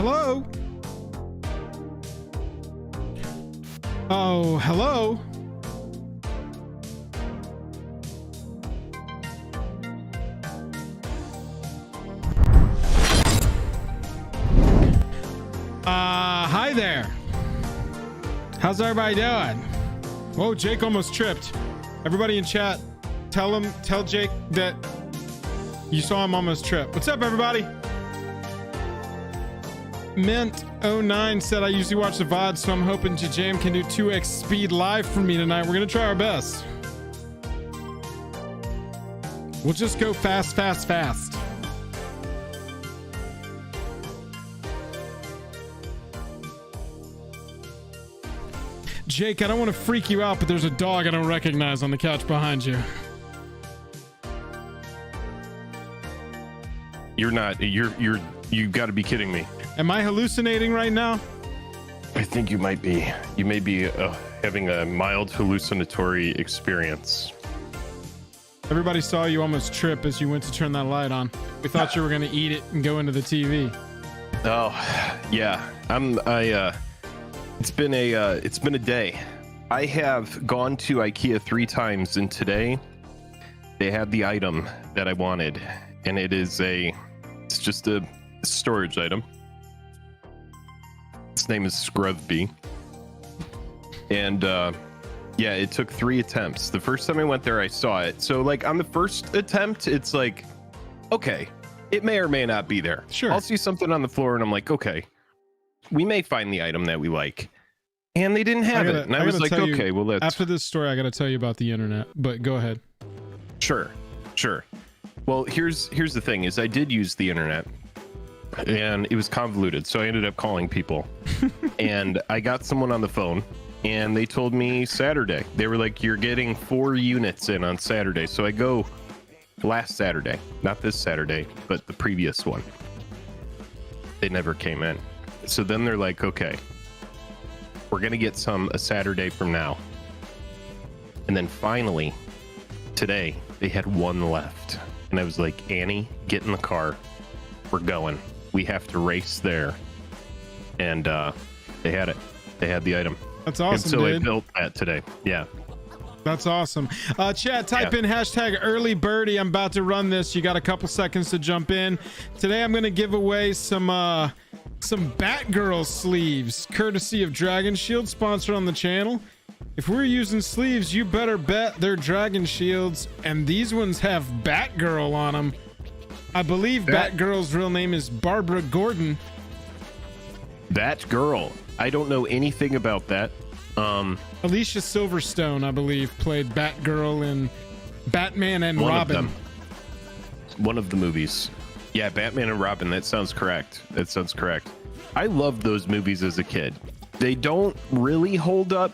hello. Oh, hello. Hi there. How's everybody doing? Whoa, Jake almost tripped. Everybody in chat, tell Jake that you saw him almost trip. What's up, everybody? Mint09 said, I usually watch the VOD, so I'm hoping Jam can do 2x speed live for me tonight. We're gonna try our best. We'll just go fast. Jake, I don't want to freak you out, but there's a dog I don't recognize on the couch behind you. You're not. You got to be kidding me. Am I hallucinating right now? I think you might be. You may be having a mild hallucinatory experience. Everybody saw you almost trip as you went to turn that light on. We thought you were going to eat it and go into the TV. Oh, yeah. It's been a day. I have gone to IKEA 3 times, and today they had the item that I wanted, and it's just a storage item. Its name is Scrubby, and yeah, it took 3 attempts. The first time I went there, I saw it. So like on the first attempt, it's like, okay, it may or may not be there. Sure. I'll see something on the floor, and I'm like, okay, we may find the item that we like. And they didn't have it. And I was like, okay, well, let's... After this story, I got to tell you about the internet, but go ahead. Sure. Well, here's the thing is I did use the internet, and it was convoluted. So I ended up calling people, and I got someone on the phone, and they told me Saturday. They were like, you're getting 4 units in on Saturday. So I go last Saturday, not this Saturday, but the previous one. They never came in. So then they're like, okay, we're going to get some a Saturday from now. And then finally, today, they had 1 left. And I was like, Annie, get in the car. We're going. We have to race there. And they had it. They had the item. That's awesome, and so dude. I built that today. Yeah. That's awesome. Chat, type in hashtag early birdie. I'm about to run this. You got a couple seconds to jump in. Today, I'm going to give away some Batgirl sleeves, courtesy of Dragon Shield, sponsored on the channel. If we're using sleeves, you better bet they're Dragon Shields, and these ones have Batgirl on them. I believe Batgirl's real name is Barbara Gordon. Batgirl. I don't know anything about that. Alicia Silverstone, I believe, played Batgirl in Batman and Robin. One of the movies. Yeah, Batman and Robin. That sounds correct. I loved those movies as a kid. They don't really hold up,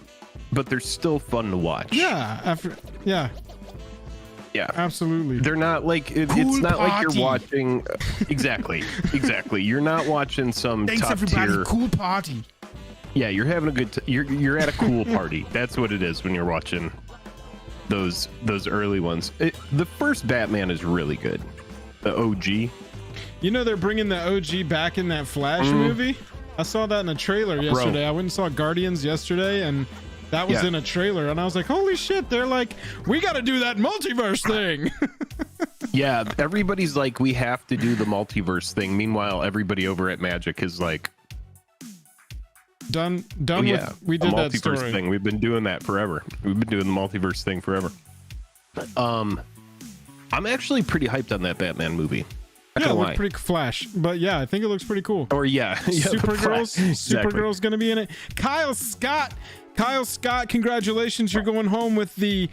but they're still fun to watch. Yeah. Yeah, absolutely. They're not like it's not like you're watching. Exactly. You're not watching some top tier cool party. Yeah, you're having a good. You're at a cool party. That's what it is when you're watching those early ones. The first Batman is really good. The OG. You know they're bringing the OG back in that Flash movie. I saw that in a trailer yesterday. I went and saw Guardians yesterday, and that was in a trailer, and I was like, holy shit, they're like, we got to do that multiverse thing. Yeah, everybody's like, we have to do the multiverse thing. Meanwhile, everybody over at Magic is like, done with, we did that story thing. We've been doing that forever. We've been doing the multiverse thing forever. I'm actually pretty hyped on that Batman movie. Yeah, it looked pretty Flash, but yeah, I think it looks pretty cool. Or Supergirl's gonna be in it. Kyle Scott, congratulations, you're going home with the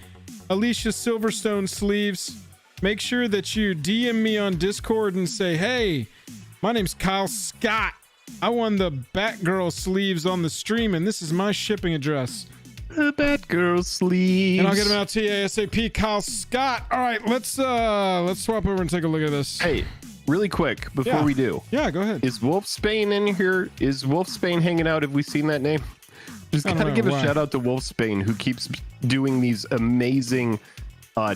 Alicia Silverstone sleeves. Make sure that you DM me on Discord and say, hey, my name's Kyle Scott. I won the Batgirl sleeves on the stream, and this is my shipping address. The Batgirl sleeves. And I'll get them out to you ASAP. Kyle Scott. All right, let's swap over and take a look at this. Hey, really quick before we do. Yeah, go ahead. Is Wolfsbane in here? Is Wolfsbane hanging out? Have we seen that name? Just gotta give a shout out to Wolfsbane, who keeps doing these amazing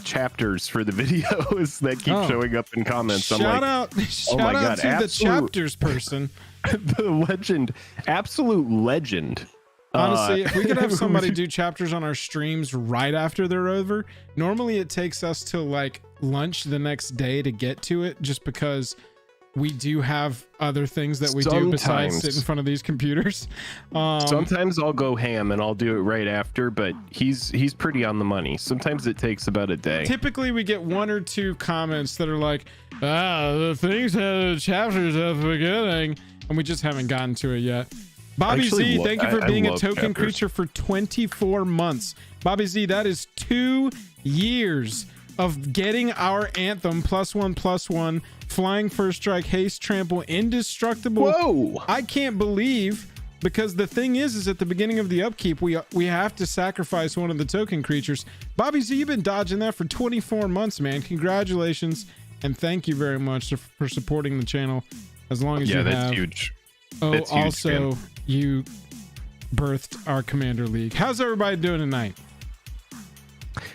chapters for the videos that keep showing up in comments. Shout out to the chapters person. The legend, absolute legend. Honestly, if we could have somebody do chapters on our streams right after they're over, normally it takes us till like lunch the next day to get to it, just because we do have other things that we do besides sit in front of these computers. Sometimes I'll go ham and I'll do it right after, but he's pretty on the money. Sometimes it takes about a day. Typically we get 1 or 2 comments that are like, the things have chapters at the beginning, and we just haven't gotten to it yet. Bobby Z, thank you for being a token creature for 24 months. Bobby Z, that is 2 years of getting our anthem +1/+1, flying first strike, haste, trample, indestructible. Whoa! I can't believe, because the thing is at the beginning of the upkeep, we have to sacrifice one of the token creatures. Bobby Z, you've been dodging that for 24 months, man. Congratulations, and thank you very much for supporting the channel as long as you have. Yeah, that's huge. Oh, that's huge, also, man. You birthed our Commander League. How's everybody doing tonight?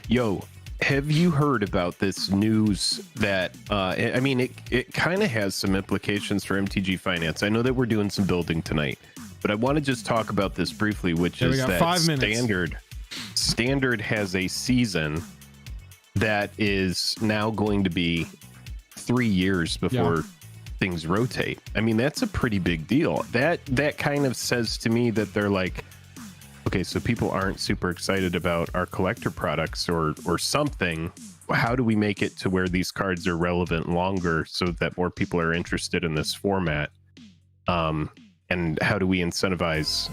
Yo, have you heard about this news that I mean, it kind of has some implications for MTG Finance. I know that we're doing some building tonight, but I want to just talk about this briefly, which is that 5 minutes. Standard has a season that is now going to be 3 years before things rotate. I mean, that's a pretty big deal. That kind of says to me that they're like, okay, so people aren't super excited about our collector products or something. How do we make it to where these cards are relevant longer so that more people are interested in this format? And how do we incentivize,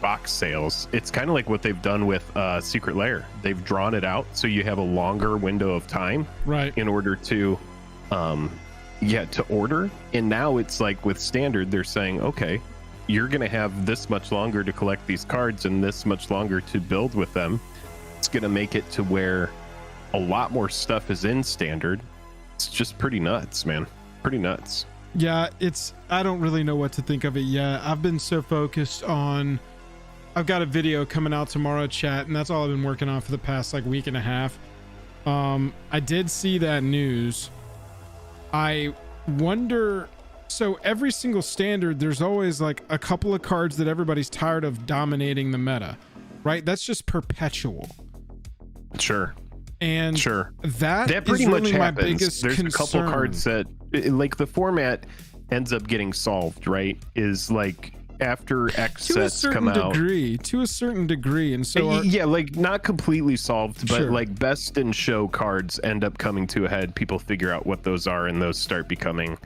box sales? It's kind of like what they've done with Secret Lair. They've drawn it out so you have a longer window of time, right, in order to to order. And now it's like with Standard, they're saying, okay, you're going to have this much longer to collect these cards and this much longer to build with them. It's going to make it to where a lot more stuff is in Standard. It's just pretty nuts, man. Pretty nuts. Yeah, I don't really know what to think of it yet. I've been so focused on, I've got a video coming out tomorrow, chat, and that's all I've been working on for the past like week and a half. I did see that news. I wonder, so every single Standard, there's always like a couple of cards that everybody's tired of dominating the meta, right? That's just perpetual. Sure. And that pretty is really much my happens. biggest There's concern. a couple cards that, like, the format ends up getting solved, right? Is like after X sets come out to a certain degree, and so like not completely solved, but Sure. like best in show cards end up coming to a head. People figure out what those are, and those start becoming,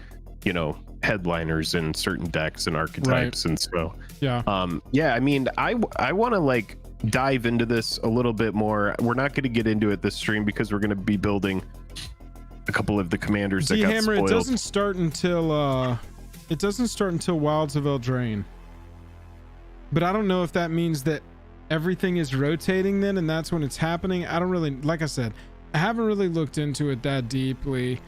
headliners in certain decks and archetypes. Right. And so I mean, I want to like dive into this a little bit more. We're not going to get into it this stream because we're going to be building a couple of the commanders that got Hammer, spoiled. it doesn't start until Wilds of Eldraine. But I don't know if that means that everything is rotating then, and that's when it's happening. I don't really, like I said, I haven't really looked into it that deeply.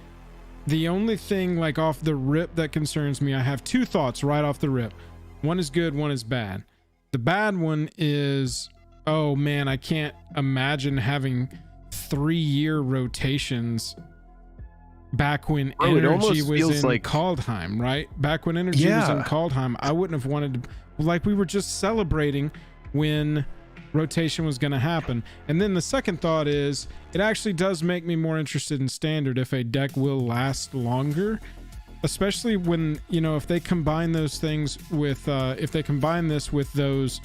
The only thing like off the rip that concerns me, I have 2 thoughts right off the rip. One is good, one is bad. The bad one is, oh man, I can't imagine having 3-year rotations back when energy was in like Kaldheim, right? Back when energy was in Kaldheim, I wouldn't have wanted to, like we were just celebrating when rotation was going to happen. And then the second thought is, it actually does make me more interested in Standard if a deck will last longer, especially when, if they combine those things with, if they combine this with those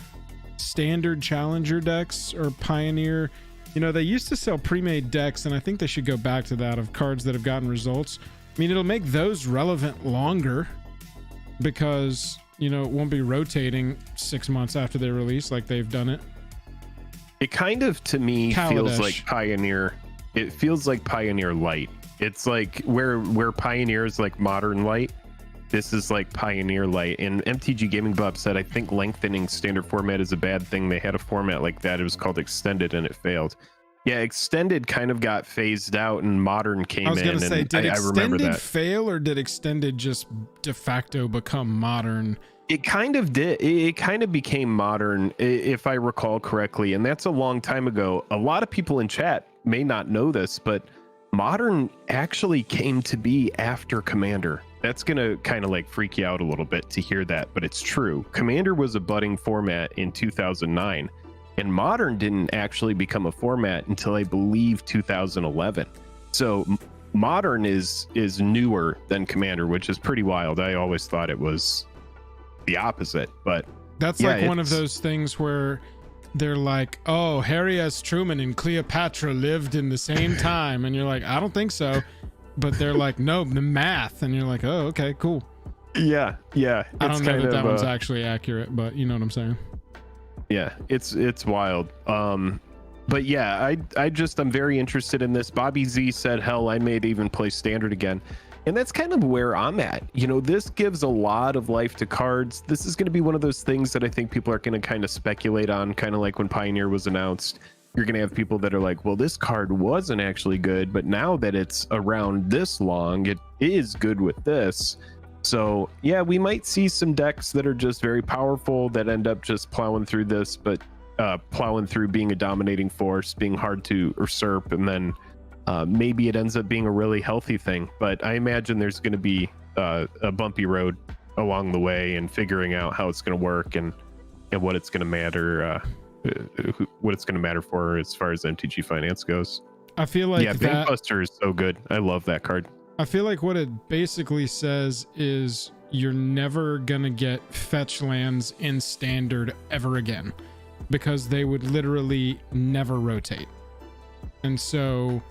Standard Challenger decks or Pioneer. They used to sell pre-made decks, and I think they should go back to that, of cards that have gotten results. I mean, it'll make those relevant longer because, it won't be rotating 6 months after they release like they've done it. It kind of, to me, feels like Pioneer. It feels like Pioneer Light. It's like where Pioneer is like Modern Light. This is like Pioneer Light. And MTG Gaming Bob said, I think lengthening Standard format is a bad thing. They had a format like that. It was called Extended, and it failed. Yeah, Extended kind of got phased out, and Modern came in. I was going to say, did Extended fail, or did Extended just de facto become Modern? It kind of did. It kind of became Modern, if I recall correctly, and that's a long time ago. A lot of people in chat may not know this, but Modern actually came to be after Commander. that's gonna kind of like freak you out a little bit to hear that, but it's true. Commander was a budding format in 2009, and Modern didn't actually become a format until I believe 2011. So Modern is newer than Commander, which is pretty wild. I always thought it was the opposite, but that's yeah, like one of those things where they're like, oh, Harry S. Truman and Cleopatra lived in the same time, and you're like, I don't think so. But they're like, no, the math, and you're like, oh, okay, cool. Yeah. I don't know that one's actually accurate, but you know what I'm saying. Yeah, it's wild. But yeah, I'm very interested in this. Bobby Z said, hell, I may even play Standard again. And that's kind of where I'm at. You know, this gives a lot of life to cards. This is going to be one of those things that I think people are going to kind of speculate on, kind of like when Pioneer was announced. You're going to have people that are like, well, this card wasn't actually good, but now that it's around this long, it is good with this. So yeah, we might see some decks that are just very powerful that end up just plowing through this, but plowing through being a dominating force, being hard to usurp, and then maybe it ends up being a really healthy thing. But I imagine there's going to be a bumpy road along the way, and figuring out how it's going to work and what it's going to matter. What it's going to matter for as far as MTG Finance goes. I feel like Bankbuster is so good. I love that card. I feel like what it basically says is you're never gonna get fetch lands in Standard ever again, because they would literally never rotate. And so,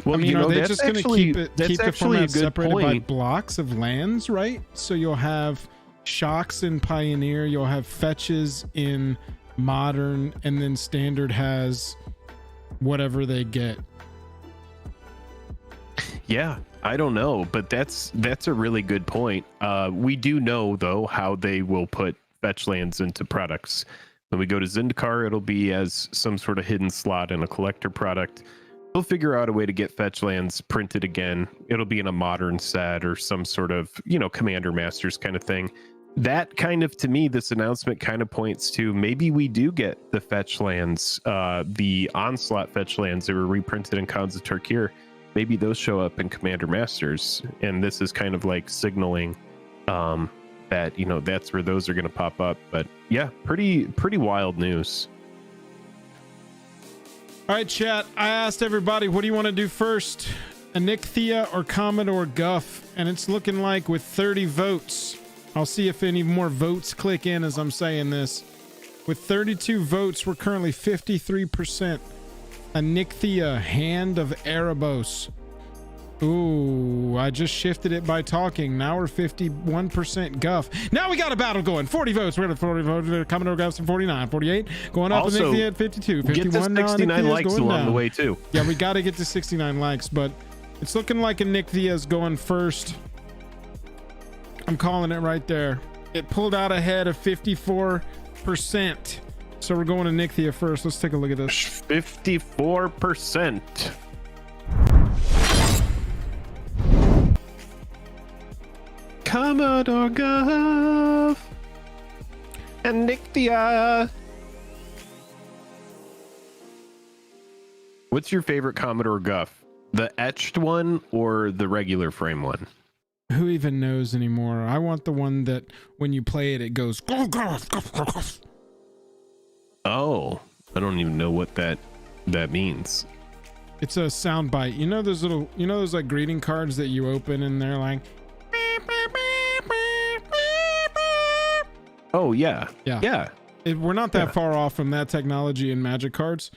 well, I mean, are they just gonna keep the format separated by point. blocks of lands, right? So you'll have shocks in Pioneer, you'll have fetches in Modern, and then Standard has whatever they get. Yeah, I don't know, but that's a really good point. We do know though how they will put fetch lands into products. When we go to Zendikar, it'll be as some sort of hidden slot in a collector product. They'll figure out a way to get fetch lands printed again. It'll be in a Modern set or some sort of, you know, Commander Masters kind of thing. That kind of, to me, this announcement kind of points to maybe we do get the fetch lands, the Onslaught fetch lands that were reprinted in Khans of Tarkir. Maybe those show up in Commander Masters, and this is kind of like signaling that, you know, that's where those are going to pop up. But yeah, pretty wild news. All right, chat. I asked everybody, what do you want to do first, Anikthea or Commodore Guff? And it's looking like with 30 votes. I'll see if any more votes click in as I'm saying this. With 32 votes, we're currently 53%. Anikthea, Hand of Erebos. Ooh, I just shifted it by talking. Now we're 51% Guff. Now we got a battle going. 40 votes. We're at 40 votes. Commodore Guff's at 49, 48. Going up Also, Anikthea at 52. 51 get to 69 now, likes along down. the way too. Yeah, we got to get to 69 likes, but it's looking like Anikthea's going first. I'm calling it right there. It pulled out ahead of 54%. So we're going to Anikthea first. Let's take a look at this. 54%. Commodore Guff. Anikthea. What's your favorite Commodore Guff? The etched one or the regular frame one? Who even knows anymore? I want the one that when you play it, it goes. Oh, I don't even know what that means. It's a sound bite. You know those little, you know those like greeting cards that you open and they're like. Oh yeah, yeah. We're not that far off from that technology in Magic cards.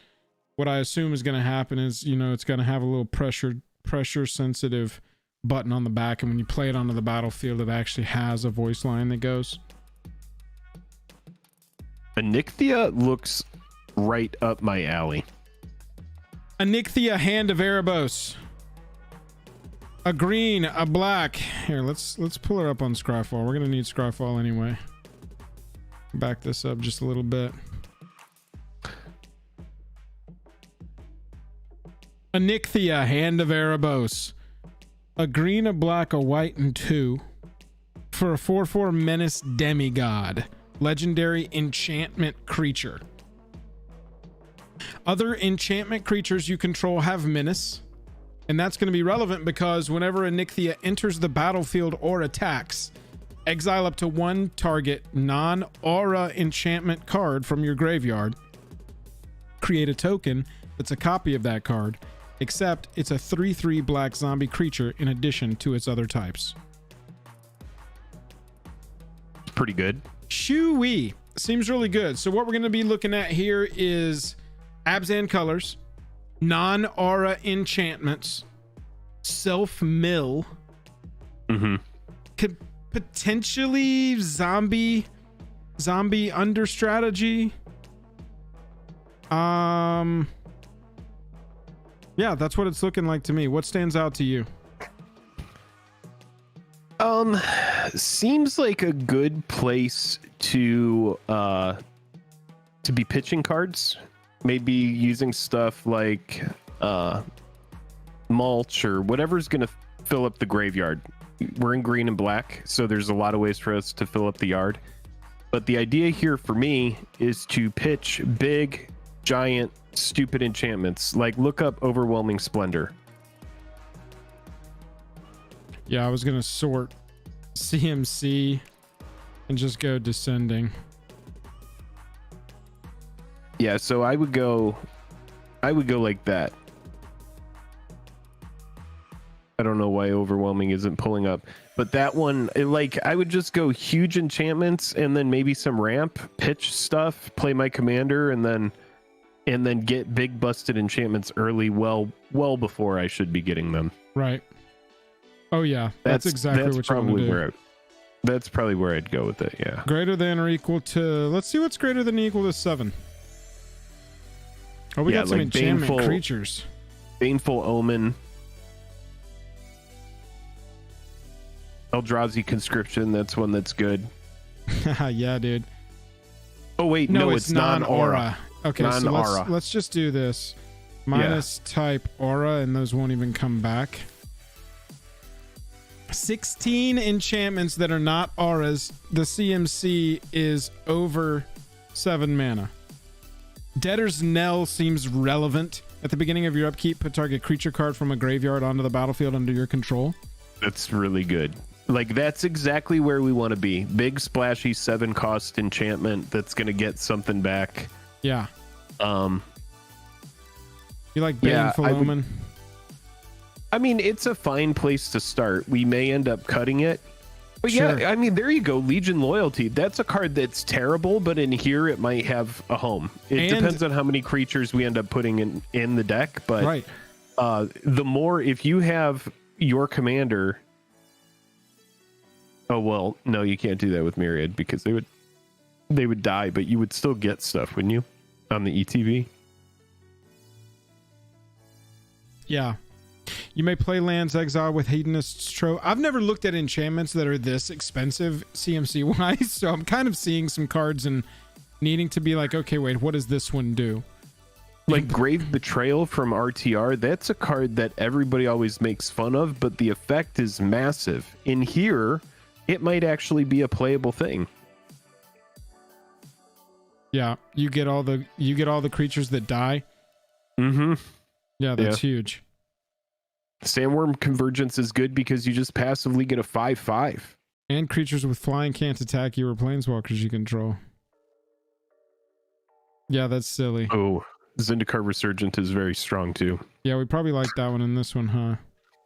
What I assume is going to happen is, you know, it's going to have a little pressure sensitive button on the back, and when you play it onto the battlefield, it actually has a voice line that goes. Anikthea looks right up my alley. Anikthea, Hand of Erebos. A green, a black. Here, let's pull her up on Scryfall. We're gonna need Scryfall anyway. Back this up just a little bit. Anikthea, Hand of Erebos. A green, a black, a white, and 2 for a 4/4 Menace Demigod. Legendary enchantment creature. Other enchantment creatures you control have Menace. And that's going to be relevant because whenever Anikthea enters the battlefield or attacks, exile up to one target non-aura enchantment card from your graveyard. Create a token that's a copy of that card, except it's a 3/3 black zombie creature in addition to its other types. Pretty good. Shoo-wee. Seems really good. So what we're going to be looking at here is Abzan colors, non-aura enchantments, self-mill, could potentially zombie under strategy. Yeah, that's what it's looking like to me. What stands out to you? Seems like a good place to be pitching cards. Maybe using stuff like mulch or whatever's going to fill up the graveyard. We're in green and black, so there's a lot of ways for us to fill up the yard. But the idea here for me is to pitch big, giant, stupid enchantments. Like, look up Overwhelming Splendor. Yeah, I was going to sort CMC and just go descending. Yeah, so I would go like that. I don't know why Overwhelming isn't pulling up, but that one, I would just go huge enchantments and then maybe some ramp, pitch stuff, play my commander, and then get big busted enchantments early, well before I should be getting them. Right. Oh yeah, that's exactly what you want to do. That's probably where I'd go with it. Yeah. Greater than or equal to. Let's see what's greater than or equal to 7. Oh, we got some enchantment creatures. Baneful Omen. Eldrazi Conscription. That's one that's good. Yeah, dude. Oh wait, no, it's non-aura. Okay, non-aura. So let's just do this. Minus type aura, and those won't even come back. 16 enchantments that are not auras. The CMC is over 7 mana. Debtor's Knell seems relevant. At the beginning of your upkeep, put target creature card from a graveyard onto the battlefield under your control. That's really good. Like, that's exactly where we want to be. Big, splashy 7-cost enchantment that's going to get something back. Yeah. You like Baneful Omen? I mean, it's a fine place to start. We may end up cutting it. But sure. Yeah, I mean, there you go. Legion Loyalty. That's a card that's terrible, but in here it might have a home. It depends on how many creatures we end up putting in the deck. But right. The more, if you have your commander... Oh, well, no, you can't do that with Myriad because they would die, but you would still get stuff, wouldn't you? On the ETB? Yeah. You may play lands exile with Hedonist's Trove. I've never looked at enchantments that are this expensive CMC wise, so I'm kind of seeing some cards and needing to be like, okay, wait, what does this one do? Like Grave Betrayal from RTR, that's a card that everybody always makes fun of, but the effect is massive. In here, it might actually be a playable thing. Yeah, you get all the creatures that die. Mm-hmm. Yeah, that's huge. Sandworm Convergence is good because you just passively get a 5/5. And creatures with flying can't attack you or planeswalkers you control. Yeah, that's silly. Oh, Zendikar Resurgent is very strong too. Yeah, we probably like that one in this one, huh?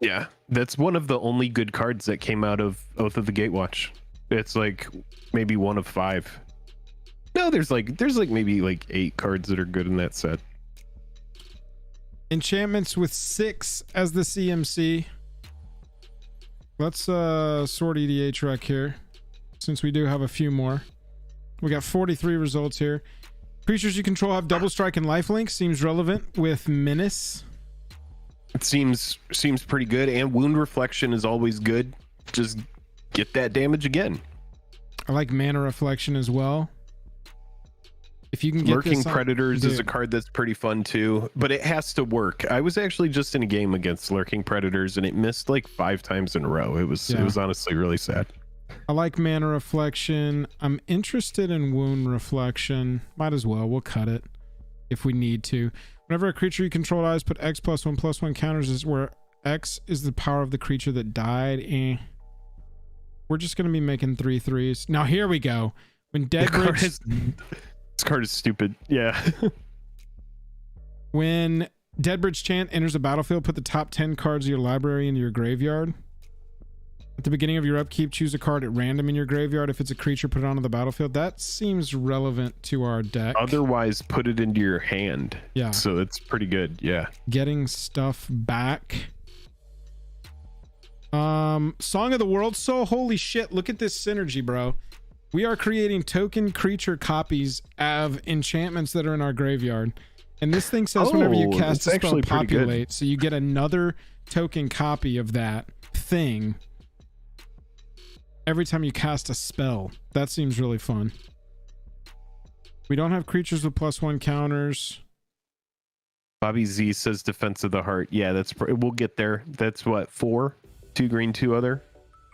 Yeah, that's one of the only good cards that came out of Oath of the Gatewatch. It's like maybe 1 of 5. No, there's maybe 8 cards that are good in that set. Enchantments with 6 as the CMC. Let's sort EDH rec here, since we do have a few more. We got 43 results here. Creatures you control have double strike and lifelink. Seems relevant with Menace. It seems pretty good, and Wound Reflection is always good. Just get that damage again. I like Mana Reflection as well. If you can get Lurking Predators is a card that's pretty fun too, but it has to work. I was actually just in a game against Lurking Predators and it missed like 5 times in a row. It was honestly really sad. I like Mana Reflection. I'm interested in Wound Reflection. Might as well. We'll cut it if we need to. Whenever a creature you control dies, put X+1/+1 counters as where X is the power of the creature that died. We're just going to be making 3/3s. Now, here we go. When Deadbridge... This card is stupid. Yeah. When Deadbridge Chant enters the battlefield, put the top 10 cards of your library into your graveyard. At the beginning of your upkeep, choose a card at random in your graveyard. If it's a creature, put it onto the battlefield. That seems relevant to our deck. Otherwise, put it into your hand. Yeah. So it's pretty good. Yeah. Getting stuff back. Song of the World Soul. Holy shit. Look at this synergy, bro. We are creating token creature copies of enchantments that are in our graveyard. And this thing says whenever you cast a spell, populate. So you get another token copy of that thing every time you cast a spell. That seems really fun. We don't have creatures with +1 counters. Bobby Z says Defense of the Heart. Yeah, we'll get there. That's what, 4? 2 green, 2 other?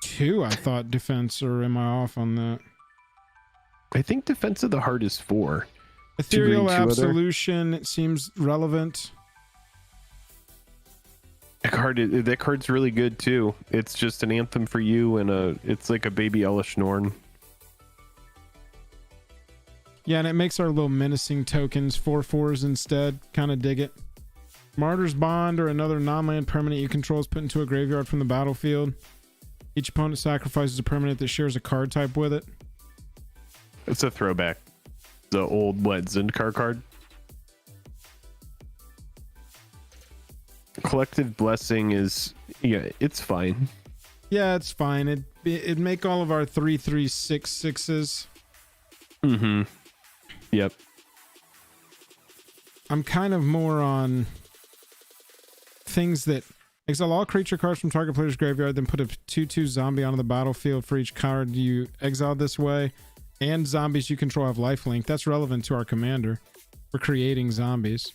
2, I thought defense, or am I off on that? I think Defense of the Heart is 4. Ethereal green, Absolution, it seems relevant. That card's really good too. It's just an anthem for you, and it's like a baby Elish Norn. Yeah, and it makes our little menacing tokens 4/4s instead. Kind of dig it. Martyr's Bond, or another non-land permanent you control, is put into a graveyard from the battlefield. Each opponent sacrifices a permanent that shares a card type with it. It's a throwback. The old Zendikar card. Collective Blessing is, yeah, it's fine. Yeah, it's fine. It'd make all of our 3/3/6/6s. Mm-hmm. Yep. I'm kind of more on things that exile all creature cards from target player's graveyard, then put a 2/2 zombie onto the battlefield for each card you exile this way. And zombies you control have lifelink. That's relevant to our commander. We're creating zombies.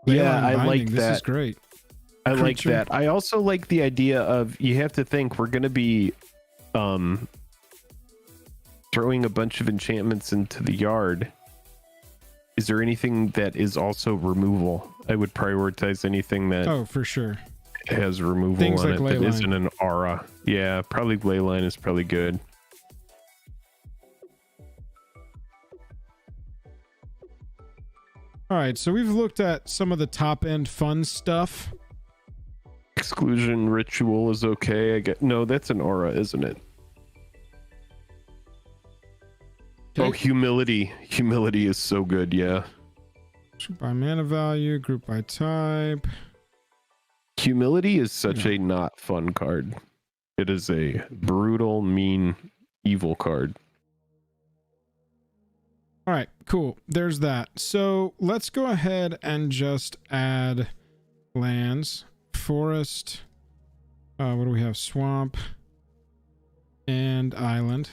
Yeah, I like that. This is great. I like that. I also like the idea of, you have to think we're going to be throwing a bunch of enchantments into the yard. Is there anything that is also removal? I would prioritize anything that for sure has removal things on like it that Leyline. isn't an aura. Yeah, probably Leyline is probably good. All right, so we've looked at some of the top end fun stuff. Exclusion Ritual is okay. No, that's an aura, isn't it? Okay. Oh, Humility. Humility is so good, yeah. Group by mana value, group by type. Humility is such a not fun card. It is a brutal, mean, evil card. All right, cool. There's that. So let's go ahead and just add lands. Forest. What do we have? Swamp and island.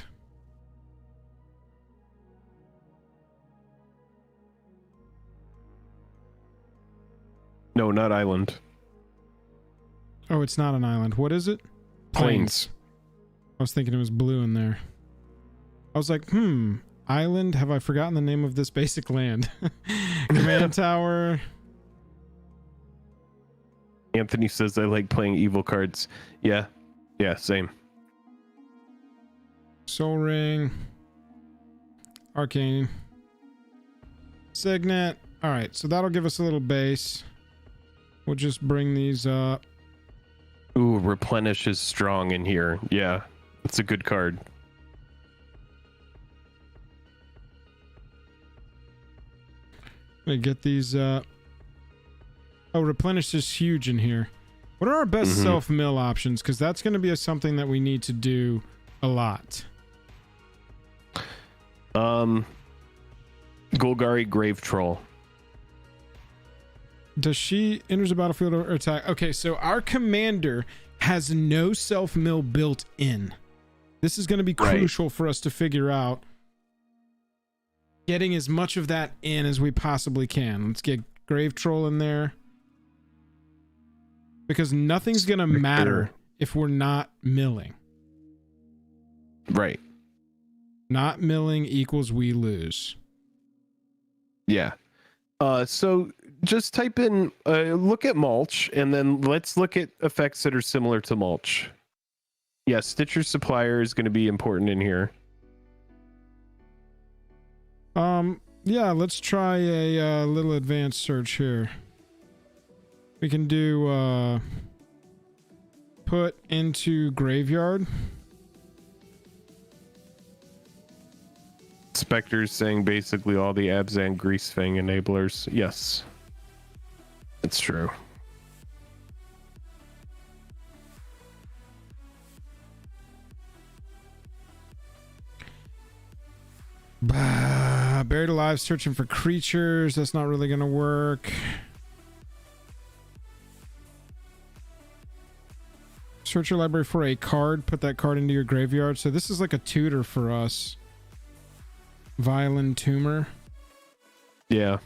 No, not island. Oh, it's not an island. What is it? Plains. I was thinking it was blue in there. I was like, island? Have I forgotten the name of this basic land? Command Tower. Anthony says I like playing evil cards. Yeah. Yeah, same. Soul Ring. Arcane. Signet. All right, so that'll give us a little base. We'll just bring these up. Ooh, Replenish is strong in here. Yeah, it's a good card. Let me get these oh, Replenish is huge in here. What are our best self-mill options? Because that's going to be something that we need to do a lot. Golgari Grave Troll. Does she enters the battlefield or attack? Okay, so our commander has no self-mill built in. This is going to be crucial for us to figure out getting as much of that in as we possibly can. Let's get Grave Troll in there. Because nothing's going to matter if we're not milling. Right. Not milling equals we lose. Yeah. So just type in, look at mulch, and then let's look at effects that are similar to mulch. Yeah, Stitcher Supplier is going to be important in here. Yeah, let's try a little advanced search here. We can do put into graveyard. Spectre's saying basically all the Abzan Greasefang enablers. Yes, it's true. Buried alive, searching for creatures. That's not really gonna work. Search your library for a card. Put that card into your graveyard. So this is like a tutor for us. Violin Tumor. Yeah.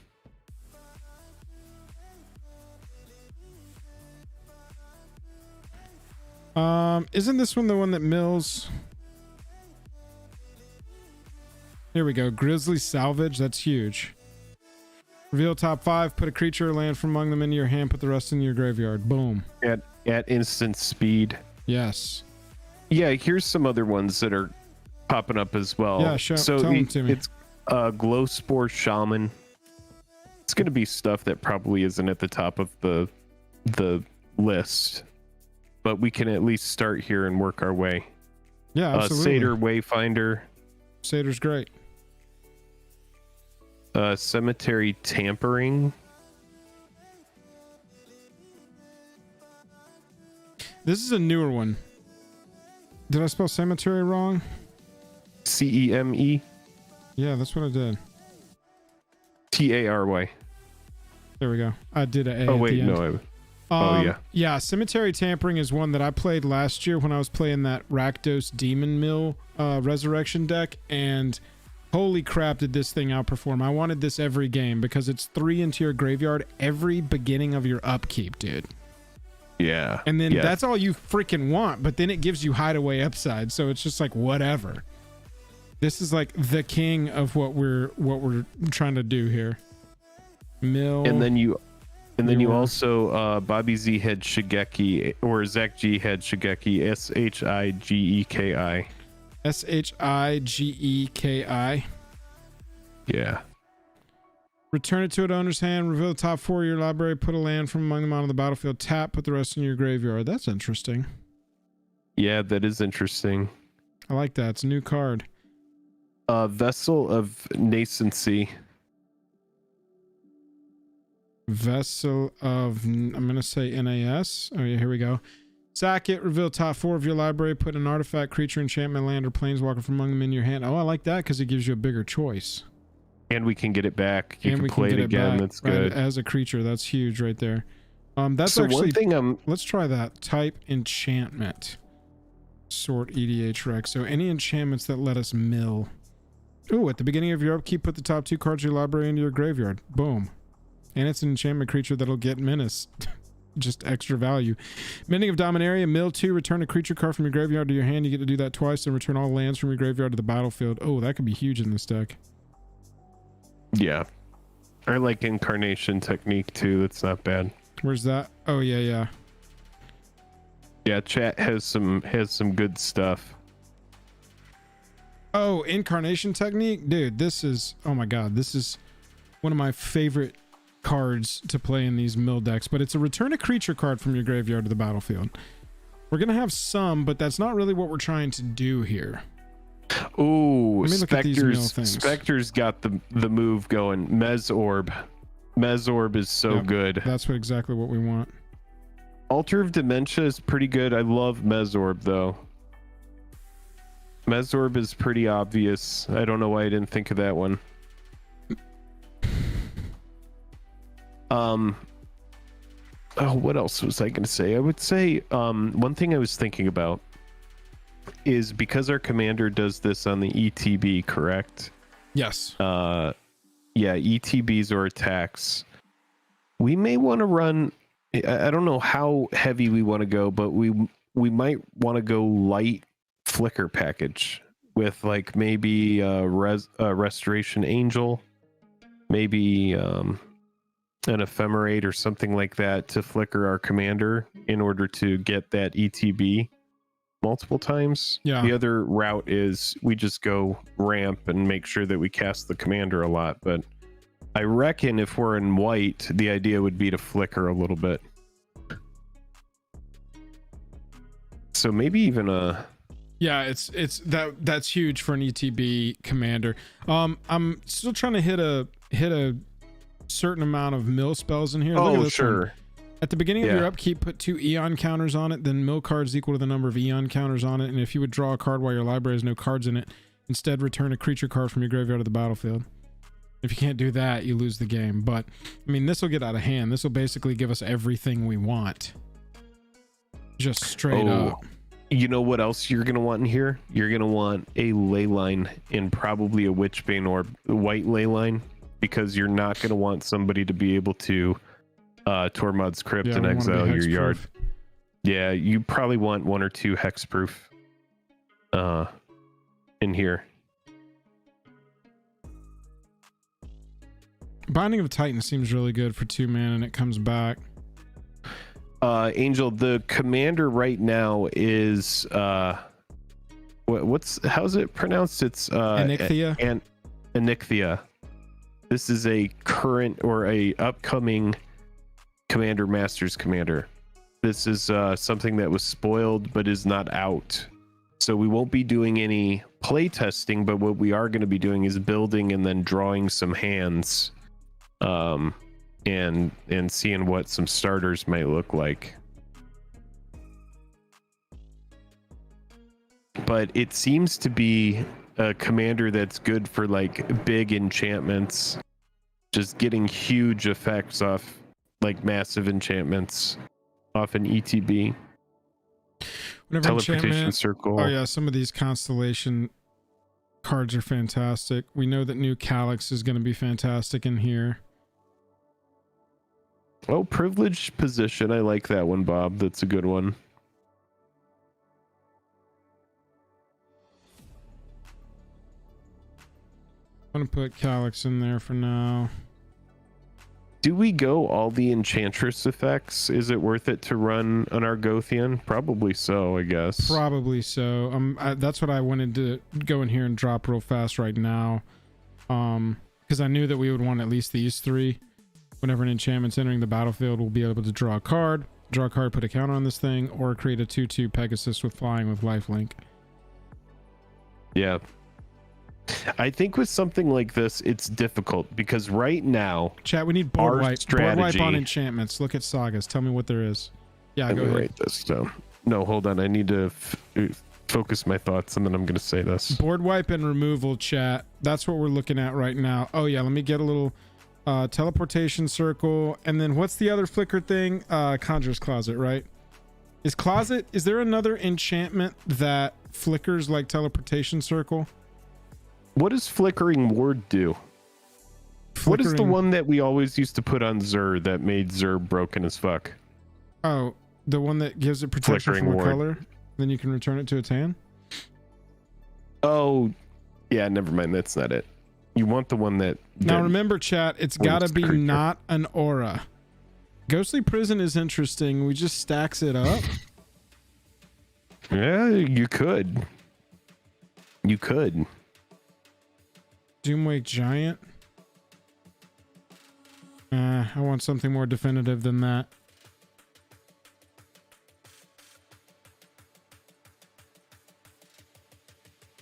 Isn't this one the one that mills? Here we go. Grizzly Salvage. That's huge. Reveal top 5. Put a creature or land from among them into your hand. Put the rest in your graveyard. Boom. At instant speed. Yes. Yeah, here's some other ones that are popping up as well. Yeah, tell them to me. It's Glowspore Shaman. It's going to be stuff that probably isn't at the top of the list, but we can at least start here and work our way. Yeah, absolutely. Satyr Wayfinder. Satyr's great. Cemetery Tampering. This is a newer one. Did I spell cemetery wrong? CEME. Yeah, that's what I did. TARY. There we go. I did an A. Oh at wait, the end. no. Oh yeah. Yeah, Cemetery Tampering is one that I played last year when I was playing that Rakdos Demon Mill Resurrection deck, and holy crap did this thing outperform. I wanted this every game because it's 3 into your graveyard every beginning of your upkeep, dude. Yeah. And then that's all you freaking want, but then it gives you hideaway upside, so it's just like whatever. This is like the king of what we're trying to do here. Mill. And then you also Bobby Z had Shigeki, or Zach G had Shigeki, Shigeki. Shigeki. Yeah. Return it to its owner's hand. Reveal the top 4 of your library. Put a land from among them onto the battlefield. Tap. Put the rest in your graveyard. That's interesting. Yeah, that is interesting. I like that. It's a new card. Vessel of Nascency. Vessel of, I'm going to say NAS. Oh yeah, here we go. Sack it. Reveal top 4 of your library. Put an artifact, creature, enchantment, land, or planeswalker from among them in your hand. Oh, I like that because it gives you a bigger choice. And we can get it back. You can play it again. That's good. As a creature, that's huge right there. That's so actually one thing. Let's try that. Type enchantment. Sort EDH rec. So any enchantments that let us mill. Ooh, at the beginning of your upkeep, put the top 2 cards of your library into your graveyard. Boom. And it's an enchantment creature that'll get menace. Just extra value. Mending of Dominaria, mill 2, return a creature card from your graveyard to your hand. You get to do that twice, and return all lands from your graveyard to the battlefield. Oh, that could be huge in this deck. Yeah. I like Incarnation Technique too. That's not bad. Where's that? Oh yeah, yeah. Yeah, chat has some good stuff. Oh, Incarnation Technique? Dude, this is, oh my god, this is one of my favorite cards to play in these mill decks, but it's a return a creature card from your graveyard to the battlefield. We're gonna have some, but that's not really what we're trying to do here. Ooh, Spectre's got the move going. Mezorb is so good. That's exactly what we want. Altar of Dementia is pretty good. I love Mezorb though. Mezorb is pretty obvious. I don't know why I didn't think of that one. Oh, what else was I going to say? I would say one thing I was thinking about is because our commander does this on the ETB, correct? Yes. Yeah, ETBs or attacks. We may want to run. I don't know how heavy we want to go, but we might want to go light flicker package with like maybe Restoration Angel, maybe an ephemerate or something like that to flicker our commander in order to get that ETB multiple times. Yeah. The other route is we just go ramp and make sure that we cast the commander a lot. But I reckon if we're in white, the idea would be to flicker a little bit. So maybe even a... Yeah, that's huge for an ETB commander. I'm still trying to hit a certain amount of mill spells in here. Look at this sure one. At the beginning of your upkeep, put 2 Eon counters on it, then mill cards equal to the number of Eon counters on it, and if you would draw a card while your library has no cards in it, instead return a creature card from your graveyard to the battlefield. If you can't do that, you lose the game. But I mean, this will get out of hand. This will basically give us everything we want, just straight up. You know what else you're going to want in here? You're going to want a ley line and probably a Witchbane or white ley line, because you're not going to want somebody to be able to Tormod's Crypt and exile your yard. Yeah, you probably want 1 or 2 hexproof in here. Binding of Titan seems really good for 2 mana, and it comes back. Angel, the commander right now is how's it pronounced? It's Anikthea. And Anikthea. This is a current or a upcoming Commander Masters commander. This is something that was spoiled but is not out. So we won't be doing any play testing, but what we are going to be doing is building and then drawing some hands. And seeing what some starters might look like. But it seems to be a commander that's good for like big enchantments, just getting huge effects off like massive enchantments off an ETB. Whenever Teleportation circle. Oh yeah, some of these constellation cards are fantastic. We know that new Calyx is going to be fantastic in here. Oh, privileged position. I like that one, Bob. That's a good one. I'm going to put Calyx in there for now. Do we go all the Enchantress effects? Is it worth it to run an Argothian? Probably so, I guess. Probably so. That's what I wanted to go in here and drop real fast right now. Because I knew that we would want at least these 3. Whenever an enchantment's entering the battlefield, we'll be able to draw a card, put a counter on this thing, or create a 2/2 Pegasus with flying with lifelink. Yeah. I think with something like this, it's difficult because right now, chat, we need board wipe. Strategy, board wipe on enchantments. Look at sagas. Tell me what there is. Yeah, go ahead. Write this down. No, hold on. I need to focus my thoughts, and then I'm going to say this. Board wipe and removal, chat. That's what we're looking at right now. Oh yeah, let me get a little teleportation circle, and then what's the other flicker thing? Conjurer's Closet, right? Is there another enchantment that flickers like teleportation circle? What does Flickering Ward do? What is the one that we always used to put on Zur that made Zur broken as fuck? Oh, the one that gives it protection from a color, then you can return it to a tan? Oh yeah, never mind, that's not it. You want the one that... Now remember, chat, it's gotta be not an aura. Ghostly Prison is interesting. We just stacks it up. Yeah, you could. You could. Doomwake Giant. I want something more definitive than that.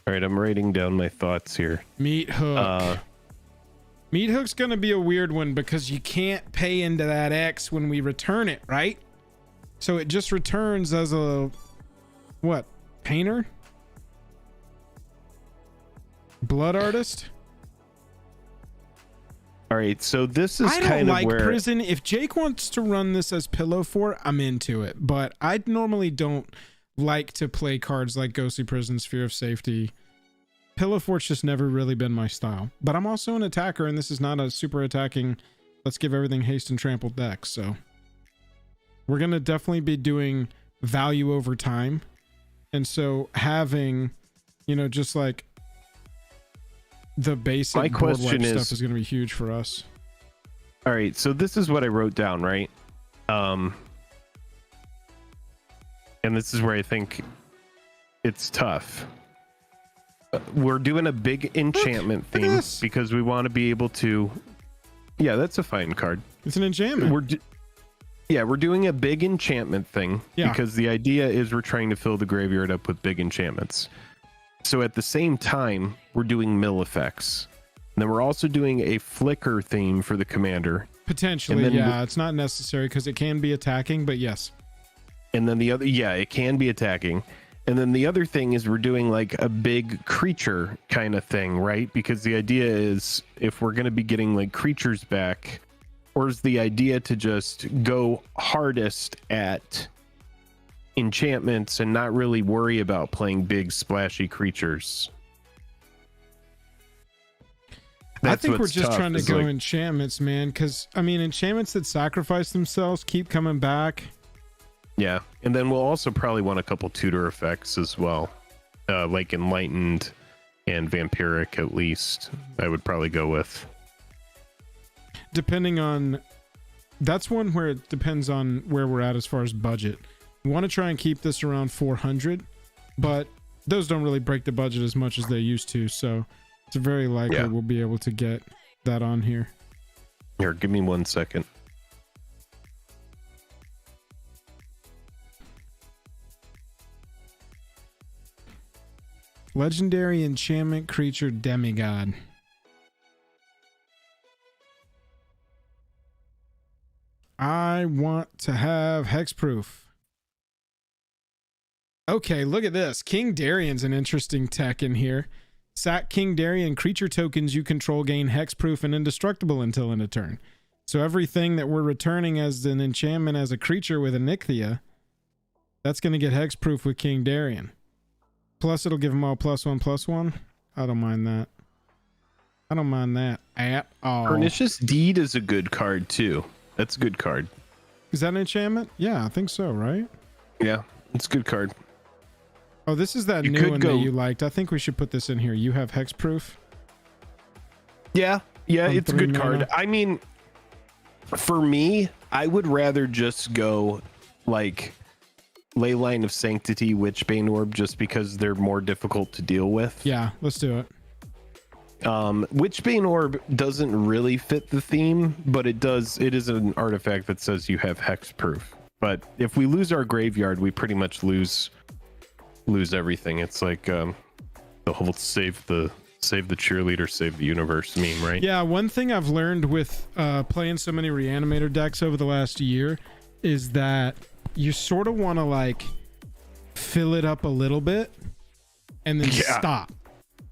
All right, I'm writing down my thoughts here. Meat Hook. Meat Hook's gonna be a weird one because you can't pay into that X when we return it, right? So it just returns as a what? Painter? Blood Artist? All right, so this is kind of where... I don't like Prison. If Jake wants to run this as Pillow Fort, I'm into it. But I normally don't like to play cards like Ghostly Prison, Sphere of Safety. Pillow Fort's just never really been my style. But I'm also an attacker, and this is not a super attacking, let's give everything haste and trampled deck. So we're going to definitely be doing value over time. And so having, you know, just like the basic board wipe stuff is going to be huge for us. All right, so this is what I wrote down, right? And this is where I think it's tough. We're doing a big enchantment theme because we want to be able to. Yeah, that's a fine card. It's an enchantment. We're doing a big enchantment thing because the idea is we're trying to fill the graveyard up with big enchantments. So at the same time, we're doing mill effects. And then we're also doing a flicker theme for the commander. Potentially, yeah. It's not necessary because it can be attacking, but yes. And then the other, it can be attacking. And then the other thing is we're doing like a big creature kind of thing, right? Because the idea is if we're going to be getting like creatures back, or is the idea to just go hardest at enchantments and not really worry about playing big splashy creatures? I think we're just trying to go enchantments, man, because I mean enchantments that sacrifice themselves keep coming back. Yeah, and then we'll also probably want a couple tutor effects as well, like Enlightened and Vampiric at least. I would probably go with. Depending on, that's one where it depends on where we're at as far as budget. We want to try and keep this around 400, but those don't really break the budget as much as they used to, so it's very likely we'll be able to get that on here. Here, give me 1 second. Legendary enchantment creature demigod. I want to have hexproof. Okay, look at this. King Darian's an interesting tech in here. Sack King Darian, creature tokens you control gain hexproof and indestructible until end of turn. So everything that we're returning as an enchantment as a creature with Anikthea, that's going to get hexproof with King Darian. Plus it'll give them all +1/+1. I don't mind that. I don't mind that at all. Pernicious Deed is a good card too. That's a good card. Is that an enchantment? Yeah, I think so, right? Yeah, it's a good card. Oh, this is that new one that you liked. I think we should put this in here. You have hexproof. Yeah, it's a good card. I mean, for me, I would rather just go like Leyline of Sanctity, Witchbane Orb, just because they're more difficult to deal with. Yeah, let's do it. Witchbane Orb doesn't really fit the theme, but it does. It is an artifact that says you have hexproof. But if we lose our graveyard, we pretty much lose everything. It's like the whole save the cheerleader, save the universe meme, right? Yeah, one thing I've learned with playing so many Reanimator decks over the last year is that you sort of want to like fill it up a little bit and then stop.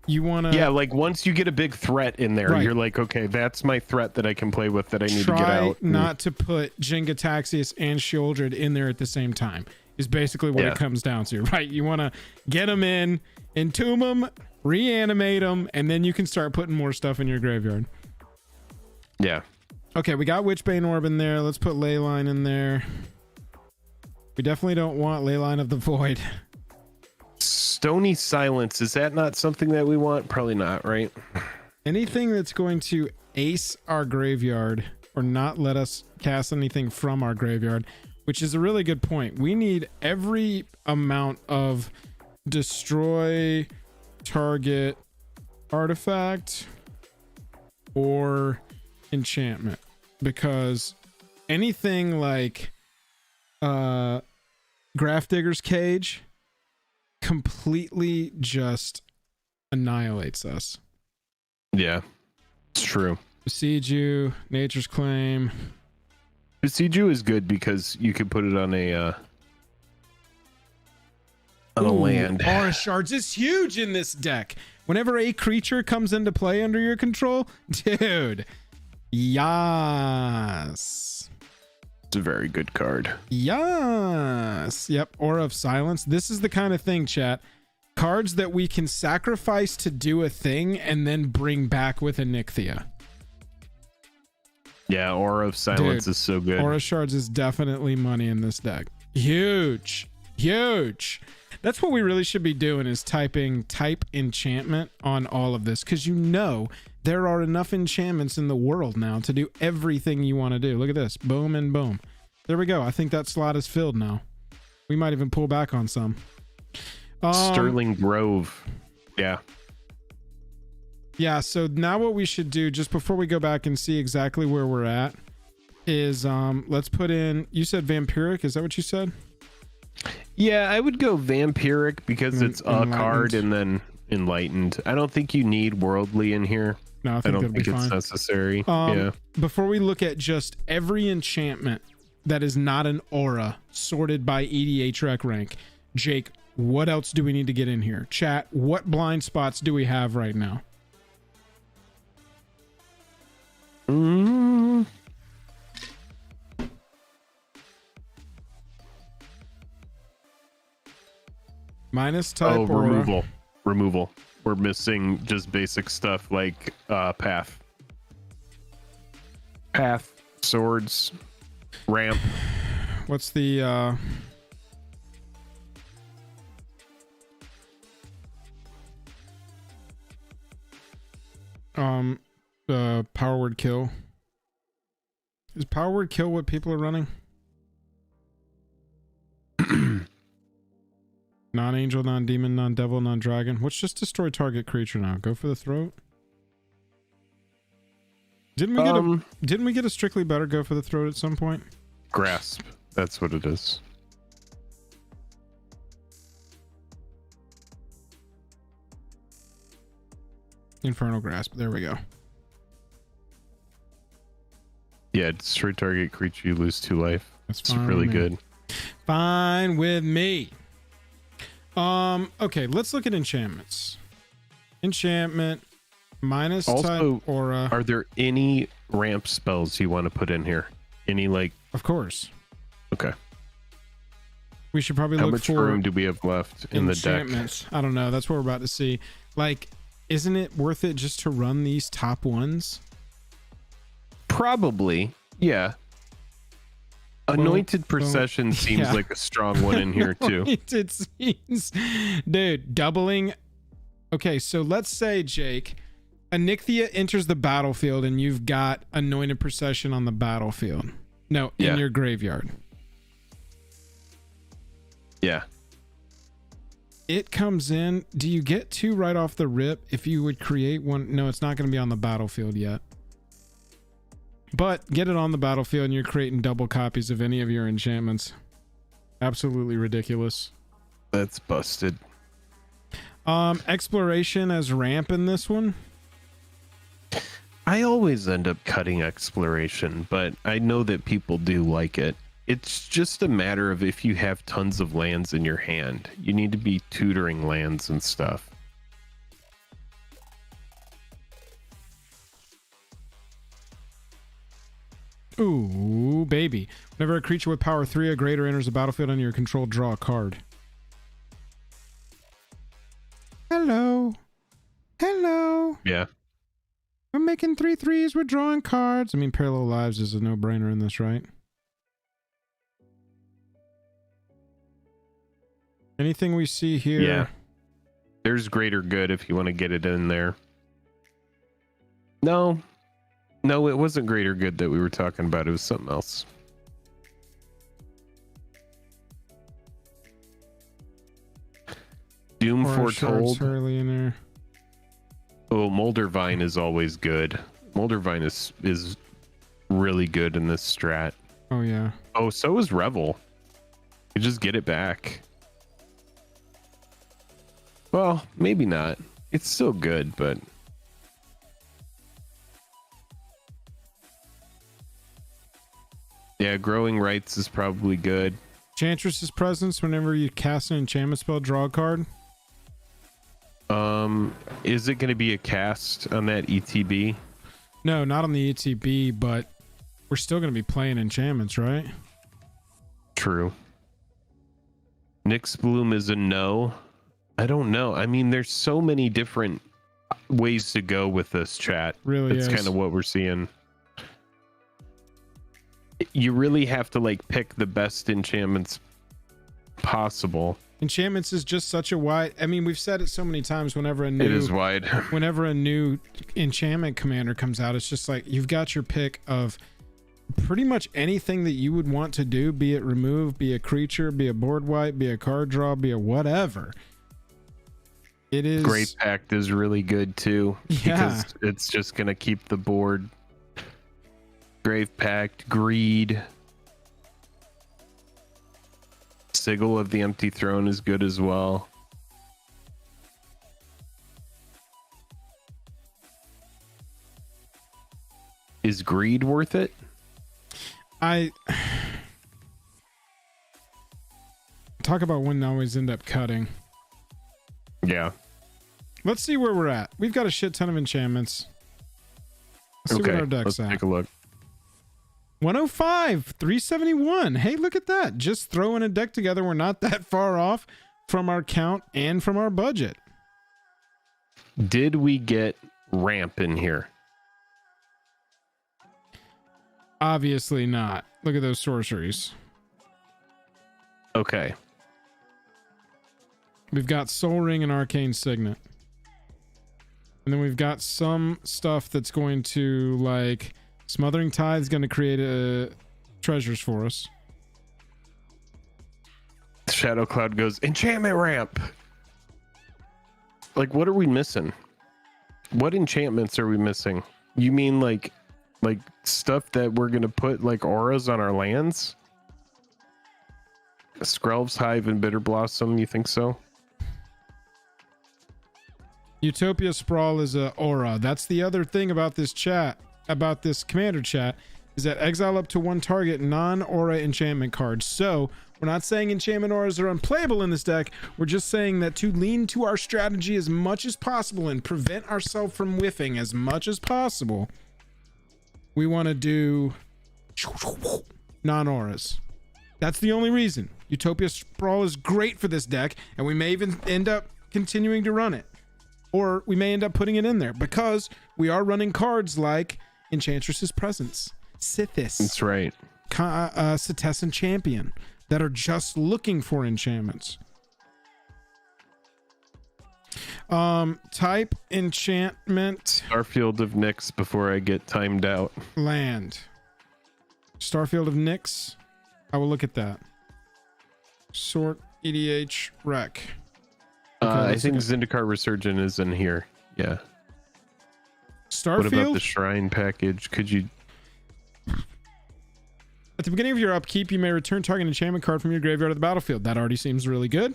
You want to like once you get a big threat in there, you're like, okay, that's my threat that I can play with that I need to get out. Not to put Jenga Taxius and Shieldred in there at the same time is basically what it comes down to, right? You want to get them in, entomb them, reanimate them, and then you can start putting more stuff in your graveyard. Yeah. Okay, we got Witchbane Orb in there. Let's put Leyline in there. We definitely don't want Leyline of the Void. Stony Silence, is that not something that we want? Probably not, right? Anything that's going to ace our graveyard or not let us cast anything from our graveyard, which is a really good point. We need every amount of destroy target artifact or enchantment, because anything like Grafdigger's Cage completely just annihilates us. Yeah, it's true. Besiege You, Nature's Claim. Besiege You is good because you can put it on a land. Aura Shards is huge in this deck. Whenever a creature comes into play under your control, dude, yes. It's a very good card. Yes. Yep. Aura of Silence. This is the kind of thing, chat. Cards that we can sacrifice to do a thing and then bring back with Anikthea. Yeah, Aura of Silence is so good. Aura Shards is definitely money in this deck. Huge. Huge. That's what we really should be doing, is type enchantment on all of this, because you know there are enough enchantments in the world now to do everything you want to do. Look at this. Boom and boom. There we go. I think that slot is filled now. We might even pull back on some. Sterling Grove. Yeah. Yeah, so now what we should do, just before we go back and see exactly where we're at, is let's put in, you said Vampiric, is that what you said? Yeah, I would go Vampiric because it's a card and then Enlightened. I don't think you need Worldly in here. No, I don't that'll think be it's fine. necessary. Yeah. Before we look at just every enchantment that is not an aura sorted by EDH rank, Jake, what else do we need to get in here? Chat, what blind spots do we have right now? Minus type aura. Removal. We're missing just basic stuff like path, swords, ramp. What's the power word kill? Is power word kill what people are running? Non-angel, non-demon, non-devil, non-dragon. What's just destroy target creature now? Go for the throat. Didn't we get a strictly better go for the throat at some point? Grasp. That's what it is. Infernal Grasp. There we go. Yeah, destroy target creature, you lose 2 life. That's it's really good. Fine with me. Okay, let's look at enchantments. Enchantment minus also, type aura. Are there any ramp spells you want to put in here? Any like? Of course. Okay. We should probably look for how much room do we have left in the deck? I don't know. That's what we're about to see. Like, isn't it worth it just to run these top ones? Probably, yeah. Anointed Procession seems like a strong one in here too. It seems, dude, doubling. Okay, so let's say, Jake, Anikthea enters the battlefield and you've got Anointed Procession on the battlefield. No, in your graveyard. Yeah. It comes in. Do you get 2 right off the rip if you would create one? No, it's not going to be on the battlefield yet. But get it on the battlefield and you're creating double copies of any of your enchantments. Absolutely ridiculous. That's busted. Exploration as ramp in this one. I always end up cutting exploration, but I know that people do like it. It's just a matter of if you have tons of lands in your hand. You need to be tutoring lands and stuff. Ooh, baby. Whenever a creature with power 3 or greater enters the battlefield under your control, draw a card. Hello. Hello. Yeah. We're making 3/3s. We're drawing cards. I mean, Parallel Lives is a no-brainer in this, right? Anything we see here? Yeah. There's greater good if you want to get it in there. No, it wasn't greater good that we were talking about. It was something else. Doom Foretold. Early in there. Oh, Moldervine is always good. Moldervine is really good in this strat. Oh yeah. Oh, so is Revel. You just get it back. Well, maybe not. It's still good, but yeah, Growing Rights is probably good. Chantress's Presence. Whenever you cast an enchantment spell, draw a card. Is it going to be a cast on that ETB? No, not on the ETB, but we're still going to be playing enchantments, right? True. Nyx Bloom is a no. I don't know. I mean, there's so many different ways to go with this chat. Really, it's kind of what we're seeing. You really have to like pick the best enchantments possible. Enchantments is just such a wide. I mean, we've said it so many times. Whenever a new, It is wide. Whenever a new enchantment commander comes out, it's just like you've got your pick of pretty much anything that you would want to do, be it remove, be a creature, be a board wipe, be a card draw, be a whatever. It is. Great Pact is really good too, Yeah. because it's just gonna keep the board. Grave Pact, Greed, Sigil of the Empty Throne is good as well. Is Greed worth it? I talk about when I always end up cutting. Yeah. Let's see where we're at. We've got a shit ton of enchantments. Let's see Okay. what our deck's Let's at. take a look. 105, 371. Hey, look at that. Just throwing a deck together. We're not that far off from our count and from our budget. Did we get Ramp in here? Obviously not. Look at those sorceries. Okay. We've got Soul Ring and Arcane Signet. And then we've got some stuff that's going to, like, Smothering Tide's going to create treasures for us. Shadow Cloud goes, Enchantment Ramp! Like, what are we missing? What enchantments are we missing? You mean like stuff that we're going to put like auras on our lands? Skrelv's Hive and Bitter Blossom, you think so? Utopia Sprawl is a aura. That's the other thing about this chat, about this commander chat, is that exile up to one target non-aura enchantment cards. So we're not saying enchantment auras are unplayable in this deck. We're just saying that to lean to our strategy as much as possible and prevent ourselves from whiffing as much as possible, we want to do non-auras. That's the only reason. Utopia Sprawl is great for this deck, and we may even end up continuing to run it. Or we may end up putting it in there because we are running cards like Enchantress's Presence, Sithis. That's right. Cetessan Champion that are just looking for enchantments. Type enchantment. Starfield of Nyx before I get timed out. Land. Starfield of Nyx. I will look at that. Sort EDH Rec. Okay, I think Zendikar Resurgent is in here. Yeah. Starfield. What about the Shrine package? Could you... At the beginning of your upkeep, you may return target enchantment card from your graveyard to the battlefield. That already seems really good.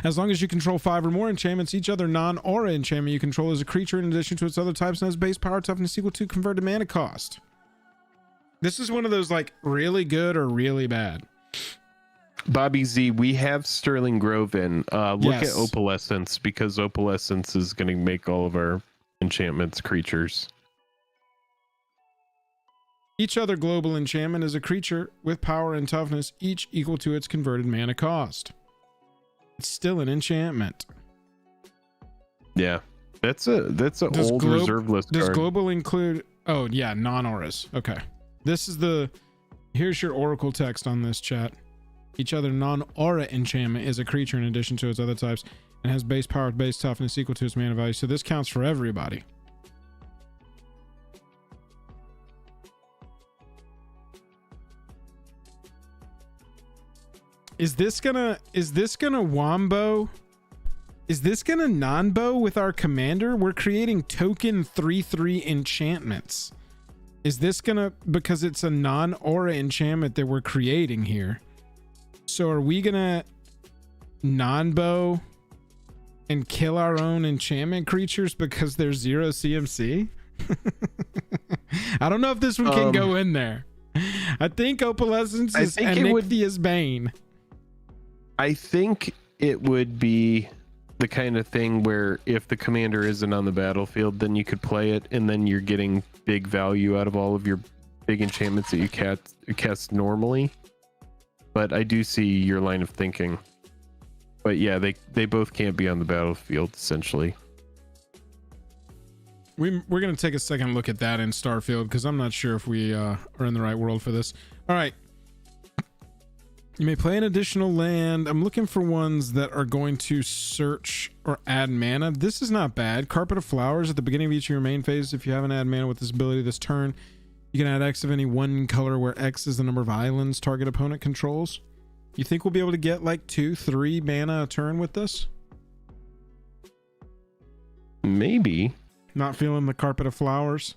As long as you control 5 or more enchantments, each other non-aura enchantment you control is a creature in addition to its other types and has base power toughness equal to converted mana cost. This is one of those like really good or really bad. Bobby Z, we have Sterling Grove in. Look Yes. at Opalescence, because Opalescence is going to make all of our enchantments creatures. Each other global enchantment is a creature with power and toughness, each equal to its converted mana cost. It's still an enchantment. Yeah, that's a old reserve list Does card. global include? Oh yeah, non-auras. Okay, this is the. Here's your oracle text on this, chat. Each other non-aura enchantment is a creature in addition to its other types and has base power, base toughness equal to its mana value. So this counts for everybody. Is this gonna wombo? Is this gonna non-bow with our commander? We're creating token 3/3 enchantments. Is this gonna, because it's a non-aura enchantment that we're creating here? So are we gonna non-bow and kill our own enchantment creatures because there's 0 CMC? I don't know if this one can go in there. I think Opalescence is Anikthea's Bane. I think it would be the kind of thing where if the commander isn't on the battlefield, then you could play it, and then you're getting big value out of all of your big enchantments that you cast normally. But I do see your line of thinking. But yeah, they both can't be on the battlefield, essentially. We're going to take a second look at that in Starfield, because I'm not sure if we are in the right world for this. All right. You may play an additional land. I'm looking for ones that are going to search or add mana. This is not bad. Carpet of Flowers at the beginning of each of your main phases. If you haven't add mana with this ability this turn, you can add X of any one color where X is the number of islands target opponent controls. You think we'll be able to get like 2-3 mana a turn with this? Maybe. Not feeling the Carpet of Flowers?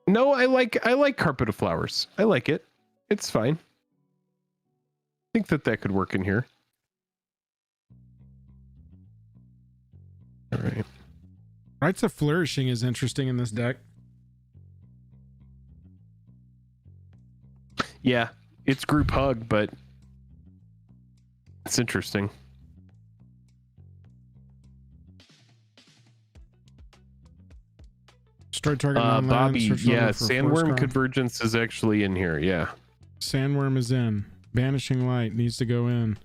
No, I like Carpet of Flowers. I like it. It's fine. I think that could work in here. All right. Rites of Flourishing is interesting in this deck. Yeah, it's group hug, but it's interesting. Start targeting Bobby, yeah, Sandworm Convergence is actually in here, yeah. Sandworm is in. Banishing Light needs to go in.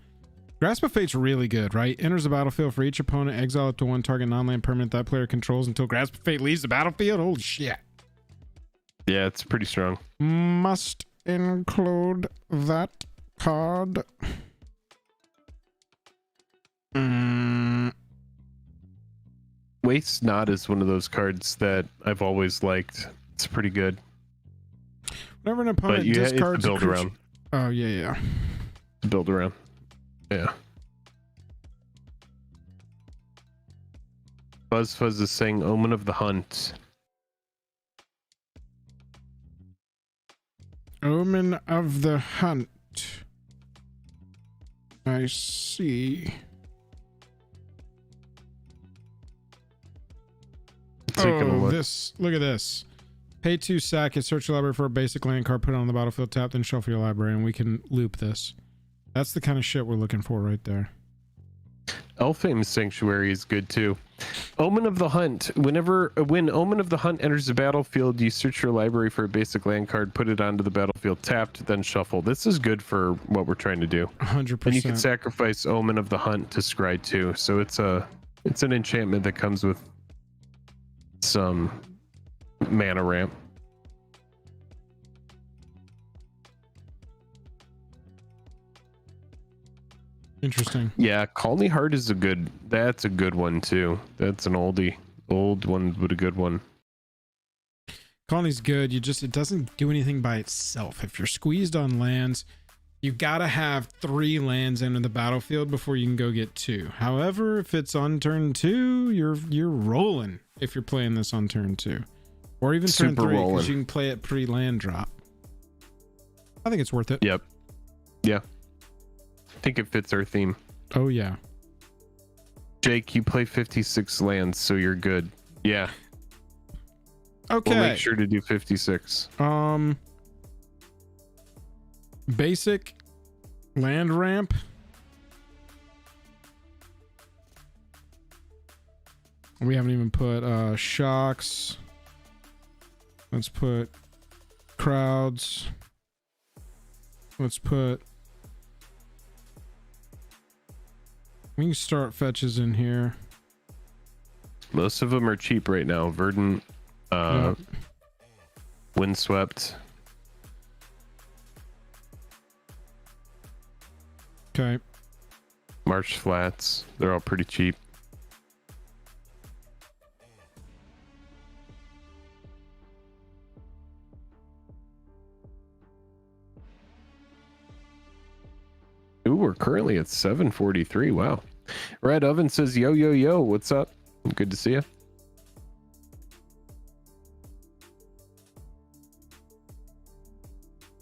Grasp of Fate's really good, right? Enters the battlefield for each opponent. Exile up to one target non-land permanent that player controls until Grasp of Fate leaves the battlefield. Holy shit. Yeah, it's pretty strong. Must include that card. Waste Not is one of those cards that I've always liked. It's pretty good. Whenever an opponent discards build around. Oh, yeah. Build around. Yeah. Fuzz is saying Omen of the Hunt. Omen of the Hunt. I see. Oh, this. Look at this. Pay 2, sack it, search your library for a basic land card, put it on the battlefield, tap, then shuffle your library, and we can loop this. That's the kind of shit we're looking for right there. Elfhame's Sanctuary is good too. Omen of the Hunt. When Omen of the Hunt enters the battlefield, you search your library for a basic land card, put it onto the battlefield, tapped, then shuffle. This is good for what we're trying to do. 100%. And you can sacrifice Omen of the Hunt to scry too. So it's an enchantment that comes with some mana ramp. Interesting. Yeah, Colony Heart is that's a good one too. That's an old one, but a good one. Colony's good. It doesn't do anything by itself. If you're squeezed on lands, you gotta have 3 lands enter the battlefield before you can go get 2. However, if it's on turn 2, you're rolling if you're playing this on turn 2. Or even turn 3, because you can play it pre-land drop. I think it's worth it. Yep. Yeah. I think it fits our theme. Oh, yeah. Jake, you play 56 lands, so you're good. Yeah. Okay. We'll make sure to do 56. Basic land ramp. We haven't even put shocks. Let's put crowds. Let's put... We can start fetches in here. Most of them are cheap right now. Verdant, Windswept. Okay. Marsh Flats. They're all pretty cheap. Ooh, we're currently at 743. Wow. Red Oven says, yo, what's up? Good to see you.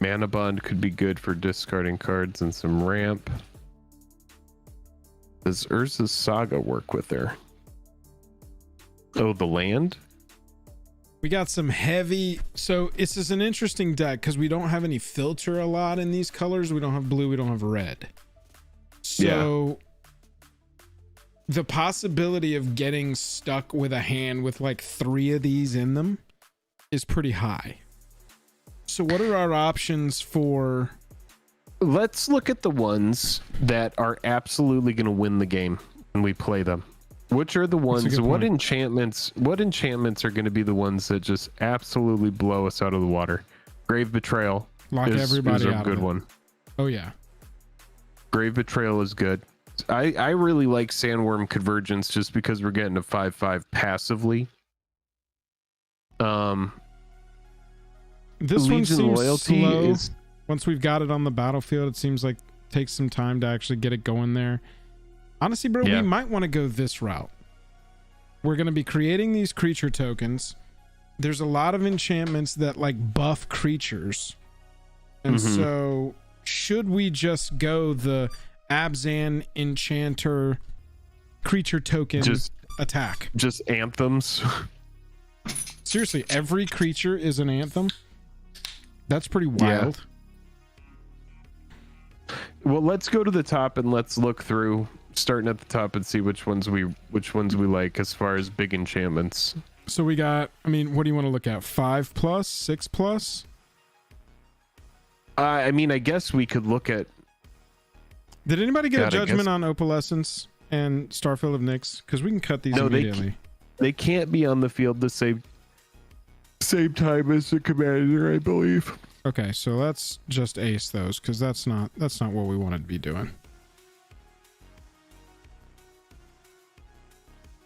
Mana Bond could be good for discarding cards and some ramp. Does Urza's Saga work with her? Oh, the land? We got some heavy. So this is an interesting deck because we don't have any filter a lot in these colors. We don't have blue. We don't have red. So the possibility of getting stuck with a hand with like 3 of these in them is pretty high. So what are our options for? Let's look at the ones that are absolutely going to win the game when we play them. Which are the ones? What enchantments are going to be the ones that just absolutely blow us out of the water? Grave Betrayal, Lock everybody is a out good of it. one. Oh yeah. Grave Betrayal is good. I really like Sandworm Convergence just because we're getting a 5/5 passively. This one Legion seems Loyalty slow. is Once we've got it on the battlefield, it seems like it takes some time to actually get it going there. Honestly, bro, Yeah. we might want to go this route. We're going to be creating these creature tokens. There's a lot of enchantments that like buff creatures. And so should we just go the Abzan Enchanter creature token attack? Just anthems. Seriously, every creature is an anthem? That's pretty wild. Yeah. Well, let's go to the top and let's look through, starting at the top, and see which ones we like as far as big enchantments. So we got, I mean, what do you want to look at? 5+, 6+? I mean, I guess we could look at. Did anybody get a judgment on Opalescence and Starfield of Nyx? Because we can cut these immediately. They can't be on the field the same time as the Commander, I believe. Okay, so let's just ace those because that's not what we wanted to be doing.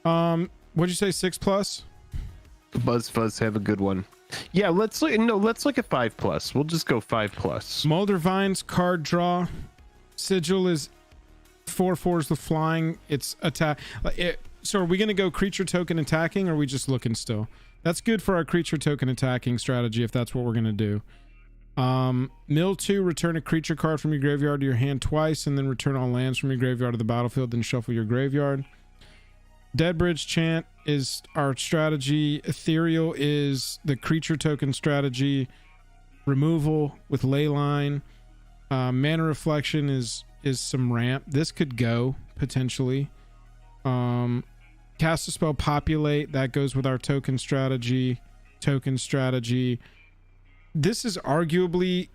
What'd you say? 6+? Buzz Fuzz have a good one. Yeah, let's look at 5+. We'll just go 5+. Molder Vines card draw. Sigil is 4/4s with flying. It's attack. So are we gonna go creature token attacking, or are we just looking still? That's good for our creature token attacking strategy if that's what we're gonna do. Mill 2, return a creature card from your graveyard to your hand twice, and then return all lands from your graveyard to the battlefield, then shuffle your graveyard. Deadbridge Chant is our strategy. Ethereal is the creature token strategy. Removal with Leyline. Mana Reflection is some ramp. This could go potentially. Cast a spell, Populate, that goes with our token strategy. This is arguable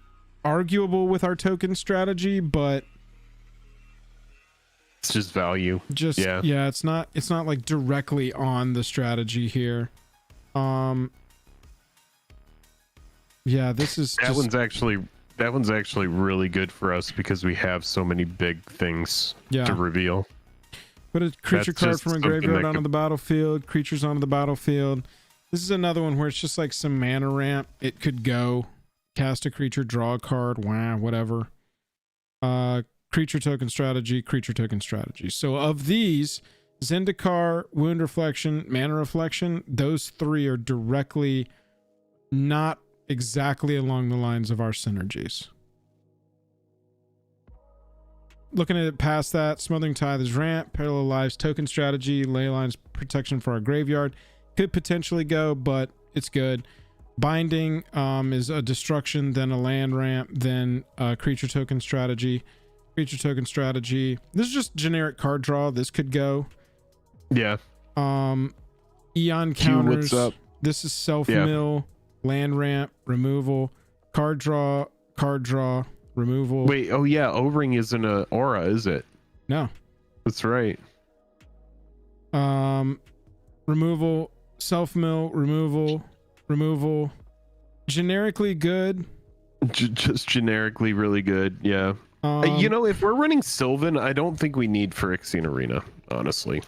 with our token strategy, but it's just value. Yeah, it's not like directly on the strategy here. Yeah, this is that one's actually really good for us because we have so many big things to reveal. Put a creature card from a graveyard onto the battlefield. Creatures onto the battlefield. This is another one where it's just like some mana ramp. It could go. Cast a creature, draw a card, whatever. Creature token strategy. So of these, Zendikar, Wound Reflection, Mana Reflection, those three are directly not exactly along the lines of our synergies. Looking at it past that, Smothering Tithe is ramp, Parallel Lives, token strategy, Leyline's protection for our graveyard. Could potentially go, but it's good. Binding is a destruction, then a land ramp, then a creature token strategy. This is just generic card draw. This could go. Yeah. Eon counters. What's up? This is self-mill, land ramp, removal, card draw, removal. Wait, oh yeah, O-Ring isn't a aura, is it? No. That's right. Removal, self-mill, removal. Generically good. Just generically really good, yeah. If we're running Sylvan, I don't think we need Phyrexian Arena, honestly.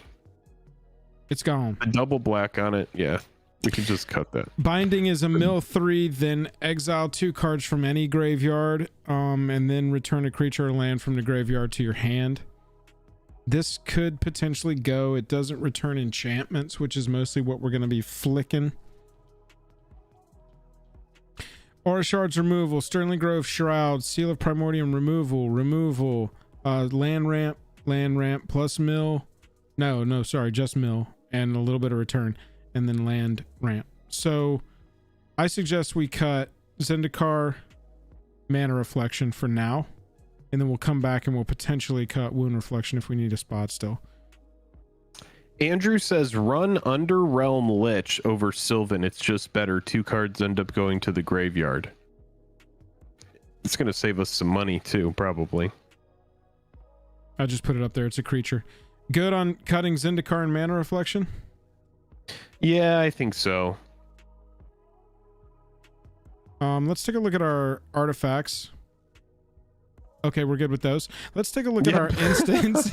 It's gone. A double black on it, yeah. We can just cut that. Binding is a mill 3, then exile 2 cards from any graveyard, and then return a creature or land from the graveyard to your hand. This could potentially go. It doesn't return enchantments, which is mostly what we're going to be flicking. Aura Shards removal, Sterling Grove Shroud, Seal of Primordium removal, land ramp plus mill. No, sorry, just mill and a little bit of return, and then land ramp. So I suggest we cut Zendikar, Mana Reflection for now, and then we'll come back and we'll potentially cut Wound Reflection if we need a spot still. Andrew says run Underrealm Lich over Sylvan. It's just better. 2 cards end up going to the graveyard. It's going to save us some money too, probably. I just put it up there. It's a creature. Good on cutting Zendikar and Mana Reflection? Yeah, I think so. Let's take a look at our artifacts. Okay, we're good with those. Let's take a look at our instance.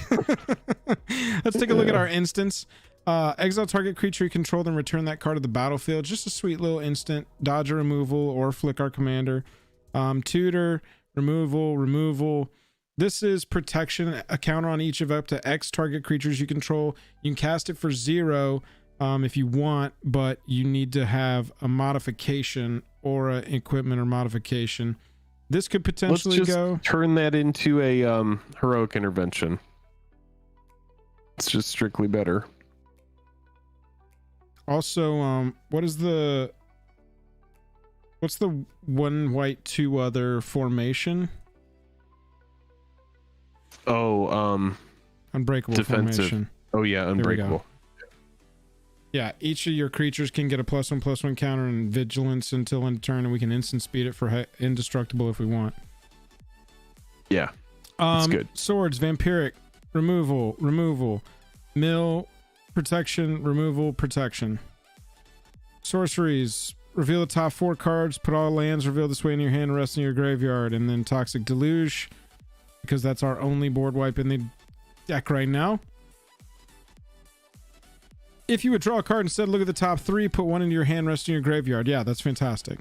Let's take a look at our instance. Exile target creature you control, then return that card to the battlefield. Just a sweet little instant. Dodge or removal, or flick our commander. Tutor, removal. This is protection, a counter on each of up to X target creatures you control. You can cast it for 0 if you want, but you need to have a modification or an equipment or modification. This could potentially turn that into a heroic intervention. It's just strictly better. Also, what's the 1 white 2 other formation? Oh, unbreakable defensive formation. Oh yeah, unbreakable. Yeah, each of your creatures can get a +1/+1 counter and vigilance until end of turn, and we can instant speed it for indestructible if we want. Yeah, that's good. Swords, vampiric, removal, mill, protection, removal, protection. Sorceries, reveal the top 4 cards, put all lands revealed this way in your hand, rest in your graveyard, and then Toxic Deluge, because that's our only board wipe in the deck right now. If you would draw a card instead, look at the top 3, put 1 into your hand, rest in your graveyard. Yeah, that's fantastic.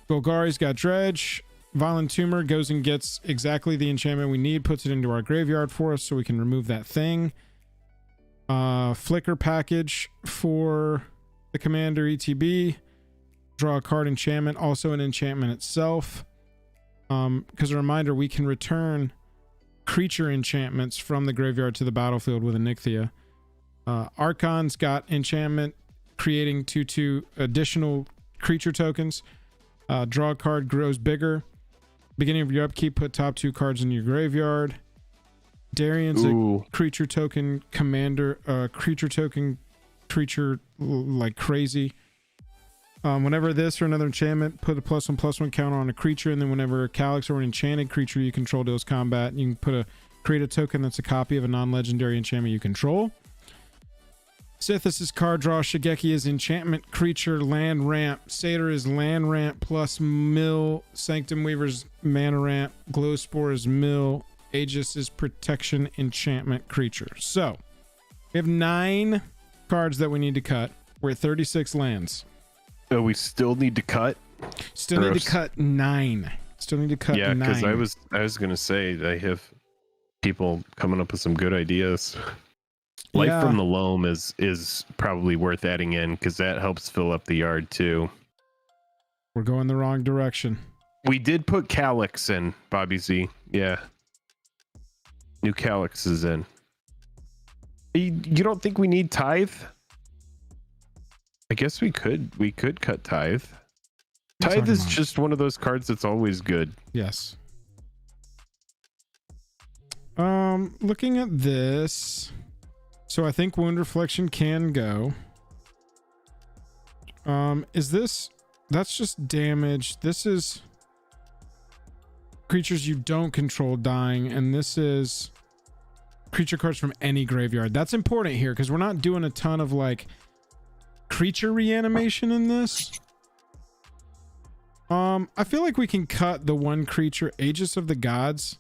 Golgari's got Dredge. Violent Tumor goes and gets exactly the enchantment we need, puts it into our graveyard for us so we can remove that thing. Flicker package for the Commander ETB. Draw a card enchantment, also an enchantment itself. Because a reminder, we can return creature enchantments from the graveyard to the battlefield with Anikthea. Archon's got enchantment, creating 2/2 additional creature tokens. Draw a card, grows bigger. Beginning of your upkeep, put top 2 cards in your graveyard. Darian's a creature token commander, creature like crazy. Whenever this or another enchantment, put a +1/+1 counter on a creature, and then whenever a Calyx or an enchanted creature you control deals combat, you can create a token that's a copy of a non-legendary enchantment you control. Sithis' card draw. Shigeki is enchantment creature land ramp. Satyr is land ramp plus mill. Sanctum Weaver's mana ramp. Glowspore is mill. Aegis is protection enchantment creature. So we have 9 cards that we need to cut. We're at 36 lands. Oh, we still need to cut? Still need to cut 9. Still need to cut 9. Yeah, because I was gonna say I have people coming up with some good ideas. Life from the Loam is probably worth adding in because that helps fill up the yard too. We're going the wrong direction. We did put Calyx in, Bobby Z. Yeah. New Calyx is in. You don't think we need Tithe? I guess we could cut Tithe. Tithe is just one of those cards that's always good. Yes. Looking at this, so I think Wound Reflection can go. That's just damage. This is creatures you don't control dying, and this is creature cards from any graveyard. That's important here because we're not doing a ton of like creature reanimation in this. I feel like we can cut the one creature, Aegis of the Gods.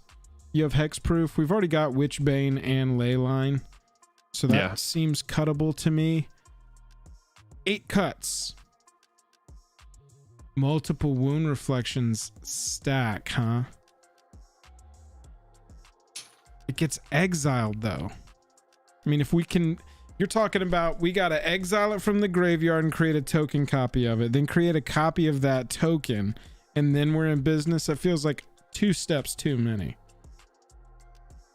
You have hexproof. We've already got Witchbane and Leyline, so that seems cuttable to me. 8 cuts. Multiple Wound Reflections stack, huh? It gets exiled though. I mean, if we can, you're talking about we gotta exile it from the graveyard and create a token copy of it, then create a copy of that token, and then we're in business. That feels like 2 steps too many.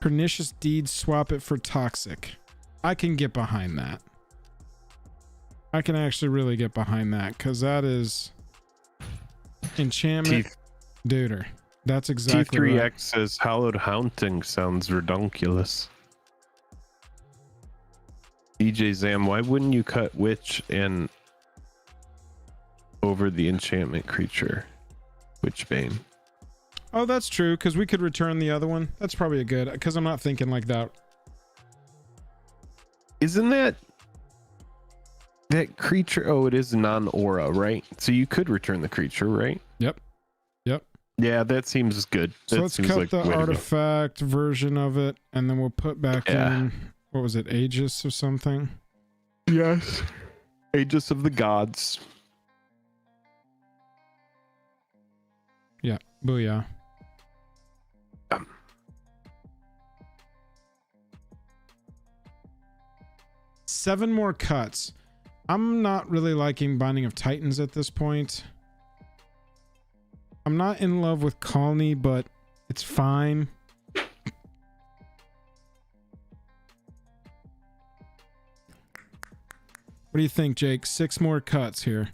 Pernicious Deed, swap it for Toxic. I can get behind that. I can actually really get behind that because that is enchantment duder. That's exactly T3X right. says Hallowed Haunting sounds redonkulous. DJ Zam, why wouldn't you cut Witch and over the enchantment creature Witchbane? Oh, that's true, because we could return the other one. That's probably a good, because I'm not thinking like that. Isn't that that creature. Oh, it is non-aura, right? So you could return the creature, right? Yep. Yeah, that seems good. So that let's seems cut like the way to go. artifact version of it, and then we'll put back in, what was it, Aegis or something? Yes. Aegis of the Gods. Yeah, booyah. 7 more cuts. I'm not really liking Binding of Titans at this point. I'm not in love with Colony, but it's fine. What do you think, Jake? 6 more cuts here.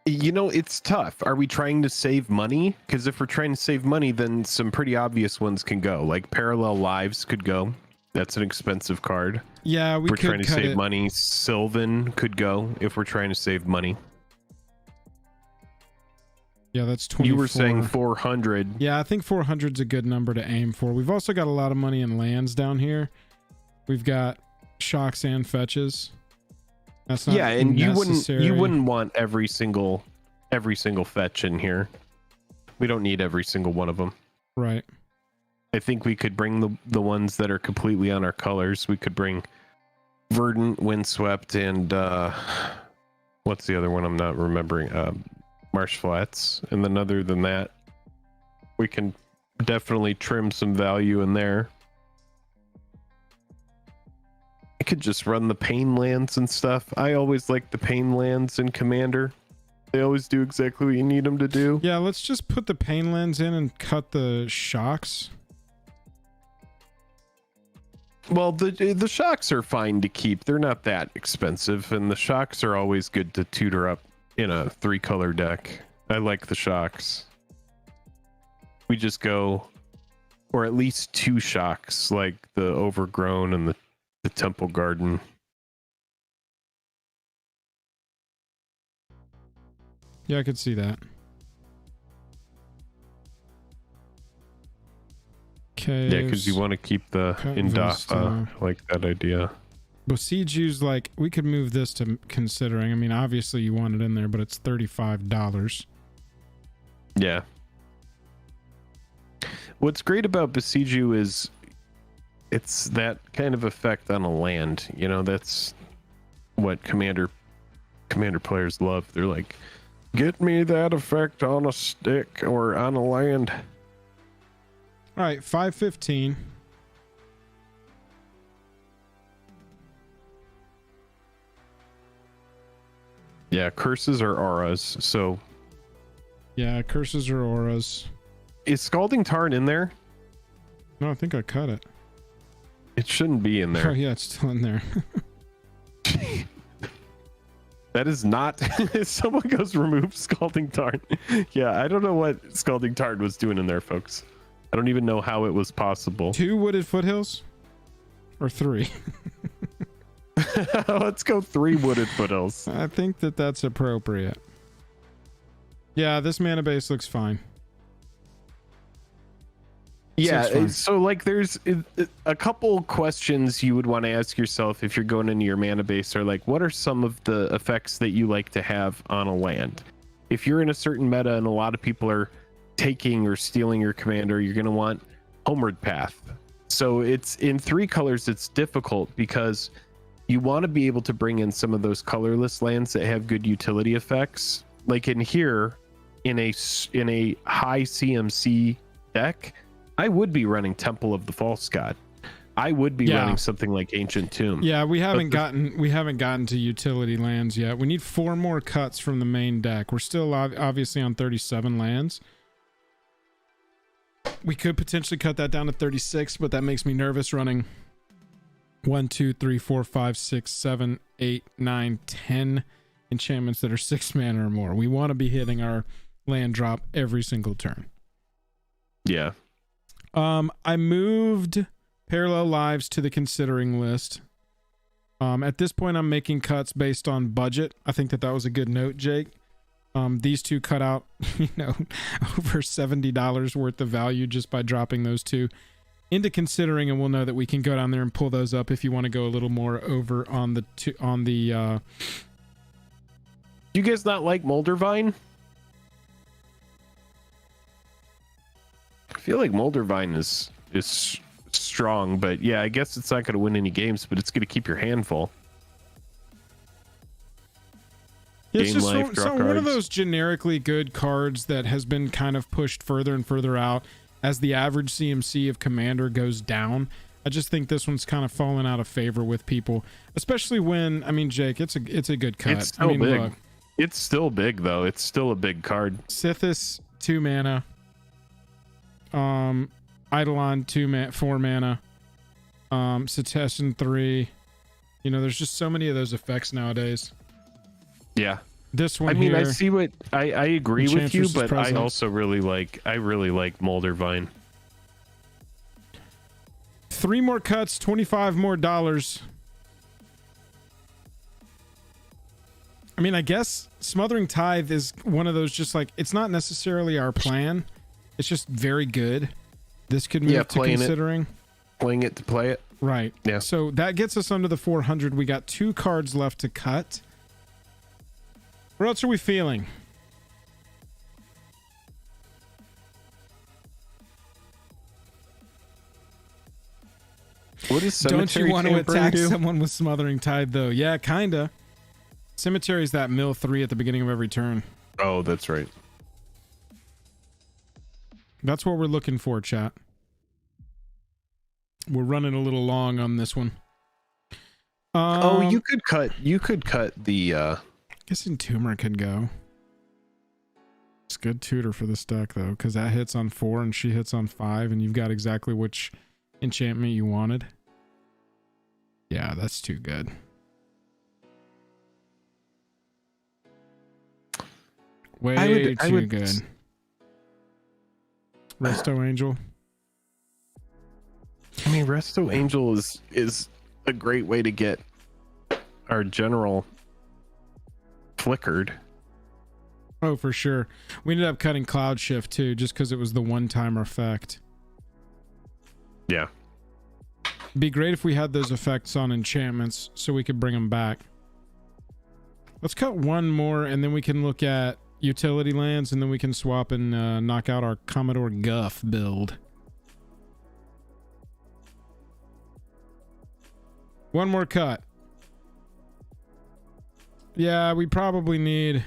You know, it's tough. Are we trying to save money? Because if we're trying to save money, then some pretty obvious ones can go. Like Parallel Lives could go. That's an expensive card. Yeah, we're trying to save money. Sylvan could go if we're trying to save money. Yeah, that's 24. You were saying 400. Yeah, I think 400's a good number to aim for. We've also got a lot of money in lands down here. We've got shocks and fetches. That's not and necessary. you wouldn't want every single fetch in here. We don't need every single one of them. Right. I think we could bring the ones that are completely on our colors. We could bring Verdant, Windswept, and what's the other one I'm not remembering? Marsh Flats. And then other than that, we can definitely trim some value in there. I could just run the pain lands and stuff. I always like the pain lands in Commander. They always do exactly what you need them to do. Yeah, let's just put the pain lands in and cut the shocks. Well, the shocks are fine to keep. They're not that expensive, and the shocks are always good to tutor up in a 3-color deck. I like the shocks. We just go, or at least 2 shocks, like the Overgrown and the Temple Garden. Yeah, I could see that. Okay. Yeah, because you want to keep the Indafa. I like that idea. Besiegeu's like, we could move this to considering. I mean, obviously you want it in there, but it's $35. Yeah. What's great about Besiegeu is it's that kind of effect on a land. You know, that's what commander players love. They're like, get me that effect on a stick or on a land. All right, 515. Yeah, curses are auras. So yeah, curses or auras. Is Scalding Tarn in there? No, I think I cut it. It shouldn't be in there. Oh yeah, it's still in there. That is not. If someone goes remove Scalding Tarn. Yeah, I don't know what Scalding Tarn was doing in there, folks. I don't even know how it was possible. 2 Wooded Foothills? Or 3? Let's go 3 Wooded Foothills. I think that's appropriate. Yeah, this mana base looks fine. Yeah, so like there's a couple questions you would want to ask yourself if you're going into your mana base are like, what are some of the effects that you like to have on a land? If you're in a certain meta and a lot of people are taking or stealing your commander, you're going to want Homeward Path. So it's in 3 colors, it's difficult because you want to be able to bring in some of those colorless lands that have good utility effects. Like in here, in a high CMC deck, I would be running Temple of the False God. I would be running something like Ancient Tomb. Yeah, we haven't gotten to utility lands yet. We need 4 more cuts from the main deck. We're still obviously on 37 lands. We could potentially cut that down to 36, but that makes me nervous running 1, 2, 3, 4, 5, 6, 7, 8, 9, 10 enchantments that are 6 mana or more. We want to be hitting our land drop every single turn. Yeah. I moved Parallel Lives to the considering list. At this point, I'm making cuts based on budget. I think that was a good note, Jake. These 2 cut out, over $70 worth of value just by dropping those 2. into considering, and we'll know that we can go down there and pull those up if you want to go a little more over on the Do you guys not like Moldervine? I feel like Moldervine is strong, but yeah, I guess it's not going to win any games, but it's going to keep your hand full. Yeah, it's just one of those generically good cards that has been kind of pushed further and further out as the average CMC of Commander goes down. I just think this one's kind of fallen out of favor with people, especially when, I mean, Jake, it's a good cut. It's still big. Look, it's still big though. It's still a big card. Sithis 2 mana. Eidolon 4 mana. Cetessan 3. You know, there's just so many of those effects nowadays. Yeah. This one, I mean, here, I see what I agree with you, but Presence. I also really like Moldervine. 3 more cuts, $25 more. I mean, I guess Smothering Tithe is one of those, just like, it's not necessarily our plan. It's just very good. This could move to considering. Playing it to play it. Right. Yeah. So that gets us under the 400. We got 2 cards left to cut. What else are we feeling? What is Cemetery? Don't you want to attack do? someone with Smothering Tide, though? Yeah, kinda. Cemetery is that mill 3 at the beginning of every turn. Oh, that's right. That's what we're looking for, chat. We're running a little long on this one. You could cut the I guess Entomber could go. It's good tutor for this deck, though, because that hits on 4 and she hits on 5, and you've got exactly which enchantment you wanted. Yeah, that's too good. Way too good. Resto Angel. I mean, Resto Angel is a great way to get our general flickered. Oh, for sure. We ended up cutting Cloud Shift too, just because it was the one-time effect. Yeah. Be great if we had those effects on enchantments so we could bring them back. Let's cut one more, and then we can look at utility lands, and then we can swap and knock out our Commodore Guff build. One more cut. Yeah, we probably need...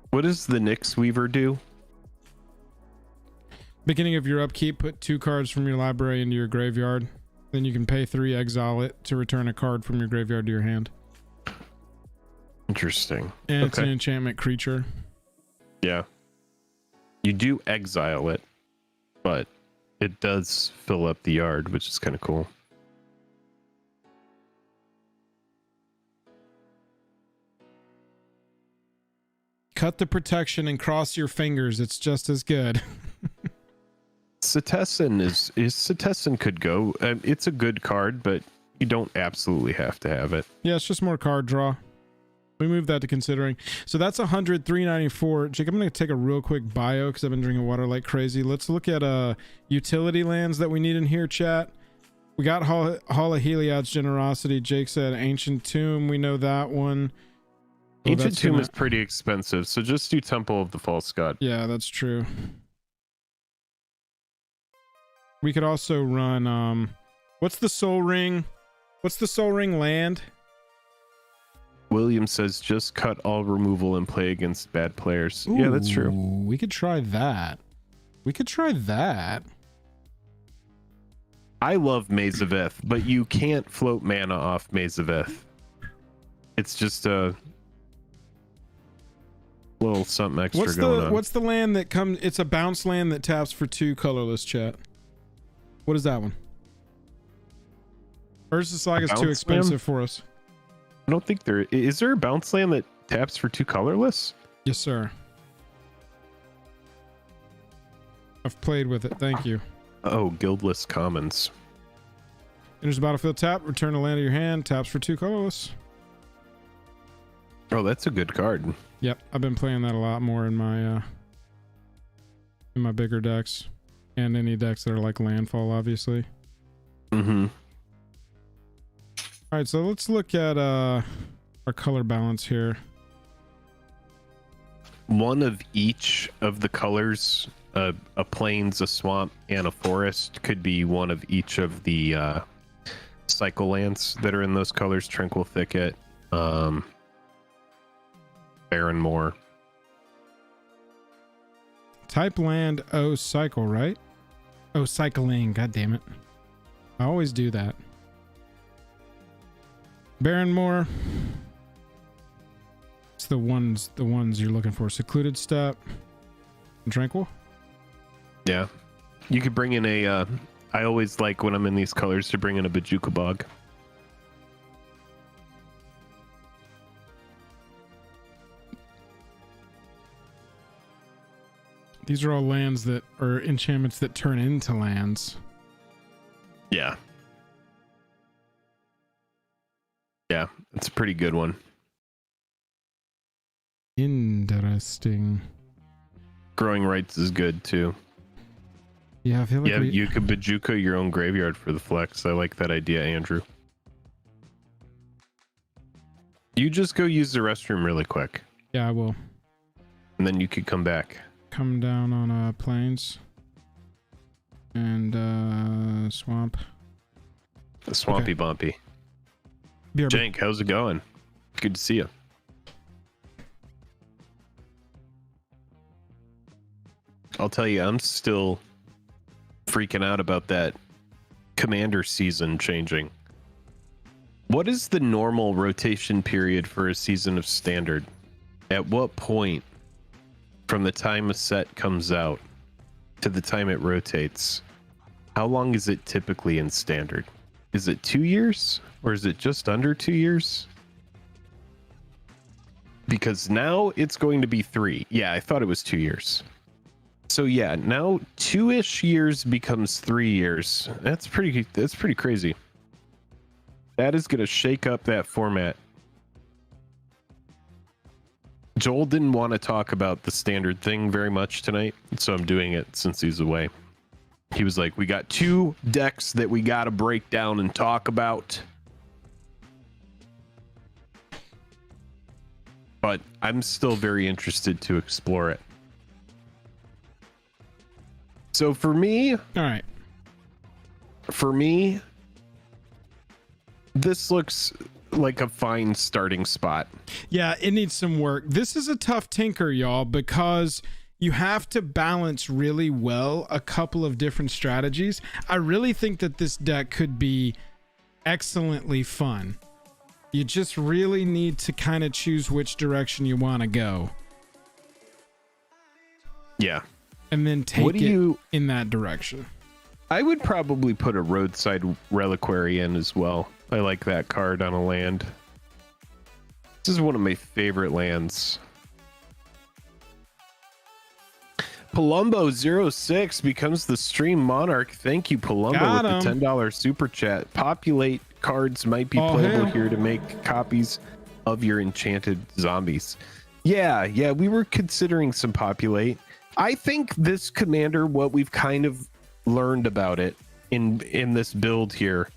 What does the Nyx Weaver do? Beginning of your upkeep, put 2 cards from your library into your graveyard. Then you can pay 3, exile it to return a card from your graveyard to your hand. Interesting. And it's an enchantment creature. Yeah. You do exile it, but it does fill up the yard, which is kind of cool. Cut the protection and cross your fingers. It's just as good. Cetessan could go. It's a good card, but you don't absolutely have to have it. Yeah, it's just more card draw. We move that to considering. So that's 100, 394. Jake, I'm going to take a real quick bio because I've been drinking water like crazy. Let's look at utility lands that we need in here, chat. We got Hall of Heliod's Generosity. Jake said Ancient Tomb. We know that one. Ancient Tomb is pretty expensive, so just do Temple of the False God. Yeah, that's true. We could also run what's the Soul Ring? What's the Soul Ring land? William says just cut all removal and play against bad players. Ooh, yeah, that's true. We could try that. I love Maze of Ith, but you can't float mana off Maze of Ith. It's just a little something extra going on. What's the land that comes? It's a bounce land that taps for 2 colorless, chat. What is that one? Urza Saga is too expensive for us. I don't think there is. There a bounce land that taps for 2 colorless? Yes, sir. I've played with it. Thank you. Oh, Guildless Commons. Enters the battlefield, tap, return a land to your hand, taps for 2 colorless. Oh, that's a good card. Yep, I've been playing that a lot more in my bigger decks. And any decks that are like landfall, obviously. Mm-hmm. All right, so let's look at our color balance here. One of each of the colors, a plains, a swamp, and a forest, could be one of each of the cycle lands that are in those colors. Tranquil Thicket, Barren Moor. Type land, oh, cycle, right? Oh, cycling, god damn it. I always do that. Barrenmore. It's the ones you're looking for. Secluded Steppe. Tranquil. Yeah. You could bring in a I always like when I'm in these colors to bring in a Bajuka Bog. These are all lands that are enchantments that turn into lands. Yeah. Yeah, it's a pretty good one. Interesting. Growing Rights is good too. Yeah, I feel like you could Bajuka your own graveyard for the flex. I like that idea, Andrew. You just go use the restroom really quick. Yeah, I will. And then you could come back. Come down on plains. And swamp. The Swampy Bumpy. BRB. Jank, how's it going? Good to see you. I'll tell you, I'm still freaking out about that Commander season changing. What is the normal rotation period for a season of Standard? At what point from the time a set comes out to the time it rotates, how long is it typically in Standard? Is it 2 years or is it just under 2 years? Because now it's going to be 3. Yeah, I thought it was 2 years. So yeah, now 2-ish years becomes 3 years. That's pretty crazy. That is going to shake up that format. Joel didn't want to talk about the Standard thing very much tonight, so I'm doing it since he's away. He was like, we got 2 decks that we got to break down and talk about. But I'm still very interested to explore it. So for me, this looks like a fine starting spot. Yeah, it needs some work. This is a tough tinker, y'all, because you have to balance really well a couple of different strategies. I really think that this deck could be excellently fun. You just really need to kind of choose which direction you want to go. Yeah. And then take it in that direction. I would probably put a Roadside Reliquary in as well. I like that card on a land. This is one of my favorite lands. Palumbo06 becomes the stream monarch. Thank you, Palumbo, with the $10 super chat. Populate cards might be playable here to make copies of your enchanted zombies. Yeah, we were considering some populate. I think this commander, what we've kind of learned about it in this build here,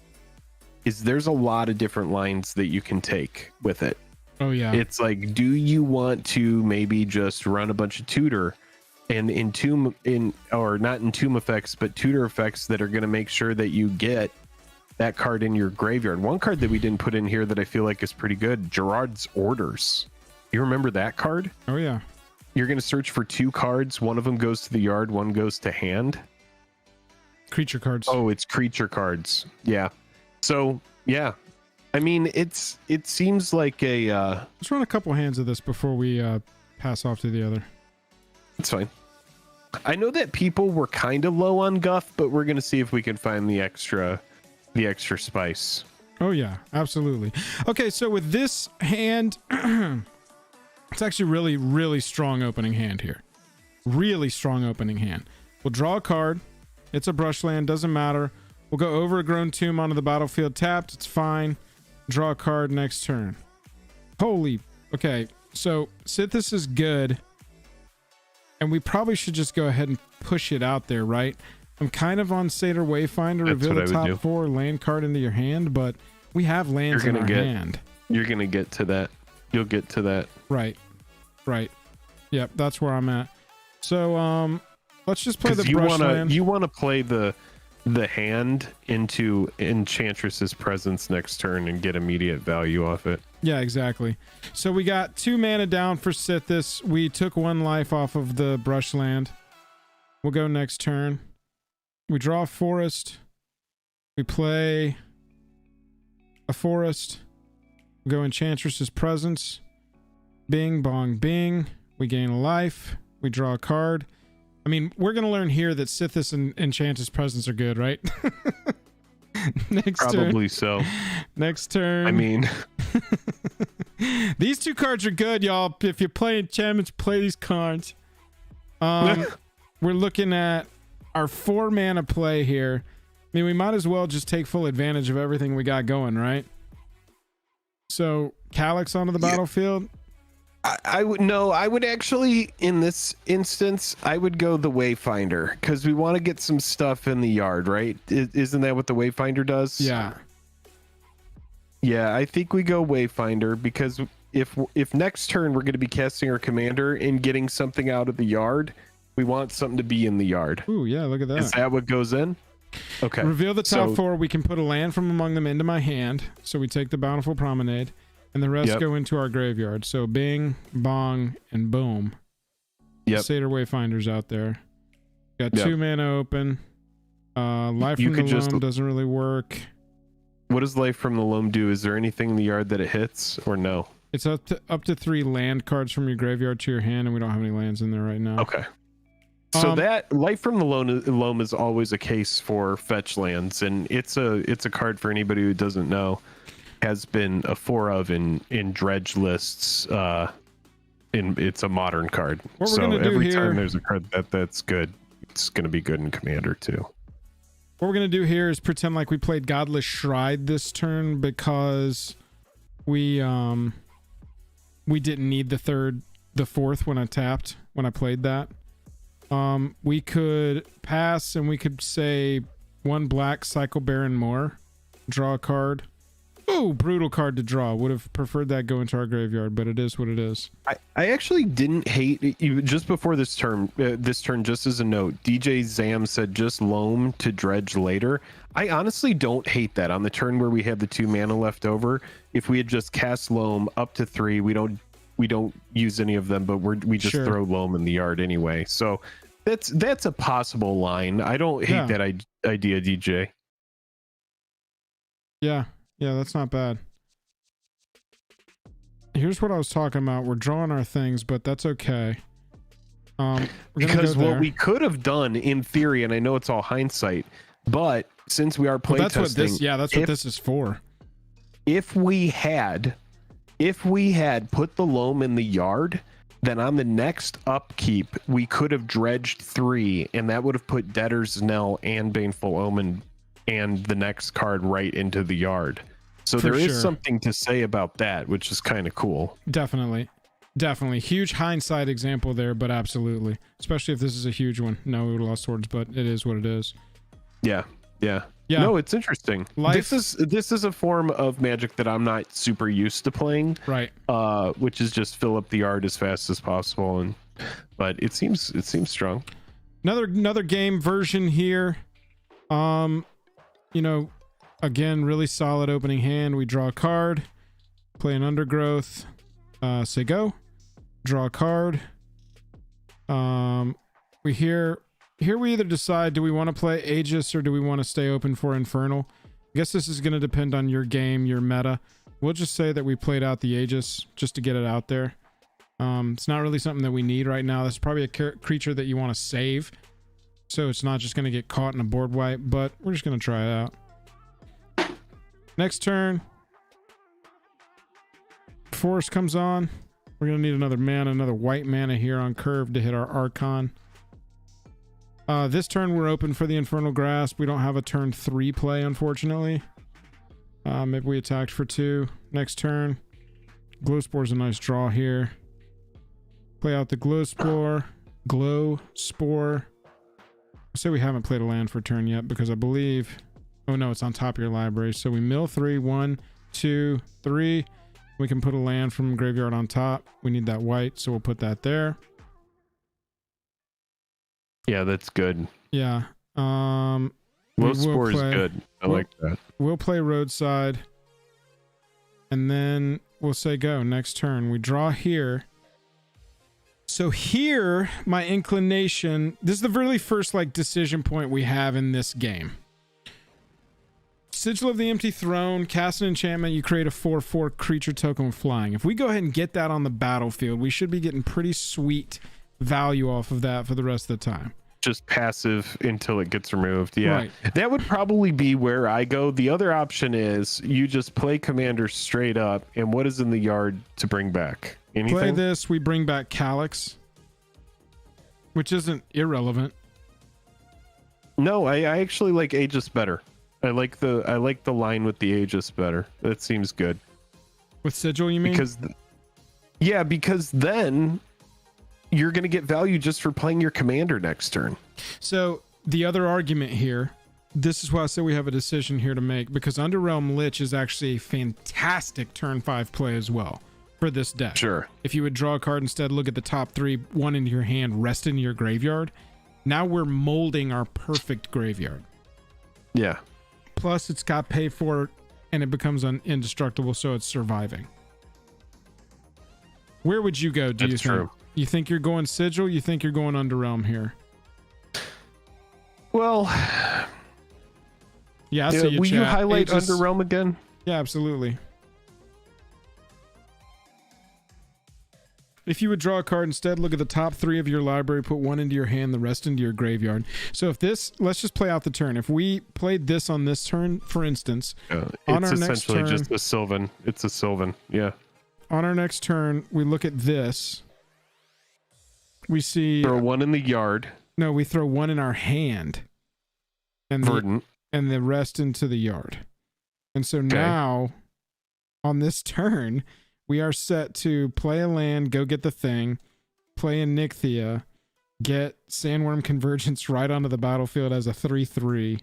is there's a lot of different lines that you can take with it. Oh yeah. It's like, do you want to maybe just run a bunch of tutor and not entomb effects, but tutor effects that are going to make sure that you get that card in your graveyard. One card that we didn't put in here that I feel like is pretty good, Gerard's Orders. You remember that card? Oh yeah. You're going to search for 2 cards. One of them goes to the yard, one goes to hand. Creature cards. Oh, it's creature cards. Yeah. So, yeah. I mean, it seems like a... Let's run a couple hands of this before we pass off to the other. It's fine. I know that people were kind of low on Guff, but we're going to see if we can find the extra spice. Oh, yeah. Absolutely. Okay, so with this hand... It's actually really, really strong opening hand here. Really strong opening hand. We'll draw a card. It's a brush land. Doesn't matter. We'll go Overgrown Tomb onto the battlefield tapped. It's fine. Draw a card next turn. Holy. Okay. So Sithis is good. And we probably should just go ahead and push it out there, right? I'm kind of on Satyr Wayfinder. That's Reveal what the I would top do. 4 land card into your hand, but we have lands in our hand. You're gonna get to that. You'll get to that. Right. Yep, that's where I'm at. So let's just play the brush land. You wanna play the hand into Enchantress's Presence next turn and get immediate value off it. Yeah, exactly. So we got 2 mana down for Sithis. We took 1 life off of the brush land. We'll go next turn. We draw a forest. We play a forest. We go Enchantress's Presence. Bing, bong, bing. We gain a life. We draw a card. I mean, we're going to learn here that Sithis and Enchantress Presence are good, right? Probably so. Next turn. I mean, these 2 cards are good, y'all. If you play enchantments, play these cards. We're looking at our 4 mana play here. I mean, we might as well just take full advantage of everything we got going, right? So, Calyx onto the battlefield. I would actually, in this instance, I would go the Wayfinder because we want to get some stuff in the yard, right? Isn't that what the Wayfinder does? Yeah. Yeah, I think we go Wayfinder because if next turn we're going to be casting our commander and getting something out of the yard, we want something to be in the yard. Ooh, yeah, look at that. Is that what goes in? Okay. Reveal the top 4. We can put a land from among them into my hand. So we take the Bountiful Promenade. And the rest go into our graveyard. So bing, bong, and boom. Yep. Satyr Wayfinder's out there. Got 2 mana open. Life from the Loam doesn't really work. What does Life from the Loam do? Is there anything in the yard that it hits or no? It's up to 3 land cards from your graveyard to your hand, and we don't have any lands in there right now. Okay. So that Life from the Loam is always a case for fetch lands, and it's a card for anybody who doesn't know. Has been a 4 of in dredge lists. It's a modern card. So every time there's a card that's good, it's going to be good in Commander too. What we're going to do here is pretend like we played Godless Shrine this turn because we didn't need the 4th when I played that. We could pass and we could say 1 black, cycle Baron more, draw a card. Oh, brutal card to draw. Would have preferred that go into our graveyard, but it is what it is. I actually didn't hate you just before this turn. Just as a note, DJ Zam said just loam to dredge later. I honestly don't hate that on the turn where we have the 2 mana left over. If we had just cast loam up to 3, we don't use any of them, but we just throw loam in the yard anyway. So that's a possible line. I don't hate that idea, DJ. Yeah, that's not bad. Here's what I was talking about. We're drawing our things, but that's okay. Because what we could have done in theory, and I know it's all hindsight, but since we are playtesting, that's what this is for. If we had put the loam in the yard, then on the next upkeep we could have dredged 3, and that would have put Debtor's Knell and Baneful Omen and the next card right into the yard. So there is something to say about that, which is kind of cool. Definitely Huge hindsight example there, but absolutely, especially if this is a huge one. No, we would have lost swords, but it is what it is. Yeah No, it's interesting. This is a form of Magic that I'm not super used to playing, right? Which is just fill up the yard as fast as possible, but it seems strong. Another game version here. Again, really solid opening hand. We draw a card, play an Undergrowth, say go, draw a card. We we either decide, do we want to play Aegis or do we want to stay open for Infernal? I guess this is going to depend on your game, your meta. We'll just say that we played out the Aegis just to get it out there. It's not really something that we need right now. That's probably a creature that you want to save, so it's not just going to get caught in a board wipe, but we're just going to try it out. Next turn, Forest comes on. We're going to need another white mana here on curve to hit our Archon. This turn we're open for the Infernal Grasp. We don't have a turn 3 play, unfortunately. Maybe we attacked for 2. Next turn, Glowspore's a nice draw here. Play out the Glow Spore. Say we haven't played a land for turn yet because I believe, oh no, it's on top of your library. So we mill 3, 1, 2, 3. We can put a land from graveyard on top. We need that white, so we'll put that there. Yeah, that's good. Yeah. Low score is good. I like that. We'll play roadside. And then we'll say go. Next turn. We draw here. So here, my inclination, this is the really first like decision point we have in this game. Sigil of the Empty Throne, cast an enchantment, you create a 4/4 creature token with flying. If we go ahead and get that on the battlefield, we should be getting pretty sweet value off of that for the rest of the time. Just passive until it gets removed. Yeah, right. That would probably be where I go. The other option is you just play Commander straight up, and what is in the yard to bring back? Anything? Play this, we bring back Calyx, which isn't irrelevant. No, I actually like Aegis better. I like the line with the Aegis better. That seems good. With Sigil, you mean? Because then you're going to get value just for playing your commander next turn. So the other argument here, this is why I say we have a decision here to make, because Underrealm Lich is actually a fantastic turn 5 play as well for this deck. Sure. If you would draw a card instead, look at the top 3, 1 into your hand, rest into your graveyard. Now we're molding our perfect graveyard. Yeah. Plus it's got pay for, and it becomes indestructible, so it's surviving. Where would you go, do you think? True. You think you're going Sigil? You think you're going Underrealm here? Well, yeah, I see you, will you highlight Aegis. Underrealm again? Yeah, absolutely. If you would draw a card instead, look at the top 3 of your library, put 1 into your hand, the rest into your graveyard. So if this, let's just play out the turn. If we played this on this turn, for instance, on our next turn, just a Sylvan. It's a Sylvan, yeah. On our next turn, we look at this. We see throw 1 in the yard. No, we throw 1 in our hand, and Verdant. and the rest into the yard. And so now, on this turn, we are set to play a land, go get the thing, play Anikthea, get Sandworm Convergence right onto the battlefield as a 3/3.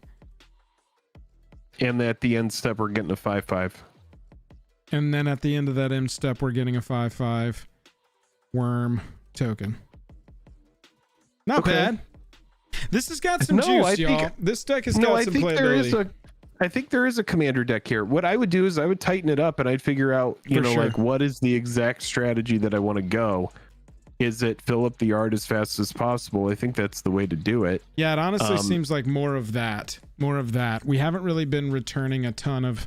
And at the end step, we're getting a 5/5. And then at the end of that end step, we're getting a 5/5 worm token. Not bad. This has got some juice, y'all. This deck has got some playability. I think there is a commander deck here. What I would do is I would tighten it up and I'd figure out, like what is the exact strategy that I want to go. Is it fill up the yard as fast as possible? I think that's the way to do it. Yeah, it honestly seems like more of that. We haven't really been returning a ton of,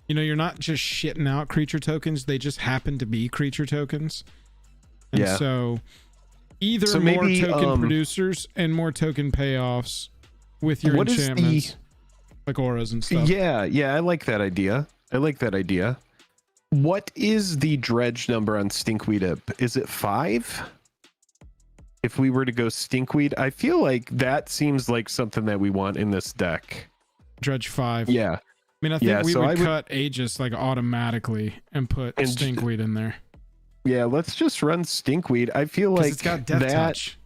you're not just shitting out creature tokens. They just happen to be creature tokens. And so either more token producers and more token payoffs with your enchantments. Like auras and stuff. Yeah, I like that idea. What is the dredge number on Stinkweed? Is it 5? If we were to go Stinkweed, I feel like that seems like something that we want in this deck. Dredge 5. Yeah. I mean, I think we would cut Aegis like automatically and put Stinkweed in there. Yeah, let's just run Stinkweed. I feel like it's got Death Touch.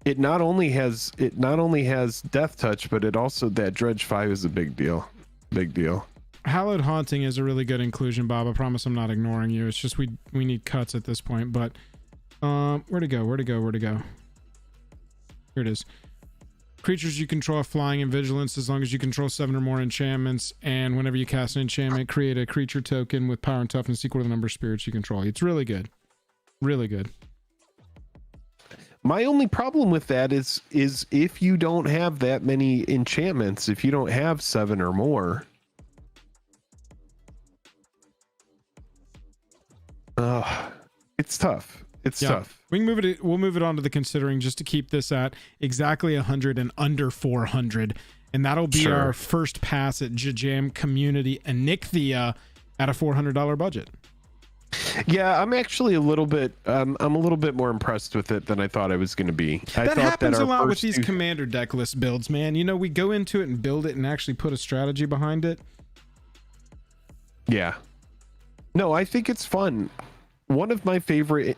It not only has Death Touch, but it also, that Dredge 5 is a big deal. Hallowed Haunting is a really good inclusion, Bob. I promise I'm not ignoring you. It's just we need cuts at this point. But where to go? Here it is. Creatures you control have flying and vigilance as long as you control 7 or more enchantments, and whenever you cast an enchantment, create a creature token with power and toughness equal to the number of spirits you control. It's really good. Really good. My only problem with that is if you don't have that many enchantments, if you don't have 7 or more, it's tough. It's tough. We can move it. We'll move it on to the considering just to keep this at exactly 100 and under 400, and that'll be our first pass at Jam Community Anikthea at a $400 budget. Yeah, I'm actually a little bit more impressed with it than I thought I was going to be. That happens a lot with these commander deck list builds, man. We go into it and build it and actually put a strategy behind it. Yeah. No, I think it's fun. One of my favorite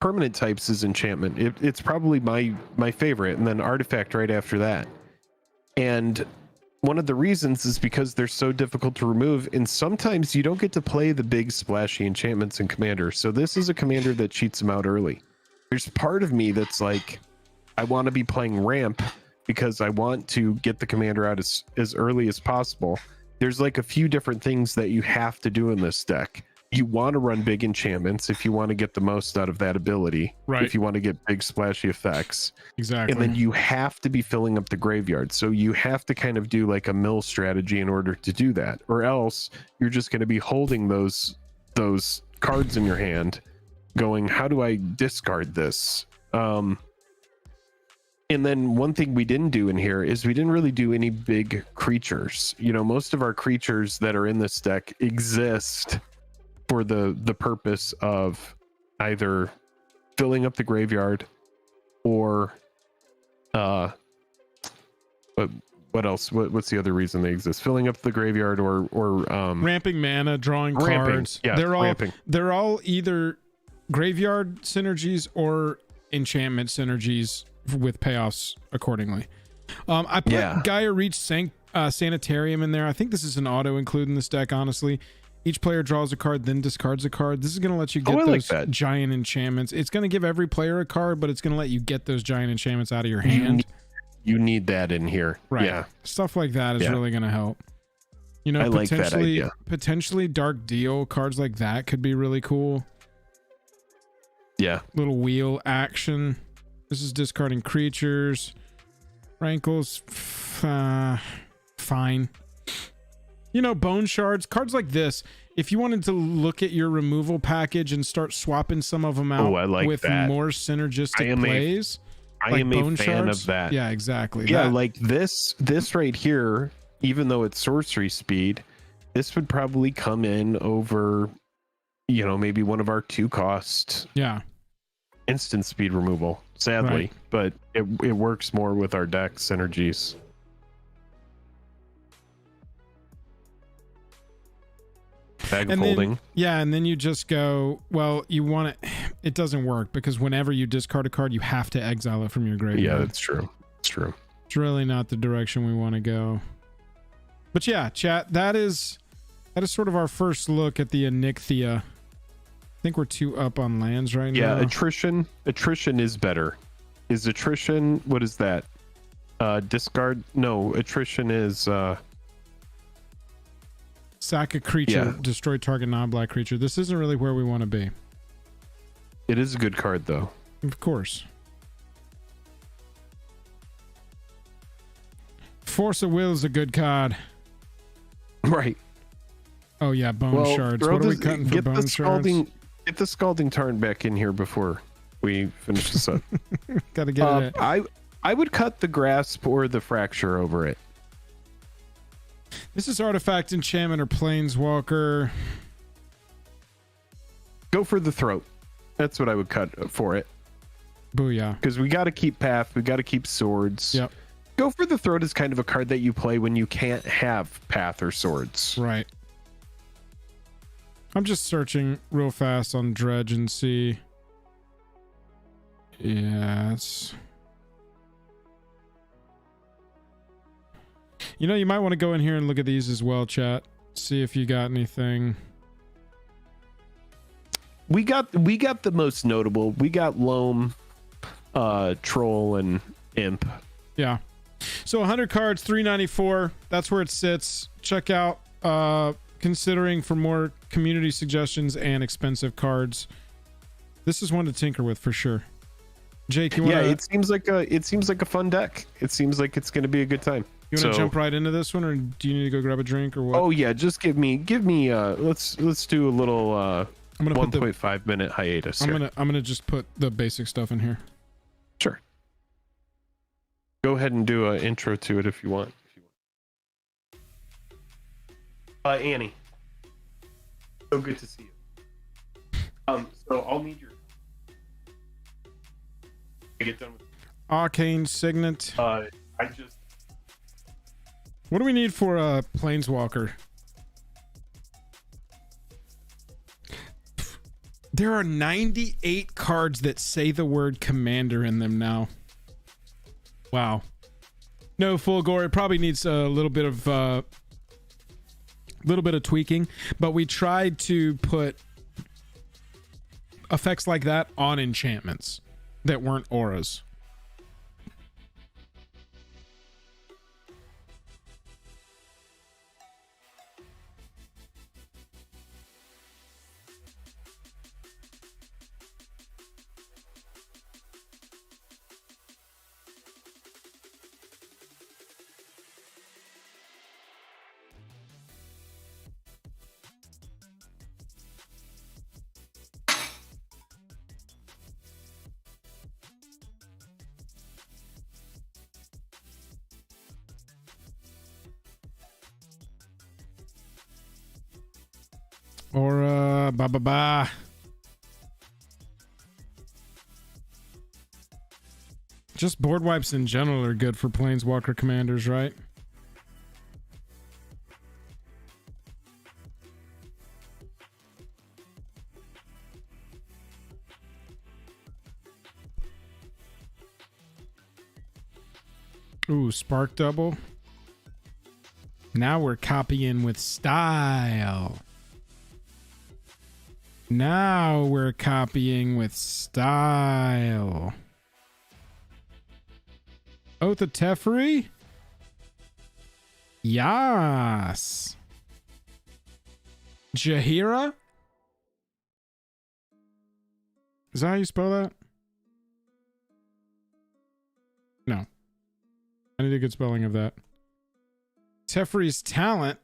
permanent types is enchantment. It's probably my favorite, and then artifact right after that. And one of the reasons is because they're so difficult to remove, and sometimes you don't get to play the big splashy enchantments in Commander. So this is a commander that cheats them out early. There's part of me that's like, I want to be playing ramp because I want to get the commander out as early as possible. There's like a few different things that you have to do in this deck. You want to run big enchantments if you want to get the most out of that ability, right? If you want to get big splashy effects, exactly. And then you have to be filling up the graveyard, so you have to kind of do like a mill strategy in order to do that, or else you're just going to be holding those cards in your hand going, how do I discard this? And then one thing we didn't do in here is we didn't really do any big creatures. You know, most of our creatures that are in this deck exist for the purpose of either filling up the graveyard or what else? What's the other reason they exist? Filling up the graveyard or ramping mana, drawing cards. Yeah, they're all either graveyard synergies or enchantment synergies with payoffs accordingly. I put Gaia Reach Sanitarium in there. I think this is an auto include in this deck, honestly. Each player draws a card, then discards a card. This is going to let you get those giant enchantments. It's going to give every player a card, but it's going to let you get those giant enchantments out of your hand. You need that in here. Right. Yeah. Stuff like that is really going to help. You know, I like that idea. Potentially Dark Deal, cards like that could be really cool. Yeah. Little wheel action. This is discarding creatures. Rankles, fine. You know, bone shards, cards like this. If you wanted to look at your removal package and start swapping some of them out with more synergistic plays, I am a fan of that. Yeah, exactly. Yeah, like this right here, even though it's sorcery speed, this would probably come in over, you know, maybe one of our 2-cost instant speed removal, sadly, but it works more with our deck synergies. Bag of holding. And then you just go, well, you want it doesn't work because whenever you discard a card, you have to exile it from your graveyard. Yeah, that's true. It's true. It's really not the direction we want to go. But yeah, chat, that is sort of our first look at the Anikthea. I think we're 2 up on lands right now. Yeah, attrition is better. Is attrition, what is that? Discard? No, attrition is sack a creature, destroy target non-black creature. This isn't really where we want to be. It is a good card though. Of course. Force of Will is a good card. Right. Oh yeah, bone shards. What are we cutting for bone shards? Get the Scalding Tarn back in here before we finish this up. Gotta get it. I would cut the Grasp or the Fracture over it. This is Artifact, Enchantment, or Planeswalker. Go for the Throat. That's what I would cut for it. Booyah. Because we got to keep Path. We got to keep Swords. Yep. Go for the Throat is kind of a card that you play when you can't have Path or Swords. Right. I'm just searching real fast on Dredge and see. Yes. You know, you might want to go in here and look at these as well, chat. See if you got anything. We got the most notable. We got Loam, Troll, and Imp. Yeah. So 100 cards, 394. That's where it sits. Check out considering for more community suggestions and expensive cards. This is one to tinker with for sure. Jake, you want to... Yeah, it seems like a fun deck. It seems like it's going to be a good time. You want to jump right into this one, or do you need to go grab a drink, or what? Oh yeah, just give me let's do a little 1.5 minute hiatus. I'm gonna just put the basic stuff in here. Sure. Go ahead and do an intro to it if you want. Annie. So good to see you. So I'll need your. Get done with. Arcane Signet. I just. What do we need for a Planeswalker? There are 98 cards that say the word commander in them now. Wow. No, full gore. It probably needs a little bit of tweaking, but we tried to put effects like that on enchantments that weren't auras. Or just board wipes in general are good for Planeswalker Commanders, right? Ooh, Spark Double. Now we're copying with style. Now we're copying with style. Oath of Teferi? Yas. Jaheira? Is that how you spell that? No. I need a good spelling of that. Teferi's Talent.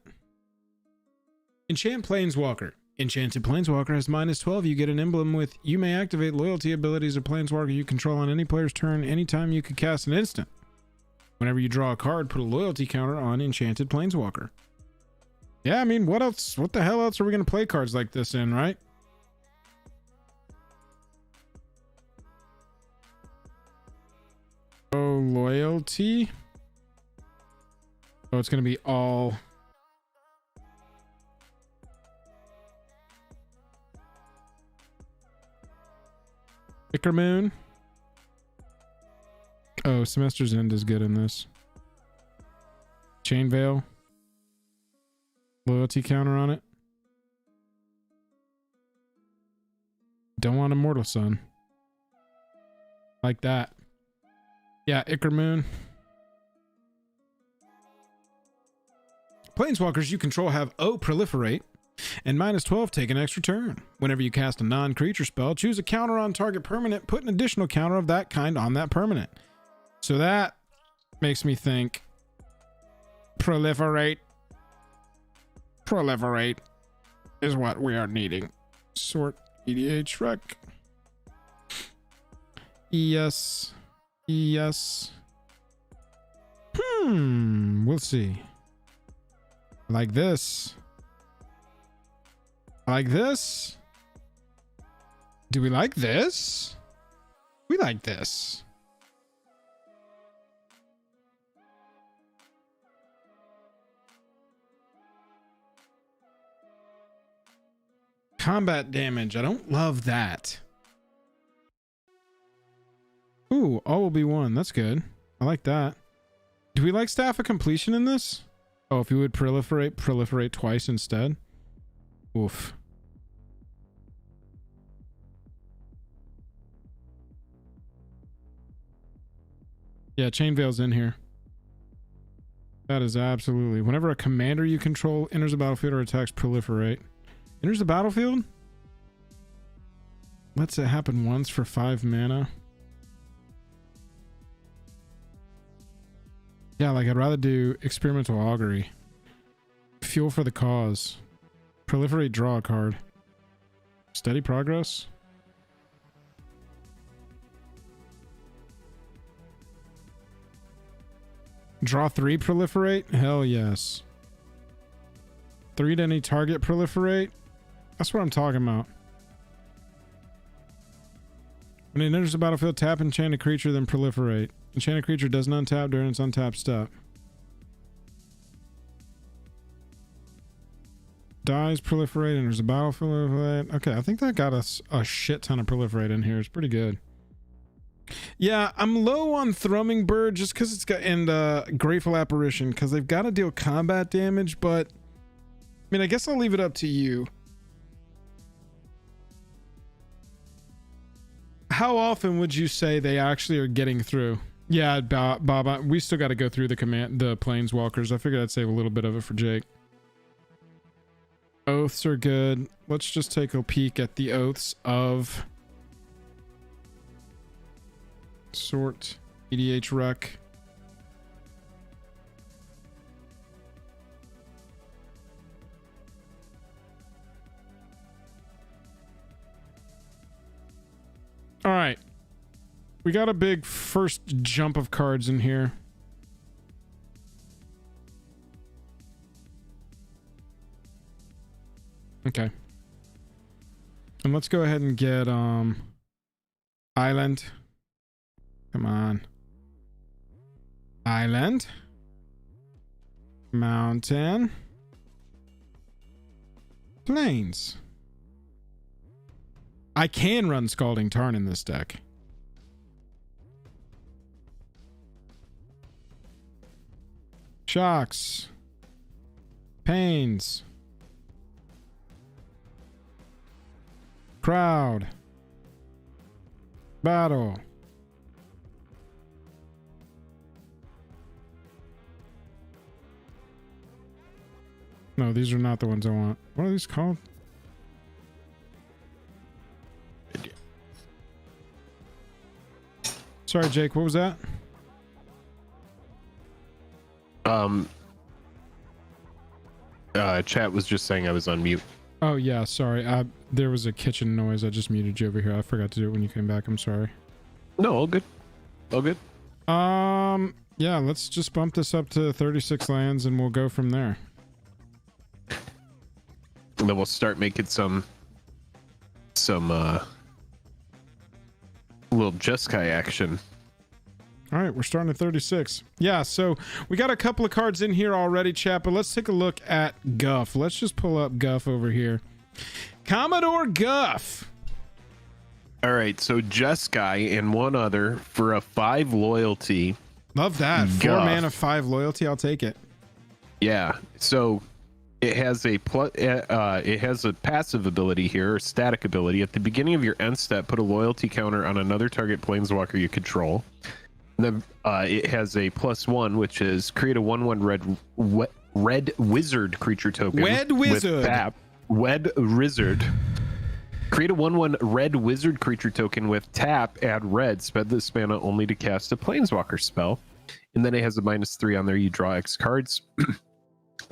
Enchant Planeswalker. Enchanted Planeswalker has -12. You get an emblem with you may activate loyalty abilities of Planeswalker you control on any player's turn anytime you can cast an instant. Whenever you draw a card, put a loyalty counter on Enchanted Planeswalker. Yeah, I mean, what else? What the hell else are we going to play cards like this in, right? Oh, loyalty. Oh, it's going to be all... Ickermoon. Oh, Semester's End is good in this. Chain Veil. Loyalty counter on it. Don't want Immortal Sun. Like that. Yeah, Ickermoon. Planeswalkers you control have Proliferate. And -12, take an extra turn. Whenever you cast a non-creature spell, choose a counter on target permanent, put an additional counter of that kind on that permanent. So that makes me think Proliferate. Proliferate is what we are needing. Sort EDH rec. Yes. Yes. We'll see. Like this. Like this? Do we like this? We like this. Combat damage. I don't love that. Ooh, all will be one. That's good. I like that. Do we like Staff of Completion in this? Oh, if you would proliferate twice instead. Oof. Yeah, Chain Veil's in here. That is absolutely. Whenever a commander you control enters the battlefield or attacks, proliferate. Enters the battlefield? Lets it happen once for 5 mana. Yeah, like I'd rather do Experimental Augury. Fuel for the cause. Proliferate, draw a card. Steady progress. Draw 3, proliferate? Hell yes. 3 to any target, proliferate? That's what I'm talking about. When it enters the battlefield, tap enchanted creature, then proliferate. Enchanted creature doesn't untap during its untap step. Dies proliferate, and there's a battlefield. Okay, I think that got us a shit ton of proliferate in here. It's pretty good. Yeah, I'm low on Thrumming Bird just because it's got, and Grateful Apparition, because they've got to deal combat damage, but I mean, I guess I'll leave it up to you. How often would you say they actually are getting through? Yeah, Bob, we still got to go through the Planeswalkers. I figured I'd save a little bit of it for Jake. Oaths are good. Let's just take a peek at the oaths of Sort, EDH Rec. All right. We got a big first jump of cards in here. Okay. And let's go ahead and get Island. Come on. Island. Mountain. Plains. I can run Scalding Tarn in this deck. Shocks. Pains. Crowd. Battle. No, these are not the ones I want. What are these called? Sorry, Jake, what was that? Chat was just saying I was on mute. Oh yeah, sorry. There was a kitchen noise. I just muted you over here. I forgot to do it when you came back. I'm sorry. No, all good. All good. Yeah, let's just bump this up to 36 lands and we'll go from there. And then we'll start making some little Jeskai action. All right, we're starting at 36. Yeah, so we got a couple of cards in here already, chat, but let's take a look at Guff. Let's just pull up Guff over here. Commodore Guff. All right, so Jeskai and one other for a 5 loyalty. Love that. Guff. 4 mana, 5 loyalty. I'll take it. Yeah, so it has a passive ability here, or static ability. At the beginning of your end step, put a loyalty counter on another target planeswalker you control. Then it has a +1, which is create a 1/1 red wizard creature token. Red wizard. With tap. Red wizard. Create a 1/1 red wizard creature token with tap. Add red. Spend this mana only to cast a planeswalker spell. And then it has a -3 on there. You draw X cards.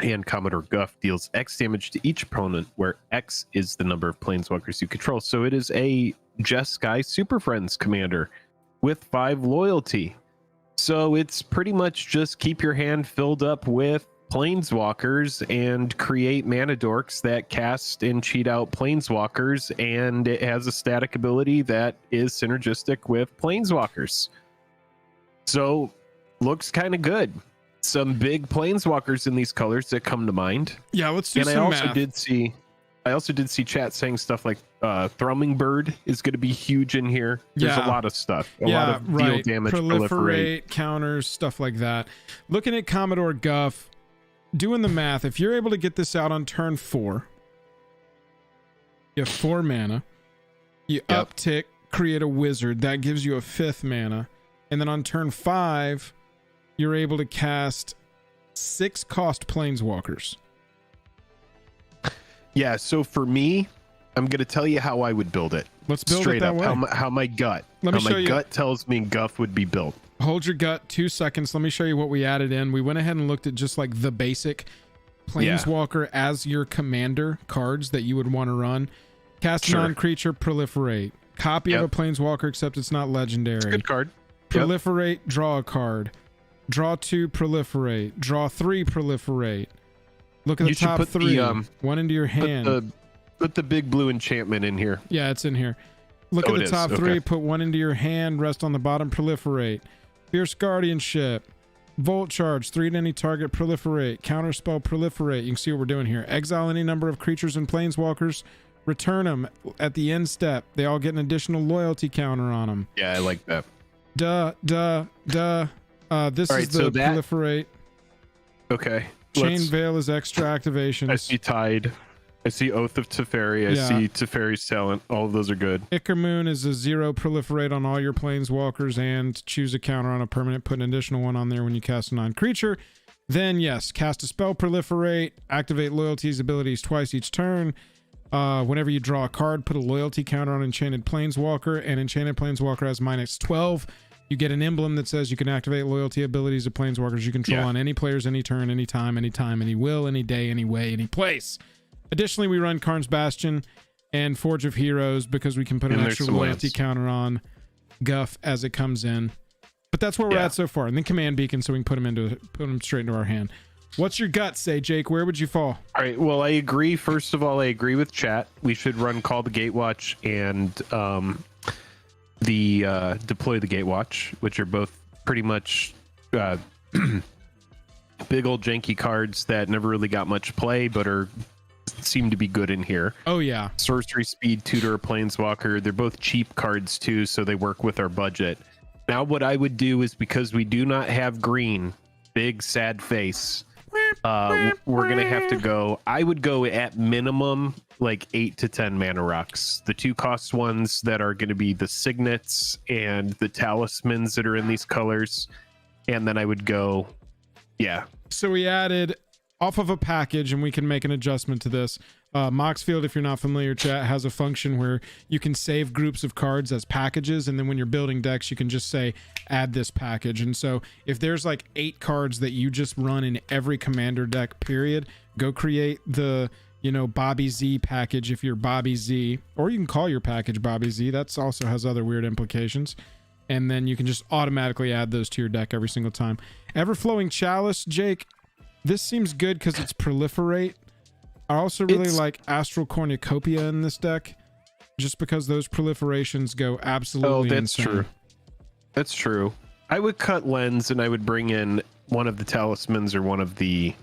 And Commodore Guff deals X damage to each opponent, where X is the number of planeswalkers you control. So it is a Jeskai Super Friends commander with 5 loyalty. So it's pretty much just keep your hand filled up with planeswalkers and create mana dorks that cast and cheat out planeswalkers, and it has a static ability that is synergistic with planeswalkers. So looks kind of good. Some big planeswalkers in these colors that come to mind. Yeah, let's do and some math. I also did see chat saying stuff like Thrumming Bird is going to be huge in here. There's a lot of stuff. A lot of deal damage, proliferate, counters, stuff like that. Looking at Commodore Guff, doing the math, if you're able to get this out on turn 4, you have 4 mana. You uptick, create a wizard. That gives you a 5th mana. And then on turn 5, you're able to cast 6 cost planeswalkers. Yeah, so for me, I'm going to tell you how I would build it. Let's build straight it that up. way. How my gut. Gut tells me Guff would be built. Hold your gut 2 seconds. Let me show you what we added in. We went ahead and looked at just like the basic planeswalker as your commander cards that you would want to run. Cast non-creature, proliferate. Copy of a planeswalker, except it's not legendary. It's a good card. Proliferate, draw a card. Draw 2, proliferate. Draw 3, proliferate. Look at the top 3. One into your hand. Put the big blue enchantment in here. Yeah, it's in here. Look at the top 3. Put 1 into your hand. Rest on the bottom. Proliferate. Fierce Guardianship. Volt charge, 3 to any target, proliferate, counterspell, proliferate. You can see what we're doing here. Exile any number of creatures and planeswalkers, return them at the end step. They all get an additional loyalty counter on them. Yeah, I like that. This is the proliferate. Okay. Chain Veil is extra activations. I see Tide. I see Oath of Teferi. I see Teferi's Talent. All of those are good. Ichor Moon is a 0 proliferate on all your planeswalkers and choose a counter on a permanent. Put an additional one on there when you cast a non-creature. Then, yes, cast a spell, proliferate, activate loyalties abilities twice each turn. Whenever you draw a card, put a loyalty counter on Enchanted Planeswalker, and Enchanted Planeswalker has -12. You get an emblem that says you can activate loyalty abilities of planeswalkers you control on any players, any turn, anytime, any will, any day, any way, any place. Additionally, we run Karn's Bastion and Forge of Heroes because we can put an extra loyalty counter on Guff as it comes in. But that's where we're at so far. And then Command Beacon so we can put them straight into our hand. What's your gut say, Jake? Where would you fall? All right. Well, I agree. First of all, I agree with chat. We should run Call the Gatewatch and Deploy the Gatewatch, which are both pretty much big old janky cards that never really got much play, but seem to be good in here. Oh yeah. Sorcery Speed, Tutor, Planeswalker. They're both cheap cards too, so they work with our budget. Now what I would do is, because we do not have green, big sad face, we're gonna have to go, I would go at minimum like 8 to 10 mana rocks. The 2-cost ones that are going to be the signets and the talismans that are in these colors, and then I would go so we added off of a package, and we can make an adjustment to this. Moxfield, if you're not familiar, chat, has a function where you can save groups of cards as packages, and then when you're building decks, you can just say add this package. And so if there's like 8 cards that you just run in every commander deck, period, go create the Bobby Z package if you're Bobby Z, or you can call your package Bobby Z. That's also has other weird implications. And then you can just automatically add those to your deck every single time. Everflowing Chalice, Jake, this seems good because it's proliferate. I also really like Astral Cornucopia in this deck, just because those proliferations go absolutely insane. True. That's true. I would cut Lens and I would bring in one of the talismans or one of the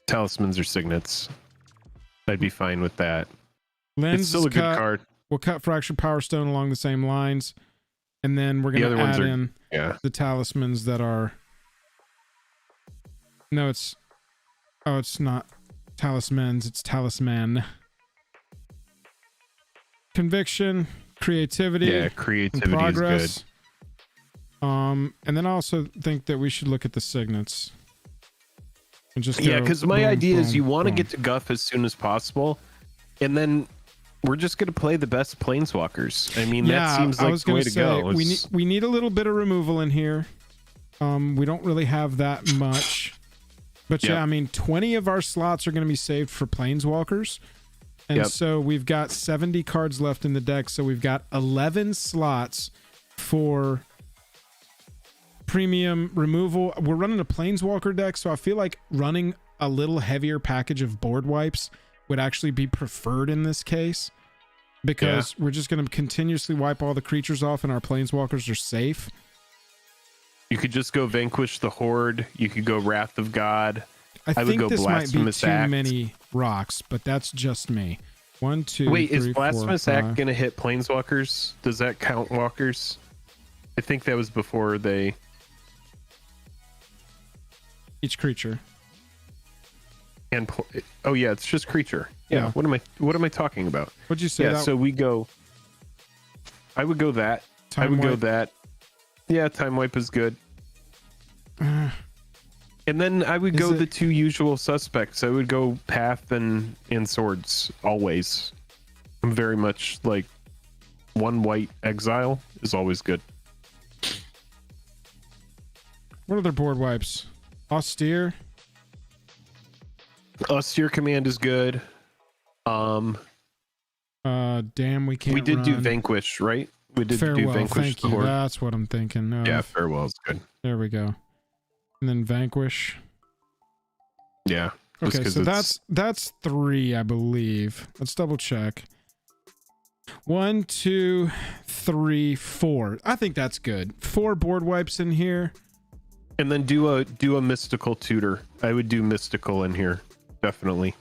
talismans or signets. I'd be fine with that. Lens it's still a good card. We'll cut Fractured Power Stone along the same lines, and then we're gonna add in the talismans that are. No, it's not talismans. It's talisman. Conviction, creativity. Yeah, creativity progress. Is good. And then I also think that we should look at the signets. And just because my idea is you want to get to Guff as soon as possible, and then we're just going to play the best planeswalkers. I mean, that seems like the way to go. We need a little bit of removal in here. We don't really have that much. But I mean, 20 of our slots are going to be saved for planeswalkers. And so we've got 70 cards left in the deck. So we've got 11 slots for premium removal. We're running a planeswalker deck, so I feel like running a little heavier package of board wipes would actually be preferred in this case, because we're just going to continuously wipe all the creatures off and our planeswalkers are safe. You could just go Vanquish the Horde. You could go Wrath of God. I think would go this Blasphemous might be too Act. many rocks, but that's just me. 1, 2, Wait, 3, is Blasphemous 4, 5. Act going to hit planeswalkers? Does that count walkers? I think that was before they... Each creature. And oh yeah, it's just creature. Yeah. What am I talking about? What'd you say? Yeah. So we go. I would go that. Go that. Yeah, Time Wipe is good. And then I would go the 2 usual suspects. I would go Path and Swords always. I'm very much like 1 white Exile is always good. What other board wipes? Austere. Austere Command is good. Damn, we can't. We did do Vanquish, right? We did Farewell, do Vanquish. Thank you. That's what I'm thinking. Yeah, Farewell is good. There we go. And then Vanquish. Yeah. Okay, so that's 3, I believe. Let's double check. 1, 2, 3, 4. I think that's good. 4 board wipes in here. And then do a mystical tutor. I would do mystical in here, definitely.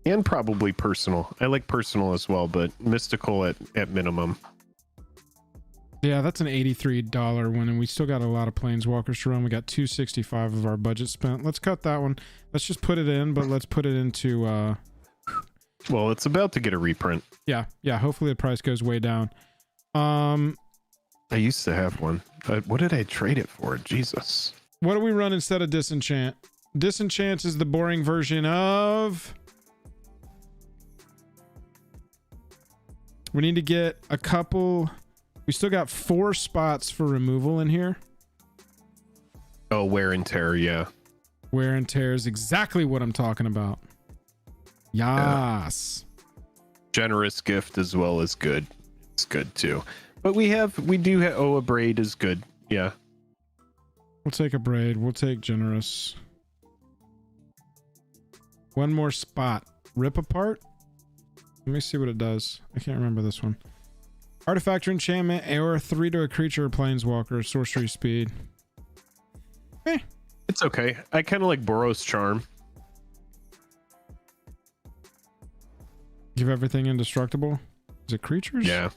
And probably personal. I like personal as well, but mystical at minimum. Yeah, that's an $83 one, and we still got a lot of planeswalkers to run. We got $265 of our budget spent. Let's cut that one. Let's just put it in, but let's put it into well, it's about to get a reprint. Yeah, hopefully the price goes way down. I used to have one. What did I trade it for? Jesus. What do we run instead of Disenchant? Disenchant is the boring version of... We need to get a couple... We still got 4 spots for removal in here. Oh, wear and tear, yeah. Wear and tear is exactly what I'm talking about. Yes. Yeah. Generous gift as well as good. It's good too. But we do have, a braid is good. Yeah. We'll take a braid. We'll take generous. One more spot. Rip apart. Let me see what it does. I can't remember this one. Artifact or enchantment, or 3 to a creature or planeswalker, sorcery speed. It's okay. I kind of like Boros Charm. Give everything indestructible. Is it creatures? Yeah.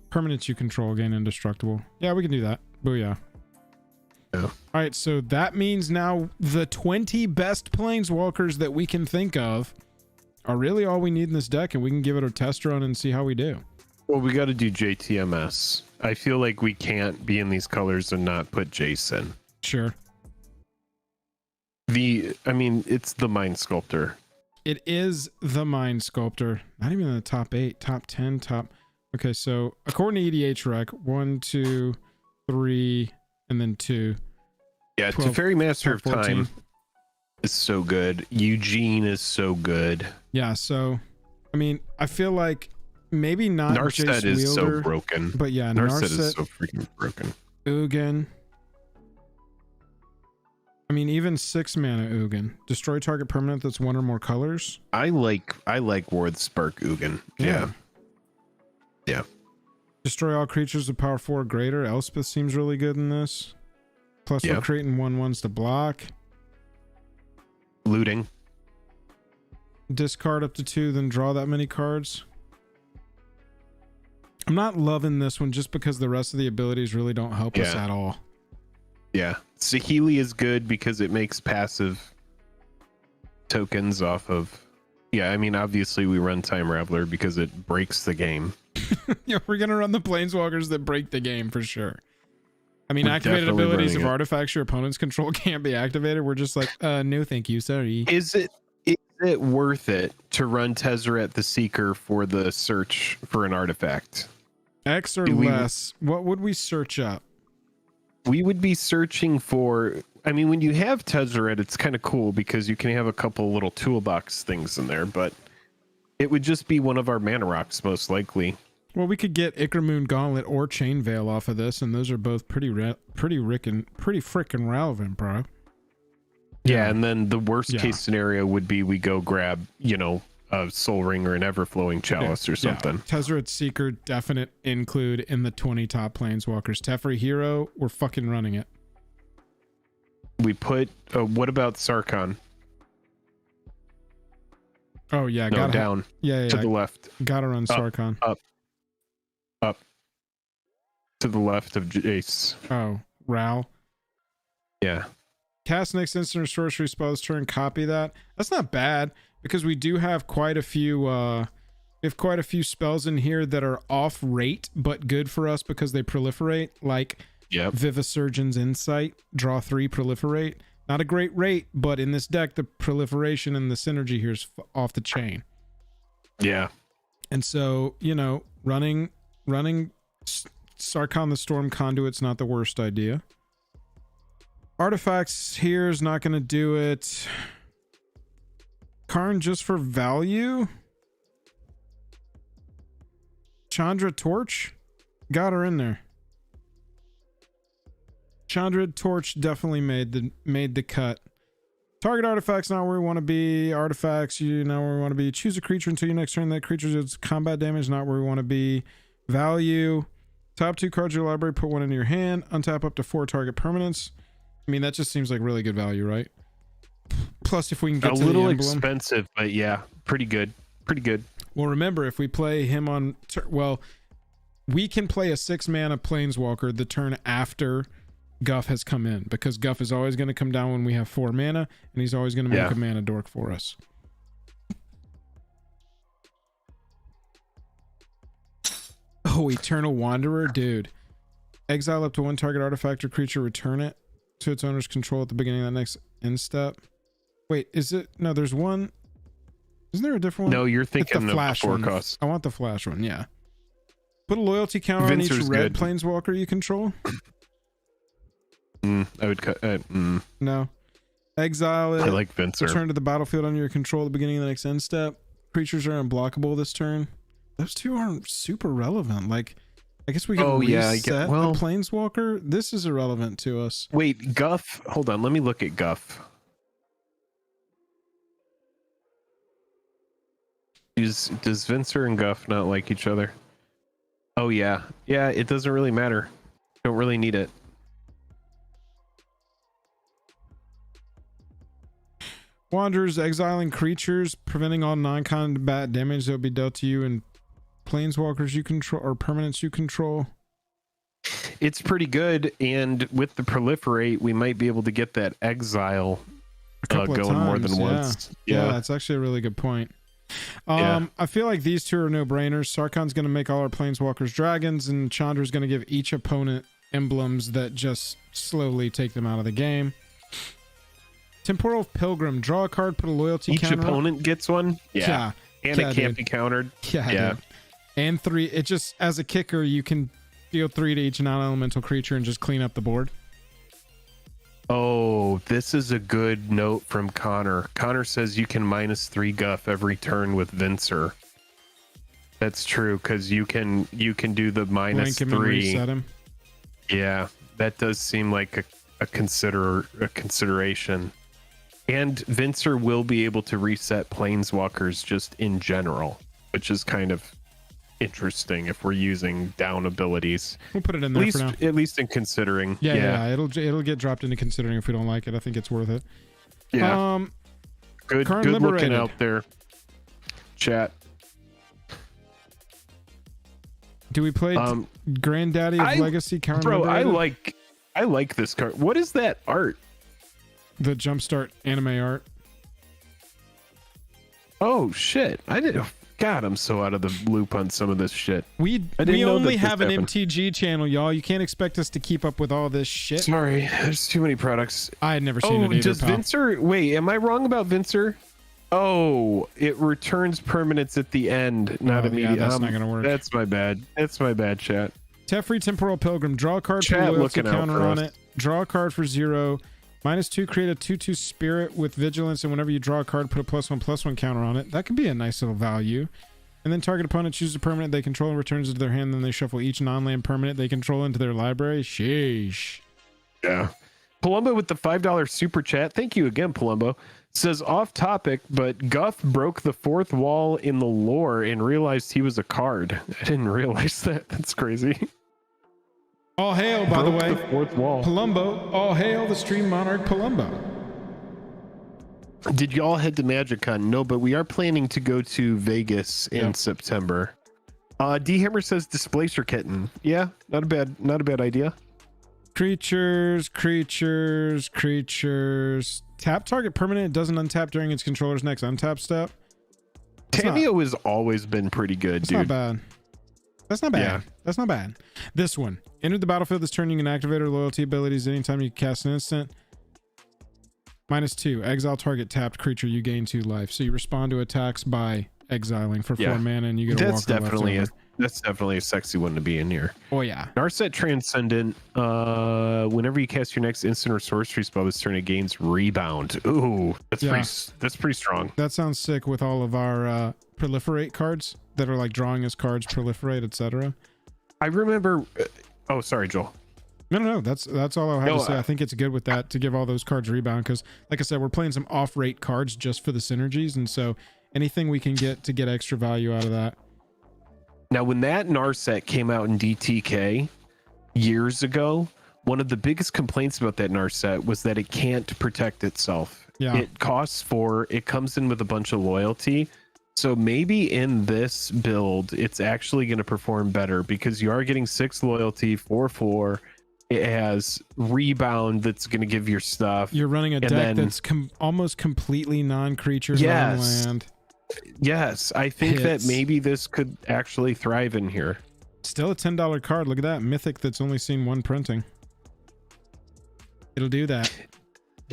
Permanents you control gain indestructible. Yeah, we can do that. Booyah. Yeah. All right, so that means now the 20 best planeswalkers that we can think of are really all we need in this deck, and we can give it a test run and see how we do. Well, we got to do JTMS. I feel like we can't be in these colors and not put Jason. Sure. It's the Mind Sculptor. It is the Mind Sculptor. Not even in the top 8, top 10, top... Okay, so according to EDH Rec, 1, 2, 3, and then 2. Yeah, 12, Teferi Master of 14. Time is so good. Eugene is so good. Yeah, so, I feel like maybe not Narset Jace is Wielder, so broken. but yeah, Narset is so freaking broken. Ugin. Even 6 mana Ugin. Destroy target permanent that's 1 or more colors. I like Ward Spark Ugin. Yeah. Destroy all creatures with power 4 or greater. Elspeth seems really good in this. Plus we're creating 1/1s to block. Looting. Discard up to 2, then draw that many cards. I'm not loving this one just because the rest of the abilities really don't help us at all. Yeah. Saheeli is good because it makes passive tokens off of... Yeah, obviously we run Time Raveler because it breaks the game. Yeah, we're going to run the planeswalkers that break the game for sure. Activated abilities of artifacts your opponents control can't be activated. We're just like, no thank you, sorry. Is it worth it to run Tezzeret the Seeker for the search for an artifact? X or less. What would we search up? We would be searching for... when you have Tezzeret, it's kind of cool because you can have a couple little toolbox things in there, but it would just be one of our mana rocks, most likely. Well, we could get Ichormoon Gauntlet or Chain Veil off of this, and those are both pretty freaking relevant, bro. Yeah, and then the worst case scenario would be we go grab, a Soul Ring or an Everflowing Chalice or something. Yeah. Tezzeret Seeker, definite include in the 20 top planeswalkers. Teferi Hero, we're fucking running it. We put... what about Sarkhan? Oh, yeah. No, down. Yeah. To the left. Gotta run Sarkhan. Up. To the left of Jace. Oh, Ral. Yeah. Cast next instant or sorcery spell this turn. Copy that. That's not bad because we do have quite a few... we have quite a few spells in here that are off rate, but good for us because they proliferate, like Vivisurgeon's Insight, draw 3, proliferate. Not a great rate, but in this deck, the proliferation and the synergy here is off the chain. Yeah. And so, running Sarkhan the Storm Conduit's not the worst idea. Artifacts here is not going to do it. Karn just for value. Chandra Torch, got her in there. Chandra Torch definitely made the cut. Target artifacts not where we want to be. Artifacts, you know where we want to be. Choose a creature until your next turn. That creature does combat damage, not where we want to be. Value. Top 2 cards of your library, put one into your hand. Untap up to 4 target permanents. I mean, that just seems like really good value, right? Plus, if we can get a to little the emblem, expensive, but yeah, pretty good. Pretty good. Well, remember, if we play him on... well, we can play a 6-mana Planeswalker the turn after Guff has come in, because Guff is always going to come down when we have 4 mana, and he's always going to make a mana dork for us. Oh, Eternal Wanderer, dude. Exile up to 1 target artifact or creature, return it to its owner's control at the beginning of the next end step. Wait, is it? No, there's one. Isn't there a different one? No, you're thinking of the flash one. Cost. I want the flash one, yeah. Put a loyalty counter Vincer's on each red good. Planeswalker you control. I would cut. No. Exile it. I like Vincer. Return to the battlefield under your control at the beginning of the next end step. Creatures are unblockable this turn. Those two aren't super relevant. Like, I guess we can reset the Planeswalker. This is irrelevant to us. Wait, Guff. Hold on. Let me look at Guff. Does Vincer and Guff not like each other? Oh, yeah. Yeah, it doesn't really matter. Don't really need it. Wanderers, exiling creatures, preventing all non-combat damage that would be dealt to you and Planeswalkers you control or permanents you control. It's pretty good, and with the proliferate, we might be able to get that exile going more than once. Yeah, that's actually a really good point. I feel like these two are no-brainers. Sarkhan's going to make all our Planeswalkers dragons, and Chandra's going to give each opponent emblems that just slowly take them out of the game. Temporal Pilgrim, draw a card, put a loyalty each counter opponent on. Gets one. And it can't be countered. Yeah. Dude. And 3, it just, as a kicker, you can deal 3 to each non-elemental creature and just clean up the board. Oh, this is a good note from Connor. Connor says you can -3 Guff every turn with Vincer. That's true, because you can do the Blink him and -3. reset him. Yeah, that does seem like a consideration. And Vincer will be able to reset Planeswalkers just in general, which is kind of interesting if we're using down abilities. We'll put it in there for now. At least in considering. Yeah, it'll get dropped into considering if we don't like it. I think it's worth it. Yeah. Good looking out there, chat. Do we play Granddaddy of Legacy? Karn Bro, Liberated? I like this card. What is that art? The Jumpstart anime art. Oh shit! I didn't. God, I'm so out of the loop on some of this shit. We only have an MTG channel, y'all. You can't expect us to keep up with all this shit. Sorry, there's too many products. I had never seen it either, does pal. Vincer... Wait, am I wrong about Vincer? Oh, it returns permanents at the end, not immediately. Yeah, that's not gonna work. That's my bad. That's my bad, chat. Teferi Temporal Pilgrim. Draw a card, put a loyalty counter on it. Draw a card for 0. -2, create a 2/2 spirit with vigilance, and whenever you draw a card, put a +1/+1 counter on it. That could be a nice little value. And then target opponent chooses a permanent they control and returns it to their hand. Then they shuffle each non-land permanent they control into their library. Sheesh. Yeah. Palumbo with the $5 super chat. Thank you again, Palumbo. Says off topic, but Guff broke the 4th wall in the lore and realized he was a card. I didn't realize that. That's crazy. All hail, by the way. The 4th wall. Palumbo. All hail the Stream Monarch Palumbo. Did y'all head to MagicCon? No, but we are planning to go to Vegas in September. D Hammer says Displacer Kitten. Yeah, not a bad idea. Creatures. Tap target permanent. It doesn't untap during its controller's next untap step. Tamiyo has always been pretty good, dude. Not bad. That's not bad. Yeah. That's not bad. This one. Enter the battlefield this turn. You can activate our loyalty abilities anytime you cast an instant. -2. Exile target tapped creature. You gain 2 life. So you respond to attacks by exiling for 4 mana, and you get a That's walker that's definitely a sexy one to be in here. Oh yeah. Narset Transcendent. Whenever you cast your next instant or sorcery spell this turn, it gains rebound. Ooh, that's pretty strong. That sounds sick with all of our proliferate cards that are like drawing as cards, proliferate, etc. I remember. Oh, sorry, Joel. No. That's all I have to say. I think it's good with that to give all those cards rebound because, like I said, we're playing some off-rate cards just for the synergies, and so anything we can get to get extra value out of that. Now, when that Narset came out in DTK years ago, one of the biggest complaints about that Narset was that it can't protect itself. Yeah. It costs 4. It comes in with a bunch of loyalty. So maybe in this build, it's actually going to perform better because you are getting 6 loyalty, 4/4. It has rebound that's going to give your stuff. You're running a deck that's almost completely non-creatures on land. Yes, I think that maybe this could actually thrive in here. Still a $10 card. Look at that. Mythic that's only seen 1 printing. It'll do that.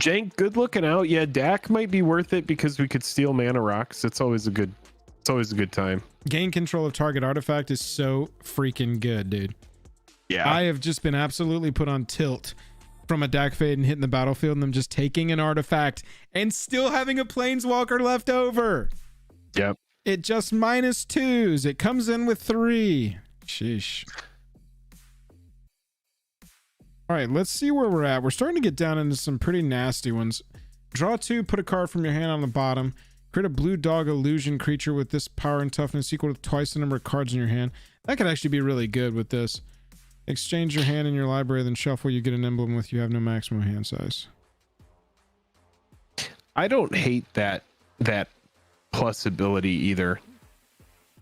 Jank, good looking out. Yeah, Dak might be worth it because we could steal mana rocks. It's always a good time. Gain control of target artifact is so freaking good, dude. Yeah. I have just been absolutely put on tilt from a Dak fade and hitting the battlefield and them just taking an artifact and still having a planeswalker left over. Yep. It just -2s. It comes in with 3. Sheesh. All right, let's see where we're at. We're starting to get down into some pretty nasty ones. Draw 2, put a card from your hand on the bottom. Create a blue dog illusion creature with this power and toughness equal to twice the number of cards in your hand. That could actually be really good with this. Exchange your hand in your library, then shuffle. You get an emblem with you have no maximum hand size. I don't hate that plus ability either.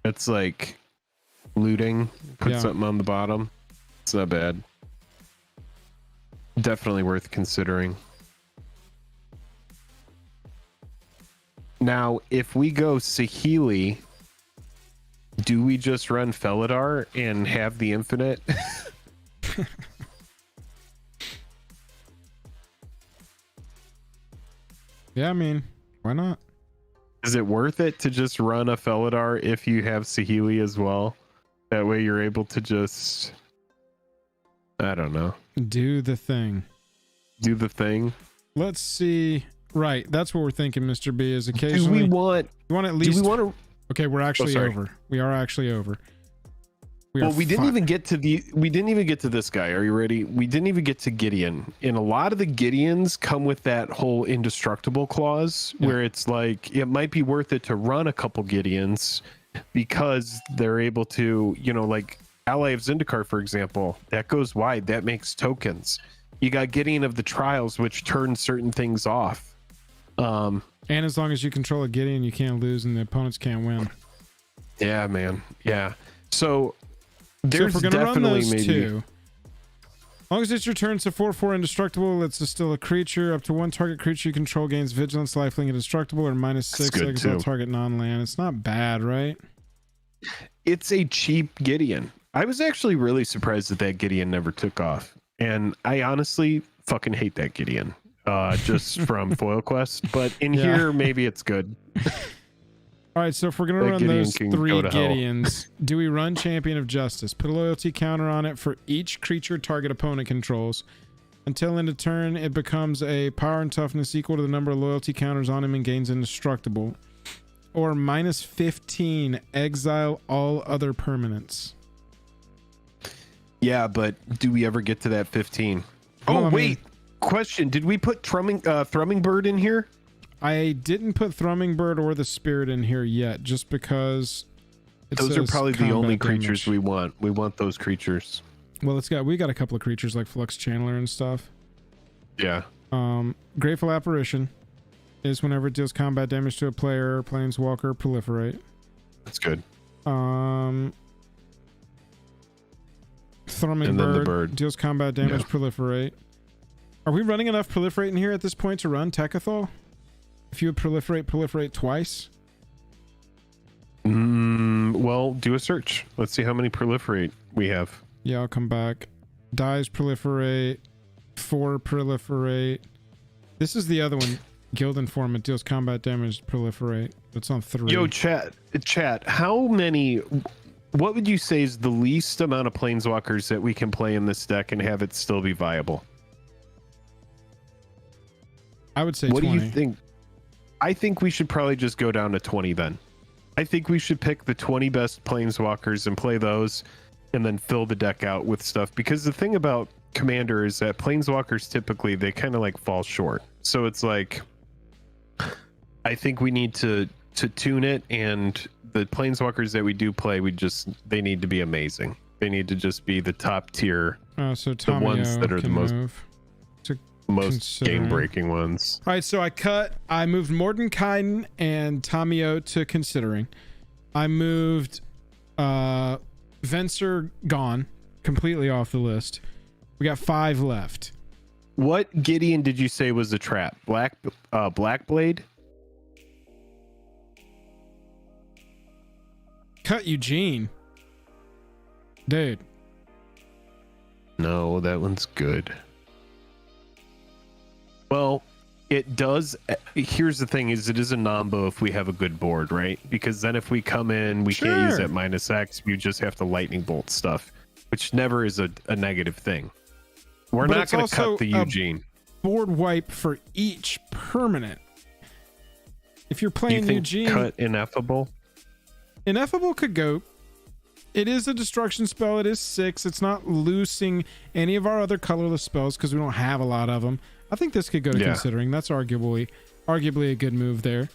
It's like looting, put something on the bottom. It's not bad. Definitely worth considering. Now, if we go Saheeli, do we just run Felidar and have the infinite? Yeah, I mean, why not? Is it worth it to just run a Felidar if you have Saheeli as well? That way you're able to just, I don't know. Do the thing. Do the thing. Let's see. Right, that's what we're thinking, Mr. B, is occasionally... Do we want... You want at least... Do we want to... Okay, we're actually over. We are actually over. We didn't even get to this guy. Are you ready? We didn't even get to Gideon. And a lot of the Gideons come with that whole indestructible clause where it's like, it might be worth it to run a couple Gideons because they're able to, like Ally of Zendikar, for example, that goes wide. That makes tokens. You got Gideon of the Trials, which turns certain things off. And as long as you control a Gideon, you can't lose and the opponents can't win. Yeah, man. Yeah. So there's if we're gonna run those maybe... two, as long as it's your turn, it's a 4/4 indestructible. It's still a creature. Up to 1 target creature you control gains vigilance, lifelink, indestructible, or -6 exile target non-land. It's not bad, right? It's a cheap Gideon. I was actually really surprised that Gideon never took off. And I honestly fucking hate that Gideon. Just from Foil Quest. But in here, maybe it's good. All right, so if we're going to run Gideon those 3 Gideons, hell. do we run Champion of Justice? Put a loyalty counter on it for each creature target opponent controls. Until end of turn, it becomes a power and toughness equal to the number of loyalty counters on him and gains indestructible. Or -15, exile all other permanents. Yeah, but do we ever get to that 15? Oh, wait. Question. Did we put Thrumming Bird in here? I didn't put Thrumming Bird or the Spirit in here yet, just because those are probably the only creatures we want. We want those creatures. Well, we got a couple of creatures like Flux Channeler and stuff. Yeah. Grateful Apparition is whenever it deals combat damage to a player, planeswalker, proliferate. That's good. Thrumming Bird deals combat damage, proliferate. Are we running enough proliferate in here at this point to run Tekkathol? If you would proliferate twice? Well, do a search. Let's see how many proliferate we have. Yeah, I'll come back. Dies proliferate. 4 proliferate. This is the other one. Guild Informant deals combat damage, proliferate. It's on 3. Yo, chat. How many... What would you say is the least amount of planeswalkers that we can play in this deck and have it still be viable? I would say 20. What do you think? I think we should probably just go down to 20 then. I think we should pick the 20 best planeswalkers and play those and then fill the deck out with stuff. Because the thing about Commander is that Planeswalkers typically they kind of like fall short. So it's like I think we need to tune it, and the Planeswalkers that we do play, they need to be amazing. They need to just be the top tier. So the ones that are the most game breaking ones. All right, so I moved Mordenkainen and Tamio to considering. I moved Venser gone, completely off the list. We got 5 left. What Gideon did you say was a trap? Blackblade? Cut Eugene. Dude. No, that one's good. Well, it does. Here's the thing: is it is a nombo if we have a good board, right? Because then if we come in, we can't use that -X. You just have to lightning bolt stuff, which never is a negative thing. We're not going to cut the Eugene. Board wipe for each permanent. If you're playing Eugene, cut Ineffable. Ineffable could go. It is a destruction spell. It is 6. It's not loosing any of our other colorless spells because we don't have a lot of them. I think this could go to considering. That's arguably a good move there.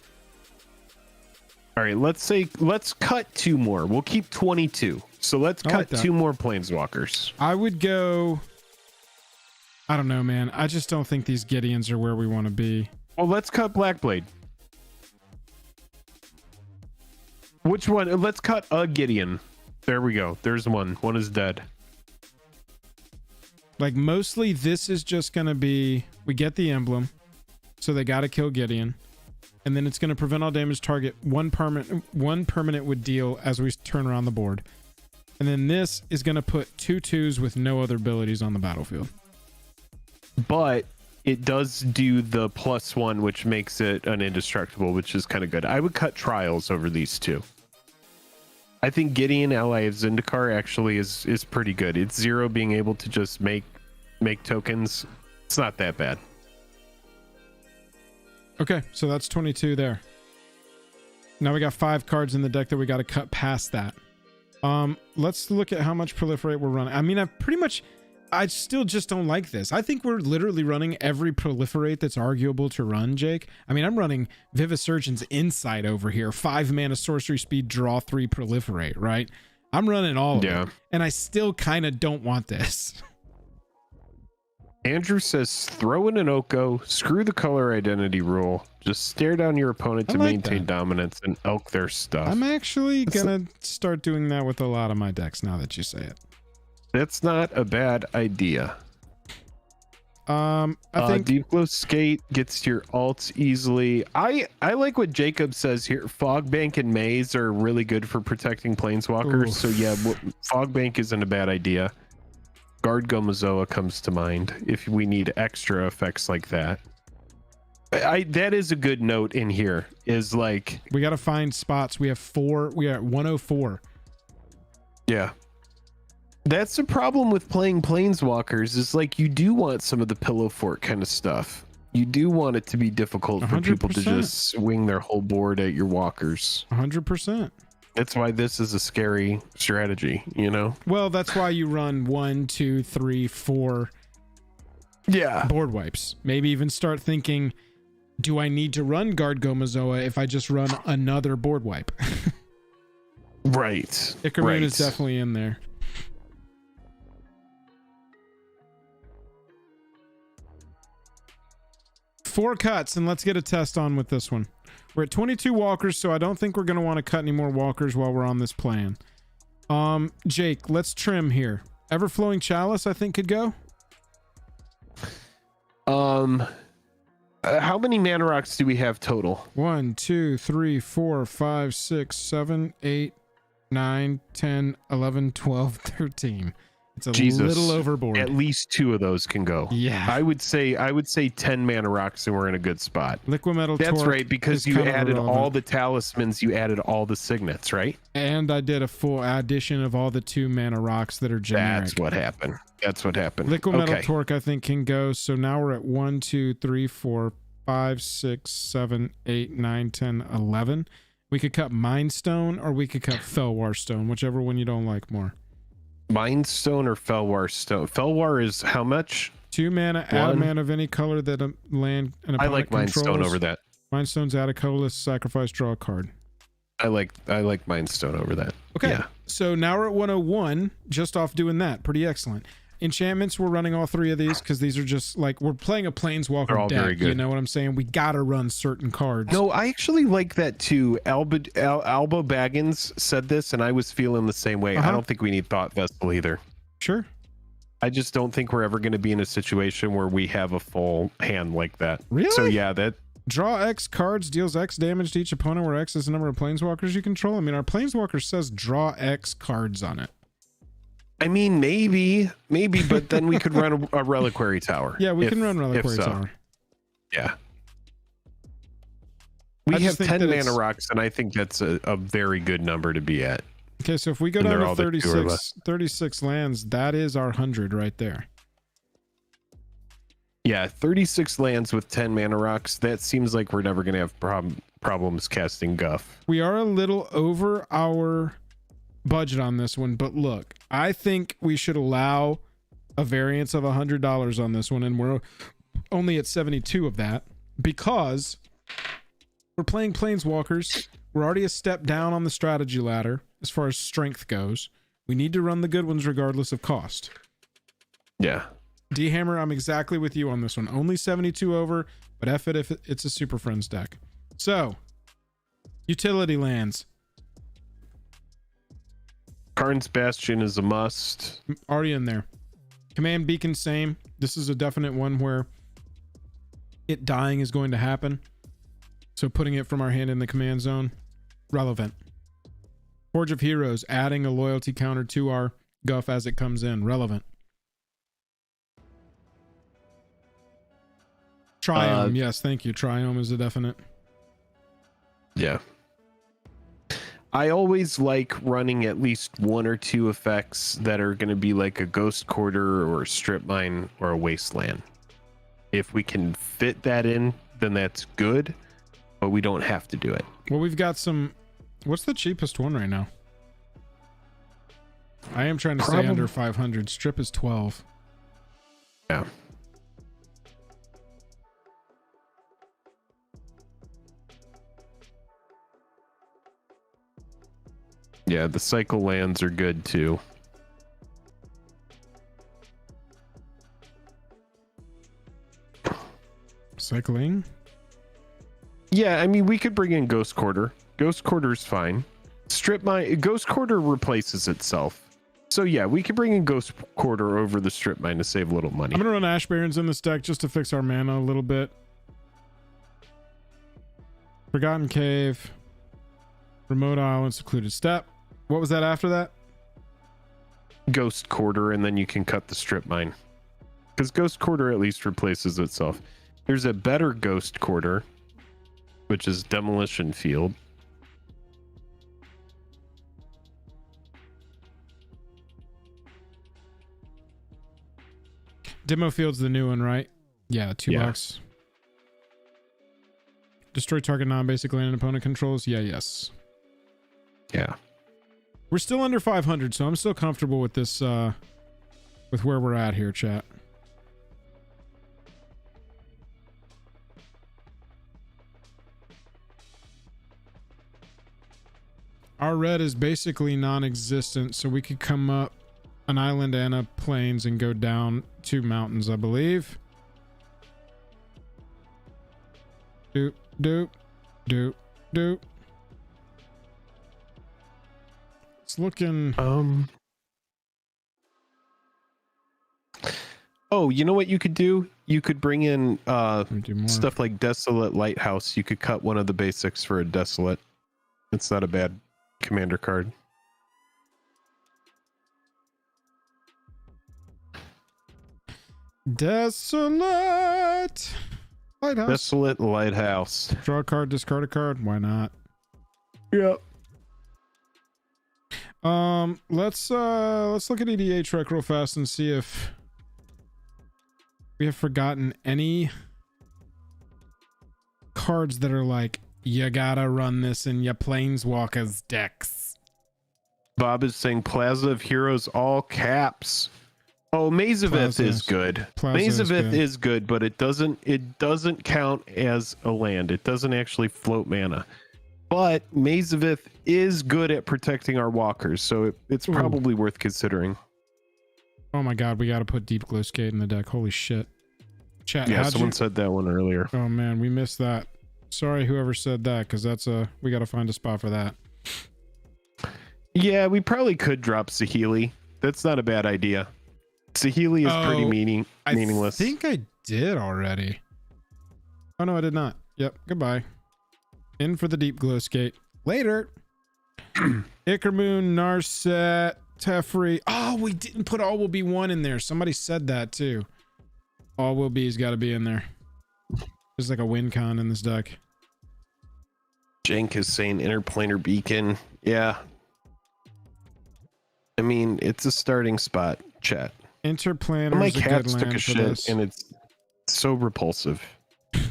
All right, let's cut 2 more. We'll keep 22. So let's cut 2 more Planeswalkers. I would go. I don't know, man. I just don't think these Gideons are where we want to be. Well, let's cut Blackblade. Which one? Let's cut a Gideon. There we go. There's one. One is dead. Like, mostly this is just going to be, we get the emblem, so they got to kill Gideon, and then it's going to prevent all damage target. One permanent would deal as we turn around the board. And then this is going to put 2/2s with no other abilities on the battlefield. But it does do the +1, which makes it an indestructible, which is kind of good. I would cut Trials over these 2. I think Gideon ally of Zendikar actually is pretty good. It's 0 being able to just make tokens. It's not that bad. Okay, so that's 22 there. Now we got 5 cards in the deck that we got to cut past that. Let's look at how much Proliferate we're running. I mean, I still just don't like this. I think we're literally running every Proliferate that's arguable to run, Jake. I mean, I'm running Vivisurgeon's Insight over here. 5 mana sorcery speed, draw 3 Proliferate, right? I'm running all of them. And I still kind of don't want this. Andrew says, throw in an Oko, screw the color identity rule, just stare down your opponent to maintain dominance and elk their stuff. I'm actually going to start doing that with a lot of my decks now that you say it. That's not a bad idea. I think Deep Glow Skate gets your alts easily. I like what Jacob says here. Fogbank and Maze are really good for protecting Planeswalkers. Oof. So yeah, Fogbank isn't a bad idea. Guard Gomazoa comes to mind if we need extra effects like that. That is a good note in here. Is like we got to find spots. We have 4. We are at 104. Yeah. That's the problem with playing Planeswalkers is like you do want some of the pillow fort kind of stuff. You do want it to be difficult for 100%. people to just swing their whole board at your walkers. 100%. That's why this is a scary strategy, you know? Well, that's why you run 1, 2, 3, 4 board wipes. Maybe even start thinking, do I need to run Guard Gomazoa if I just run another board wipe? Right. Ickermoon is definitely in there. Four cuts, and let's get a test on with this one. We're at 22 walkers, so I don't think we're going to want to cut any more walkers while we're on this plan. Jake, let's trim here. Everflowing Chalice, I think, could go. How many mana rocks do we have total? 1, 2, 3, 4, 5, 6, 7, 8, 9, 10, 11, 12, 13. It's a little overboard. At least 2 of those can go. Yeah. I would say 10 mana rocks and we're in a good spot. Liquimetal That's Torque right, because you added all the talismans, you added all the signets, right? And I did a full addition of all the 2 mana rocks that are generic. That's what happened. Liquimetal Torque, I think, can go. So now we're at 1, 2, 3, 4, 5, 6, 7, 8, 9, 10, 11. We could cut Mind Stone or we could cut Felwar Stone, whichever one you don't like more. Mind Stone or Felwar Stone? Felwar is how much? 2 mana, add a mana of any color that a land an opponent I like Mind controls. Stone over that. Mind Stone's add a colorless, sacrifice, draw a card. I like Mind Stone over that. Okay, yeah. So now we're at 101, just off doing that. Pretty excellent. Enchantments, we're running all 3 of these because these are just like, we're playing a Planeswalker deck. Very good. You know what I'm saying? We gotta run certain cards. No, I actually like that too. Alba Baggins said this, and I was feeling the same way. I don't think we need Thought Vessel either. Sure. I just don't think we're ever going to be in a situation where we have a full hand like that. Really? So yeah, that draw X cards, deals X damage to each opponent, where X is the number of Planeswalkers you control. I mean, our Planeswalker says draw X cards on it. I mean, maybe, but then we could run a Reliquary Tower. Yeah, we can run Reliquary Tower. Yeah. We have 10 mana rocks, and I think that's a very good number to be at. Okay, so if we go down to 36 lands, that is our 100 right there. Yeah, 36 lands with 10 mana rocks. That seems like we're never going to have problems casting Guff. We are a little over our budget on this one, but look, I think we should allow a variance of $100 on this one, and we're only at 72 of that because we're playing Planeswalkers. We're already a step down on the strategy ladder as far as strength goes. We need to run the good ones regardless of cost. Yeah. D-Hammer, I'm exactly with you on this one. Only 72 over, but F it if it's a Super Friends deck. So, utility lands. Karn's Bastion is a must. Already in there. Command Beacon, same. This is a definite one where it dying is going to happen. So putting it from our hand in the command zone, relevant. Forge of Heroes, adding a loyalty counter to our Guff as it comes in, relevant. Triome, yes, thank you. Triome is a definite. Yeah. I always like running at least 1 or 2 effects that are going to be like a Ghost Quarter or a Strip Mine or a Wasteland. If we can fit that in, then that's good, but we don't have to do it. Well, we've got some... What's the cheapest one right now? I am trying to stay under 500. Strip is 12. Yeah. Yeah, the cycle lands are good too. Cycling? Yeah, I mean, we could bring in Ghost Quarter. Ghost Quarter's fine. Strip Mine, Ghost Quarter replaces itself. So yeah, we could bring in Ghost Quarter over the Strip Mine to save a little money. I'm gonna run Ash Barons in this deck just to fix our mana a little bit. Forgotten Cave. Remote Island, Secluded Steppe. What was that after that? Ghost Quarter, and then you can cut the Strip Mine. Because Ghost Quarter at least replaces itself. There's a better Ghost Quarter, which is Demolition Field. Demo Field's the new one, right? Yeah, $2. Destroy target non-basic land and opponent controls. Yeah, yes. Yeah. We're still under 500, so I'm still comfortable with this, with where we're at here, chat. Our red is basically non-existent, so we could come up an island and a plains and go down 2 mountains, I believe. Doop, doop, doop, doop. It's looking... Oh, you know what you could do? You could bring in stuff like Desolate Lighthouse. You could cut one of the basics for a Desolate. It's not a bad commander card. Desolate Lighthouse. Desolate Lighthouse. Draw a card, discard a card. Why not? Yep. Let's look at EDH Rec real fast and see if we have forgotten any cards that are like, you gotta run this in your Planeswalkers decks. Bob is saying Plaza of Heroes, all caps. Oh, Maze of Ith is good. Maze of Ith is good, but it doesn't count as a land. It doesn't actually float mana. But Maze of Ith is good at protecting our walkers, so it's probably worth considering. Oh my god, we got to put Deep Glow Skate in the deck. Holy shit. Chat, yeah, someone said that one earlier. Oh man, we missed that. Sorry whoever said that, because that's we got to find a spot for that. Yeah, we probably could drop Saheeli. That's not a bad idea. Saheeli is pretty meaningless. I think I did already. Oh no, I did not. Yep, goodbye. In for the Deep Glow Skate. Later. Ickermoon, Narset, Teferi. Oh, we didn't put All Will Be 1 in there. Somebody said that too. All Will Be's got to be in there. There's like a win con in this deck. Jank is saying Interplanar Beacon. Yeah. I mean, it's a starting spot, chat. Interplanar. My cats took a shit and it's so repulsive.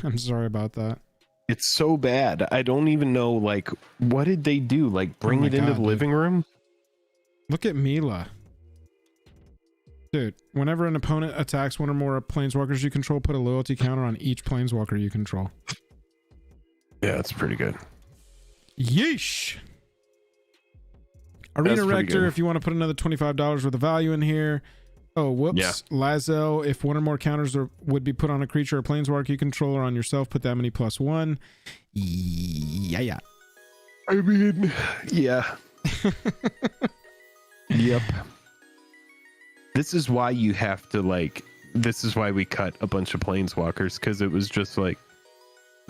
I'm sorry about that. It's so bad. I don't even know, like, what did they do? Like, bring it into the living room? Look at Mila. Dude, whenever an opponent attacks one or more planeswalkers you control, put a loyalty counter on each planeswalker you control. Yeah, that's pretty good. Yeesh. Arena Rector, if you want to put another $25 worth of value in here. Oh, whoops. Yeah. Lazo, if one or more counters would be put on a creature or planeswalker you control or on yourself, put that many +1. Yeah. I mean, yeah. Yep. This is why you have to, like, this is why we cut a bunch of planeswalkers, because it was just like,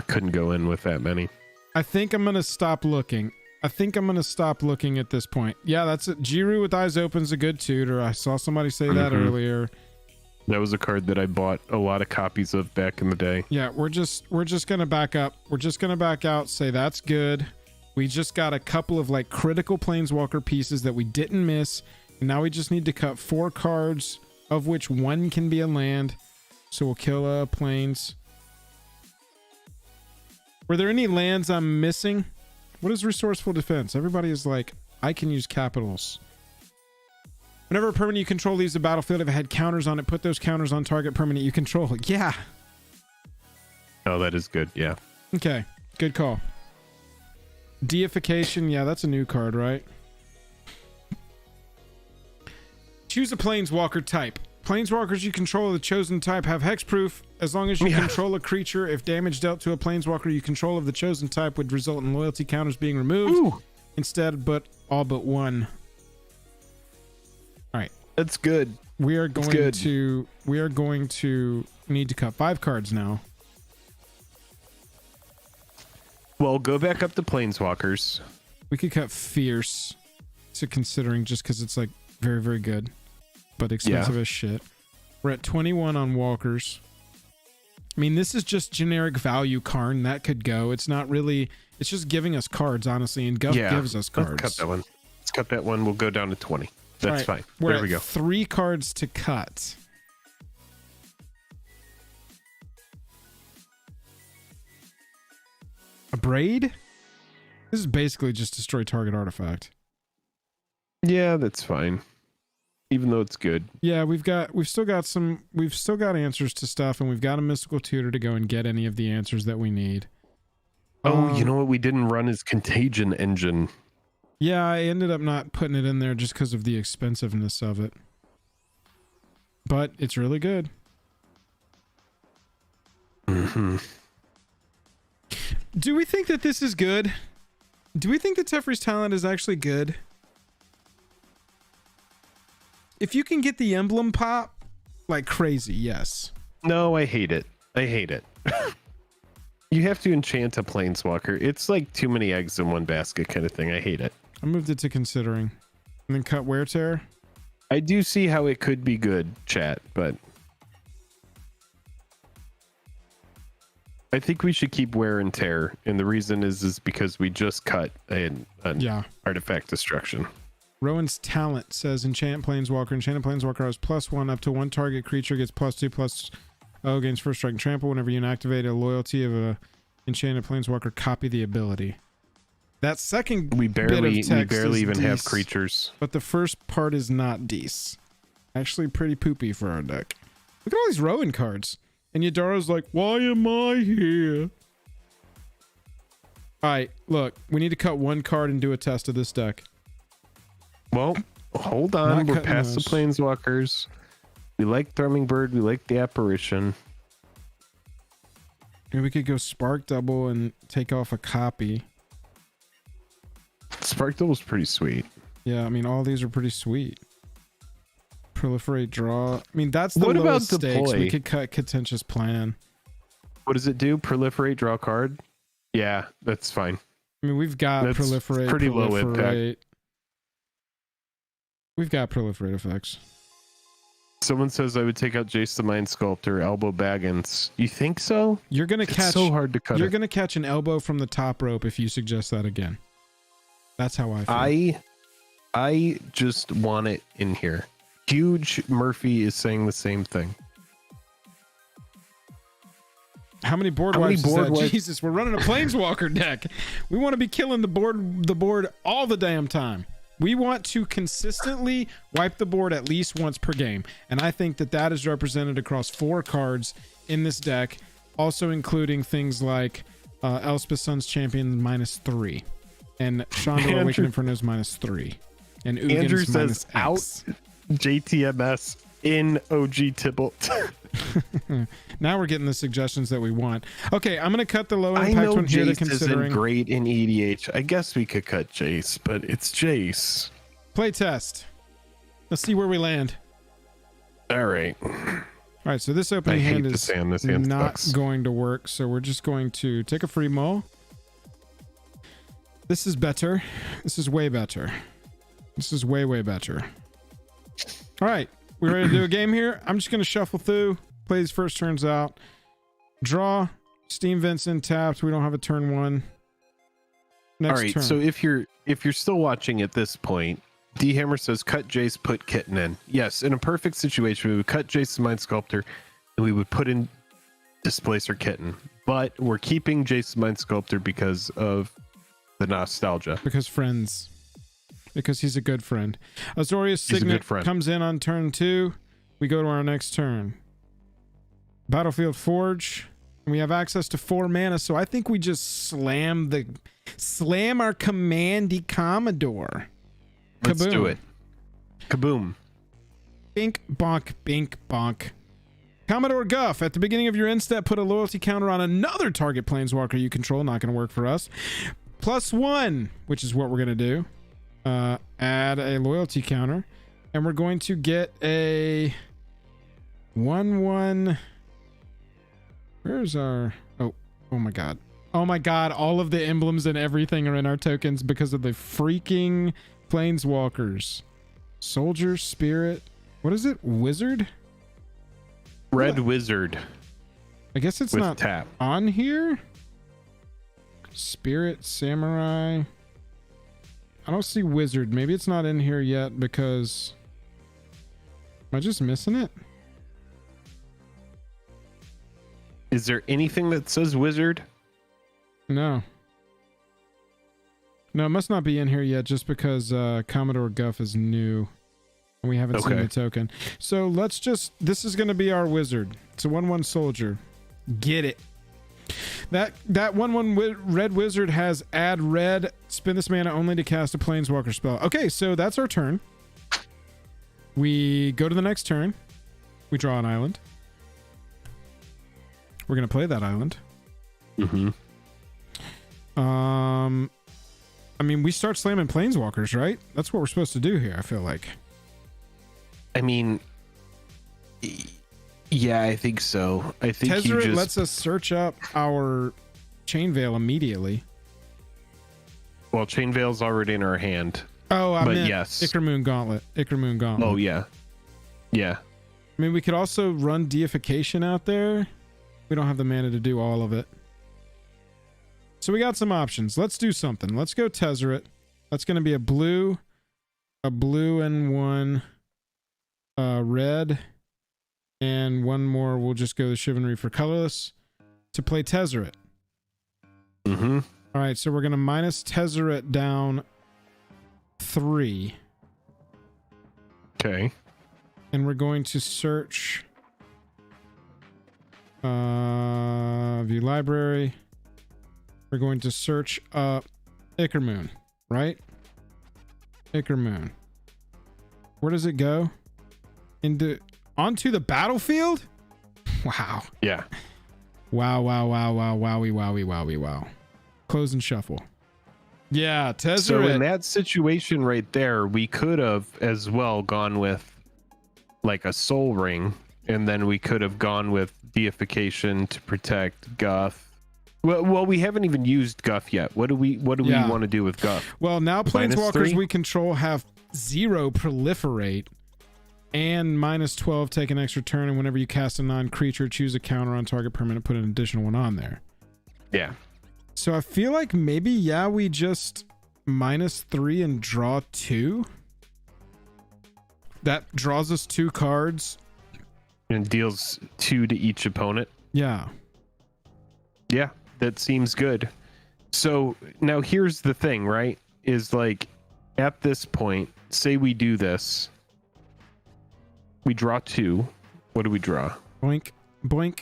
couldn't go in with that many. I think I'm going to stop looking. at this point. Yeah, that's it. Jiru with Eyes Open's a good tutor. I saw somebody say that earlier. That was a card that I bought a lot of copies of back in the day. Yeah, we're just gonna back up. We're just gonna back out, say that's good. We just got a couple of like critical planeswalker pieces that we didn't miss. And now we just need to cut 4 cards, of which 1 can be a land. So we'll kill planes. Were there any lands I'm missing? What is Resourceful Defense? Everybody is like, I can use capitals. Whenever a permanent you control leaves the battlefield, if it had counters on it, put those counters on target permanent you control. Yeah. Oh, that is good. Yeah. Okay. Good call. Deification. Yeah, that's a new card, right? Choose a planeswalker type. Planeswalkers you control of the chosen type have hexproof as long as you control a creature. If damage dealt to a planeswalker you control of the chosen type would result in loyalty counters being removed. Instead, but all but 1. All right. That's good. We are going to need to cut 5 cards now. Well, go back up to planeswalkers. We could cut Fierce to considering just because it's like very, very good, but expensive as shit. We're at 21 on walkers. I mean, this is just generic value Karn. That could go. It's not really, it's just giving us cards, honestly, and Guff gives us cards. Let's cut that one. Let's cut that one. We'll go down to 20. That's fine. There we go. 3 cards to cut. A Braid? This is basically just destroy target artifact. Yeah, that's fine. Even though it's good. Yeah, we've still got answers to stuff, and we've got a mystical tutor to go and get any of the answers that we need. Oh, you know what we didn't run is Contagion Engine. Yeah, I ended up not putting it in there just because of the expensiveness of it. But it's really good. Do we think that this is good? Do we think that Teferi's talent is actually good? If you can get the emblem pop like crazy, yes. No, I hate it. You have to enchant a planeswalker. It's like too many eggs in one basket kind of thing. I hate it. I moved it to considering. And then cut Wear Tear. I do see how it could be good, chat, but I think we should keep Wear and Tear. And the reason is because we just cut an artifact destruction. Rowan's Talent says enchant planeswalker. Enchanted planeswalker has +1 up to 1 target creature gets +2/+0 against first strike and trample. Whenever you inactivate a loyalty of a enchanted planeswalker, copy the ability. That second We bit barely of text is even have Dees, creatures. but the first part is not Dees. Actually pretty poopy for our deck. Look at all these Rowan cards. And Yadaro's like, why am I here? Alright, look. We need to cut one card and do a test of this deck. Well, hold on. Not We're cutting past those. the Planeswalkers. We like Thrumming Bird. We like the Apparition. Maybe we could go Spark Double and take off a copy. Spark Double's pretty sweet. Yeah, I mean, all these are pretty sweet. Proliferate, draw. I mean, that's the What about lowest stakes. We deploy? could cut Contentious Plan. What does it do? Proliferate, draw a card? Yeah, that's fine. I mean, we've got That's Proliferate, pretty low impact. We've got Proliferate effects. Someone says I would take out Jace the Mind Sculptor, Elbow Baggins. You think so? You're gonna It's catch. so hard to cut You're it. gonna catch an elbow from the top rope if you suggest that again. That's how I feel. I just want it in here. Huge Murphy is saying the same thing. How many board How many wipes board is that? wipes? Jesus, we're running a Planeswalker deck. We want to be killing the board all the damn time. We want to consistently wipe the board at least once per game. And I think that that is represented across 4 cards in this deck, also including things like Elspeth Sun's Champion -3 and Chandra Awakened Inferno's -3 and Andrew Ugin's says -X. out JTMS in OG Tybalt. Now we're getting the suggestions that we want. Okay, I'm going to cut the low I impact know one here to Jace isn't considering. great in EDH. I guess we could cut Jace, but it's Jace. Play test. Let's see where we land. All right. All right, so this I opening hate hand this is hand. This hand not sucks. going to work, so we're just going to take a free mull. This is better. This is way better. This is way, way better. All right, we ready to do a game here? I'm just going to shuffle through, play these first turns out. Draw. Steam Vents in tapped. We don't have a turn 1. Next All right. turn. So if you're still watching at this point, D Hammer says cut Jace, put Kitten in. Yes, in a perfect situation, we would cut Jace the Mind Sculptor, and we would put in Displacer Kitten. But we're keeping Jace the Mind Sculptor because of the nostalgia. Because friends. Because he's a good friend. Azorius He's a Signet good friend. comes in on turn 2. We go to our next turn. Battlefield Forge. And we have access to 4 mana, so I think we just slam our Commandy Commodore. Let's Kaboom. do it. Kaboom. Bink, bonk, bink, bonk. Commodore Guff, at the beginning of your end step, put a loyalty counter on another target planeswalker you control. Not going to work for us. +1, which is what we're going to do. Add a loyalty counter. And we're going to get a 1/1. Where's our... Oh my god. Oh my god, all of the emblems and everything are in our tokens because of the freaking planeswalkers. Soldier, Spirit... What is it? Wizard? Red Wizard I guess it's with not tap. on here. Spirit, Samurai... I don't see Wizard. Maybe it's not in here yet because... Am I just missing it? Is there anything that says Wizard? No. No, it must not be in here yet just because Commodore Guff is new. And we haven't seen Okay. the token. So let's just... This is going to be our Wizard. It's a 1/1 soldier. Get it. That 1/1 red wizard has add red, spend this mana only to cast a planeswalker spell. Okay, so that's our turn. We go to the next turn. We draw an island. We're gonna play that island. Mm-hmm. I mean, we start slamming planeswalkers, right? That's what we're supposed to do here, I feel like. I mean, yeah, I think so. I think you Tezzeret just lets us search up our Chain Veil immediately. well, Chain Veil's already in our hand. Oh, I But meant yes. Ichor Gauntlet. Oh yeah, yeah. I mean, we could also run Deification out there. We don't have the mana to do all of it. So we got some options. Let's do something. Let's go Tezzeret. That's going to be a blue and 1 red, and 1 more. We'll just go the Chivalry for colorless to play Tezzeret. Mm-hmm. All All right, so we're going to minus Tezzeret down 3. Okay. And we're going to search view library. We're going to search up Ickermoon, right? Ickermoon. Where does it go? Onto the battlefield? Wow. Yeah. Wow. Close and shuffle. Yeah, Tezzeret. So in that situation right there, we could have as well gone with like a soul ring, and then we could have gone with deification to protect Guff. Well, we haven't even used Guff yet. What do we want to do with Guff? Well, now Minus planeswalkers 3? we control have 0 proliferate and minus 12 take an extra turn, and whenever you cast a non-creature, choose a counter on target permanent, put an additional one on there. Yeah. So I feel like maybe we just minus 3 and draw 2. That draws us 2 cards. And deals 2 to each opponent. Yeah. Yeah, that seems good. So now here's the thing, right? Is like at this point, say we do this. We draw 2. What do we draw? Boink. Boink.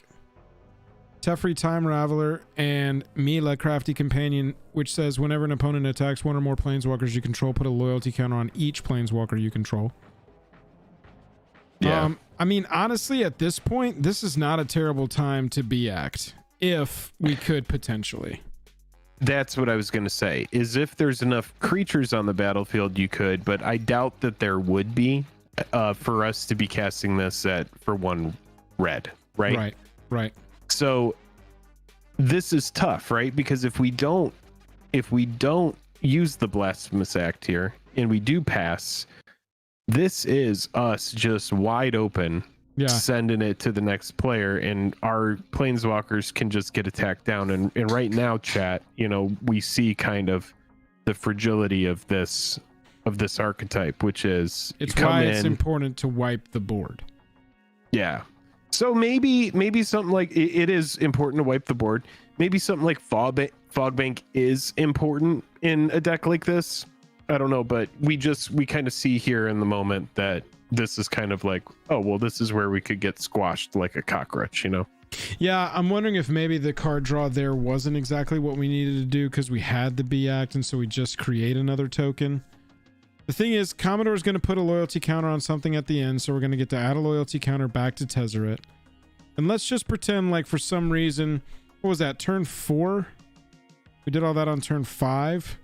Teferi Time Raveler and Mila Crafty Companion, which says whenever an opponent attacks one or more planeswalkers you control, put a loyalty counter on each planeswalker you control. Yeah. I mean, honestly, at this point, this is not a terrible time to be act. If we could potentially. That's what I was going to say, is if there's enough creatures on the battlefield, you could, but I doubt that there would be for us to be casting this for 1 red, right? Right. So this is tough, right? Because if we don't use the Blasphemous Act here and we do pass, this is us just wide open. Yeah. Sending it to the next player, and our planeswalkers can just get attacked down. And right now, chat, we see kind of the fragility of this archetype, which is it's why it's important to wipe the board. Yeah. So maybe something like it is important to wipe the board. Maybe something like Fogbank is important in a deck like this. I don't know, but we kind of see here in the moment that this is kind of like, oh, well, this is where we could get squashed like a cockroach, Yeah, I'm wondering if maybe the card draw there wasn't exactly what we needed to do because we had the B Act, and so we just create another token. The thing is, Commodore's going to put a loyalty counter on something at the end, so we're going to get to add a loyalty counter back to Tezzeret. And let's just pretend like for some reason, what was that, turn 4? We did all that on turn 5.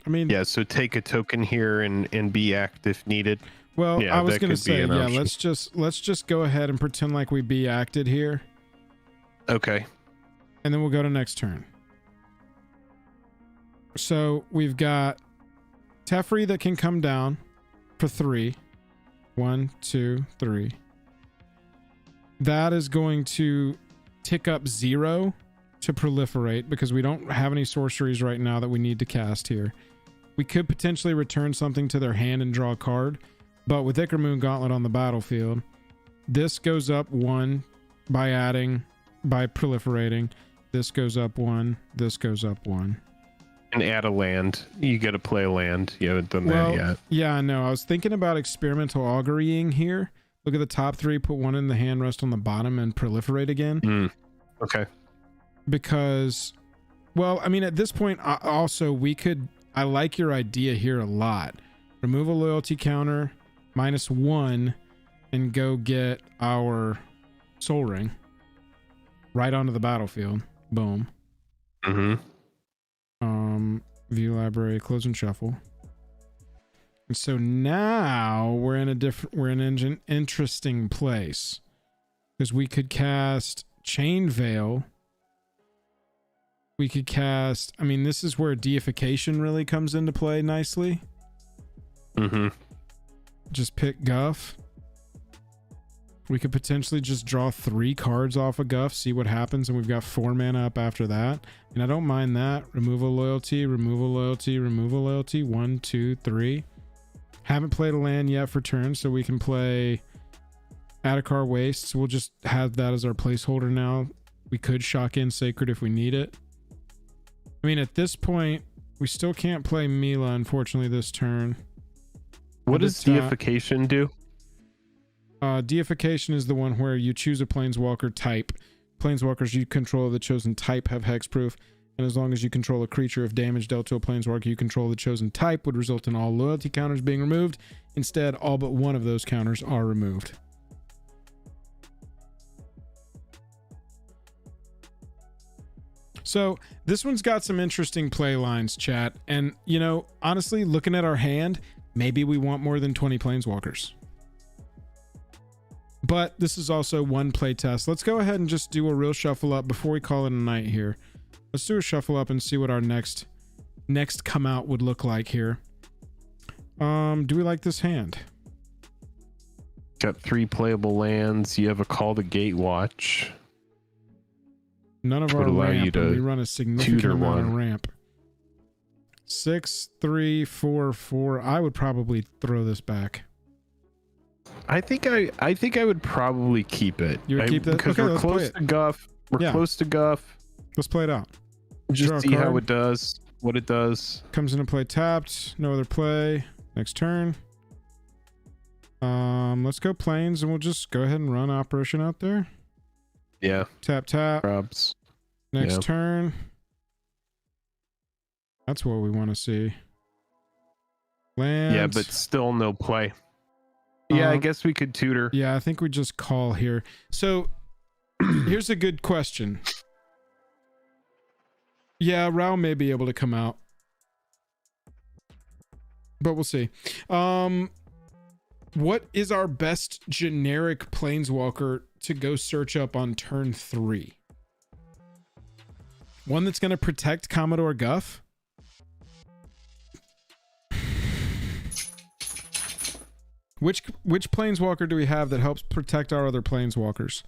I mean... Yeah, so take a token here and be act if needed. Well, yeah, I was going to say, yeah, let's just go ahead and pretend like we be acted here. Okay. And then we'll go to next turn. So we've got Teferi that can come down for 3. 1, 2, 3. That is going to tick up 0 to proliferate because we don't have any sorceries right now that we need to cast here. We could potentially return something to their hand and draw a card. But with Ickermoon Gauntlet on the battlefield, this goes up 1 by proliferating. This goes up 1. This goes up 1. And add a land. You got to play a land. You haven't done that yet. Yeah, I know. I was thinking about experimental augurying here. Look at the top 3, put 1 in the hand, rest on the bottom, and proliferate again. Okay. Because, well, I mean, at this point, also, I like your idea here a lot. Remove a loyalty counter, -1, and go get our soul ring right onto the battlefield. Boom. View library, close and shuffle. And so now we're in an interesting place because we could cast Chain Veil. We could cast, I mean, this is where deification really comes into play nicely. Just pick Guff. We could potentially just draw 3 cards off of Guff, see what happens, and we've got 4 mana up after that. And I don't mind that. Remove a loyalty, remove a loyalty, remove a loyalty. 1, 2, 3. Haven't played a land yet for turn, so we can play Adakar Wastes. We'll just have that as our placeholder now. We could shock in Sacred if we need it. I mean, at this point, we still can't play Mila, unfortunately, this turn. What does deification do? Deification is the one where you choose a planeswalker type. Planeswalkers you control of the chosen type have hexproof, and as long as you control a creature, if damage dealt to a planeswalker you control the chosen type would result in all loyalty counters being removed. Instead, all but one of those counters are removed. So this one's got some interesting play lines, chat. And, you know, honestly, looking at our hand, maybe we want more than 20 planeswalkers. But this is also one play test. Let's go ahead and just do a real shuffle up before we call it a night here. Let's do a shuffle up and see what our next come out would look like here. Do we like this hand? Got 3 playable lands. You have a Call to Gatewatch. None of our ramp, and we run a significant amount of ramp. 6, 3, 4, 4. I would probably throw this back. I think I would probably keep it. You would keep that? Because Okay, we're close to Guff. We're close to Guff. Let's play it out. Just see how it does, what it does. Comes into play tapped. No other play. Next turn. Let's go planes, and we'll just go ahead and run Operation out there. Yeah. Tap, tap. Probs. Next turn. That's what we want to see. Land. Yeah, but still no play. Yeah, I guess we could tutor. Yeah, I think we just call here. So here's a good question. Yeah, Rao may be able to come out, but we'll see. What is our best generic planeswalker to go search up on turn 3? One that's going to protect Commodore Guff? Which planeswalker do we have that helps protect our other planeswalkers?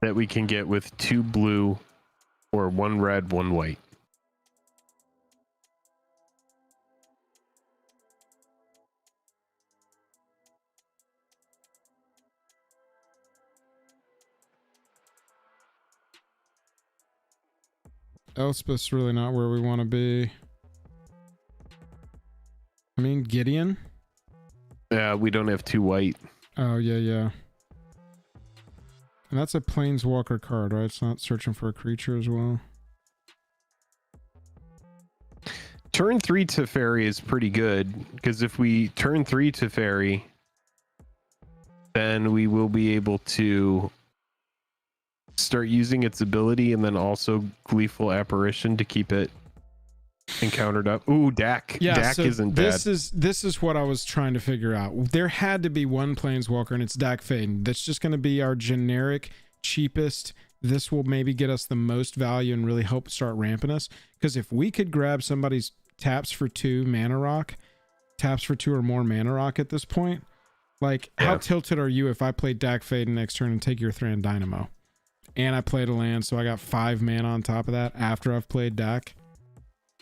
That we can get with 2 blue or 1 red, 1 white. Elspeth's really not where we want to be. I mean, Gideon? Yeah, we don't have 2 white. Oh, yeah. And that's a planeswalker card, right? It's not searching for a creature as well. Turn 3 Teferi is pretty good, because if we turn 3 Teferi, then we will be able to start using its ability and then also Gleeful Apparition to keep it encountered up. Ooh, Dak. Yeah, Dak so isn't this bad. this is what I was trying to figure out. There had to be one planeswalker, and it's Dak Faden. That's just going to be our generic cheapest. This will maybe get us the most value and really help start ramping us. Because if we could grab somebody's taps for 2 mana rock, taps for 2 or more mana rock at this point, like how tilted are you if I played Dak Faden next turn and take your Thran Dynamo? And I played a land, so I got 5 mana on top of that after I've played Dak.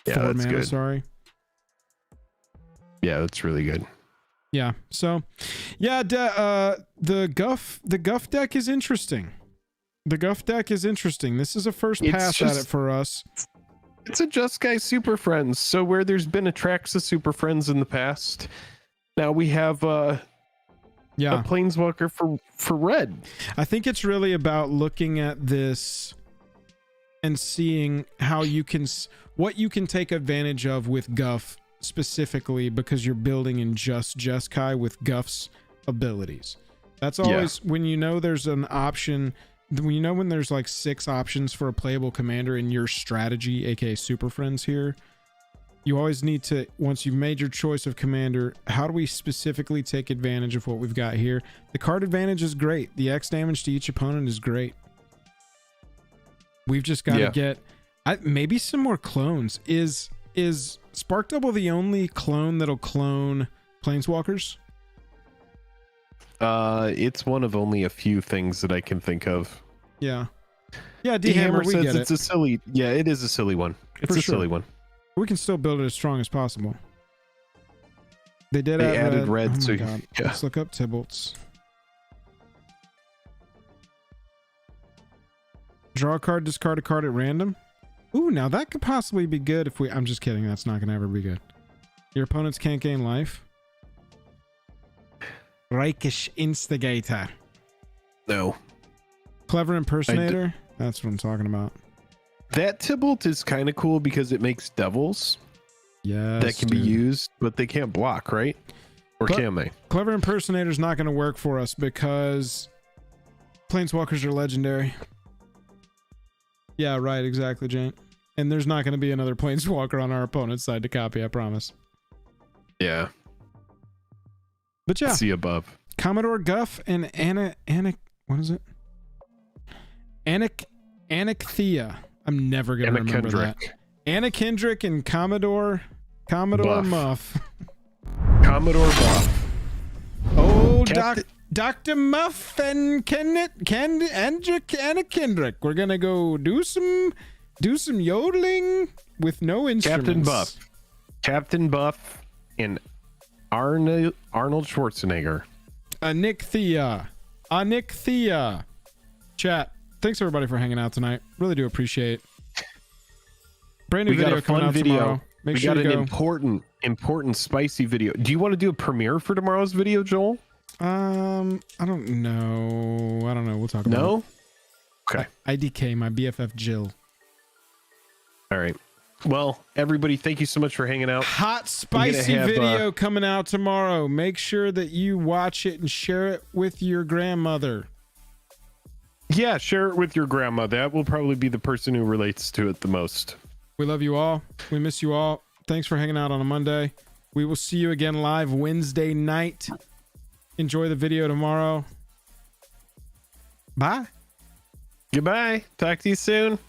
Yeah, 4 that's mana, good. sorry. Yeah, that's really good. Yeah, so yeah, the Guff deck is interesting. The Guff deck is interesting. This is a first pass at it for us. It's a Just Guy Super Friends. So where there's been Atraxa Super Friends in the past, now we have a Planeswalker for red. I think it's really about looking at this and seeing how you can, what you can take advantage of with Guff specifically, because you're building in just Jeskai with Guff's abilities. That's always when you know there's an option. When you know when there's like 6 options for a playable commander in your strategy, aka Super Friends here, you always need to, once you've made your choice of commander, how do we specifically take advantage of what we've got here? The card advantage is great. The X damage to each opponent is great. We've just got to get maybe some more clones. Is Spark Double the only clone that'll clone Planeswalkers? It's one of only a few things that I can think of. Yeah. Yeah, D-Hammer, we says get it's a silly. Yeah, it is a silly one. It's silly one. We can still build it as strong as possible. They added red. Oh my So God. yeah. Let's look up Tybalt's. Draw a card, discard a card at random. Ooh, now that could possibly be good if we... I'm just kidding. That's not going to ever be good. Your opponents can't gain life. Reikish Instigator. No. Clever Impersonator. That's what I'm talking about. That Tybalt is kind of cool because it makes devils. Yes, that can be used, but they can't block, right? Or can they? Clever Impersonator is not going to work for us because Planeswalkers are legendary. Yeah, right, exactly, Jane. And there's not going to be another Planeswalker on our opponent's side to copy, I promise. Yeah. But yeah. See above. Commodore Guff and what is it? Anikthea. I'm never going to remember that. Anna Kendrick and Commodore Buff. Muff. Commodore Buff. Oh, Dr. Muff and Anna Kendrick. We're gonna go do some yodeling with no instruments. Captain Buff and Arnold Schwarzenegger. Anikthea. Chat. Thanks everybody for hanging out tonight. Really do appreciate. Brand new video coming out tomorrow. Make sure you go. important spicy video. Do you want to do a premiere for tomorrow's video, Joel? I don't know. We'll talk about it. No? Okay. IDK, my BFF Jill. All right. Well, everybody, thank you so much for hanging out. Hot spicy video coming out tomorrow. Make sure that you watch it and share it with your grandmother. Yeah, share it with your grandma. That will probably be the person who relates to it the most. We love you all. We miss you all. Thanks for hanging out on a Monday. We will see you again live Wednesday night. Enjoy the video tomorrow. Bye. Goodbye. Talk to you soon.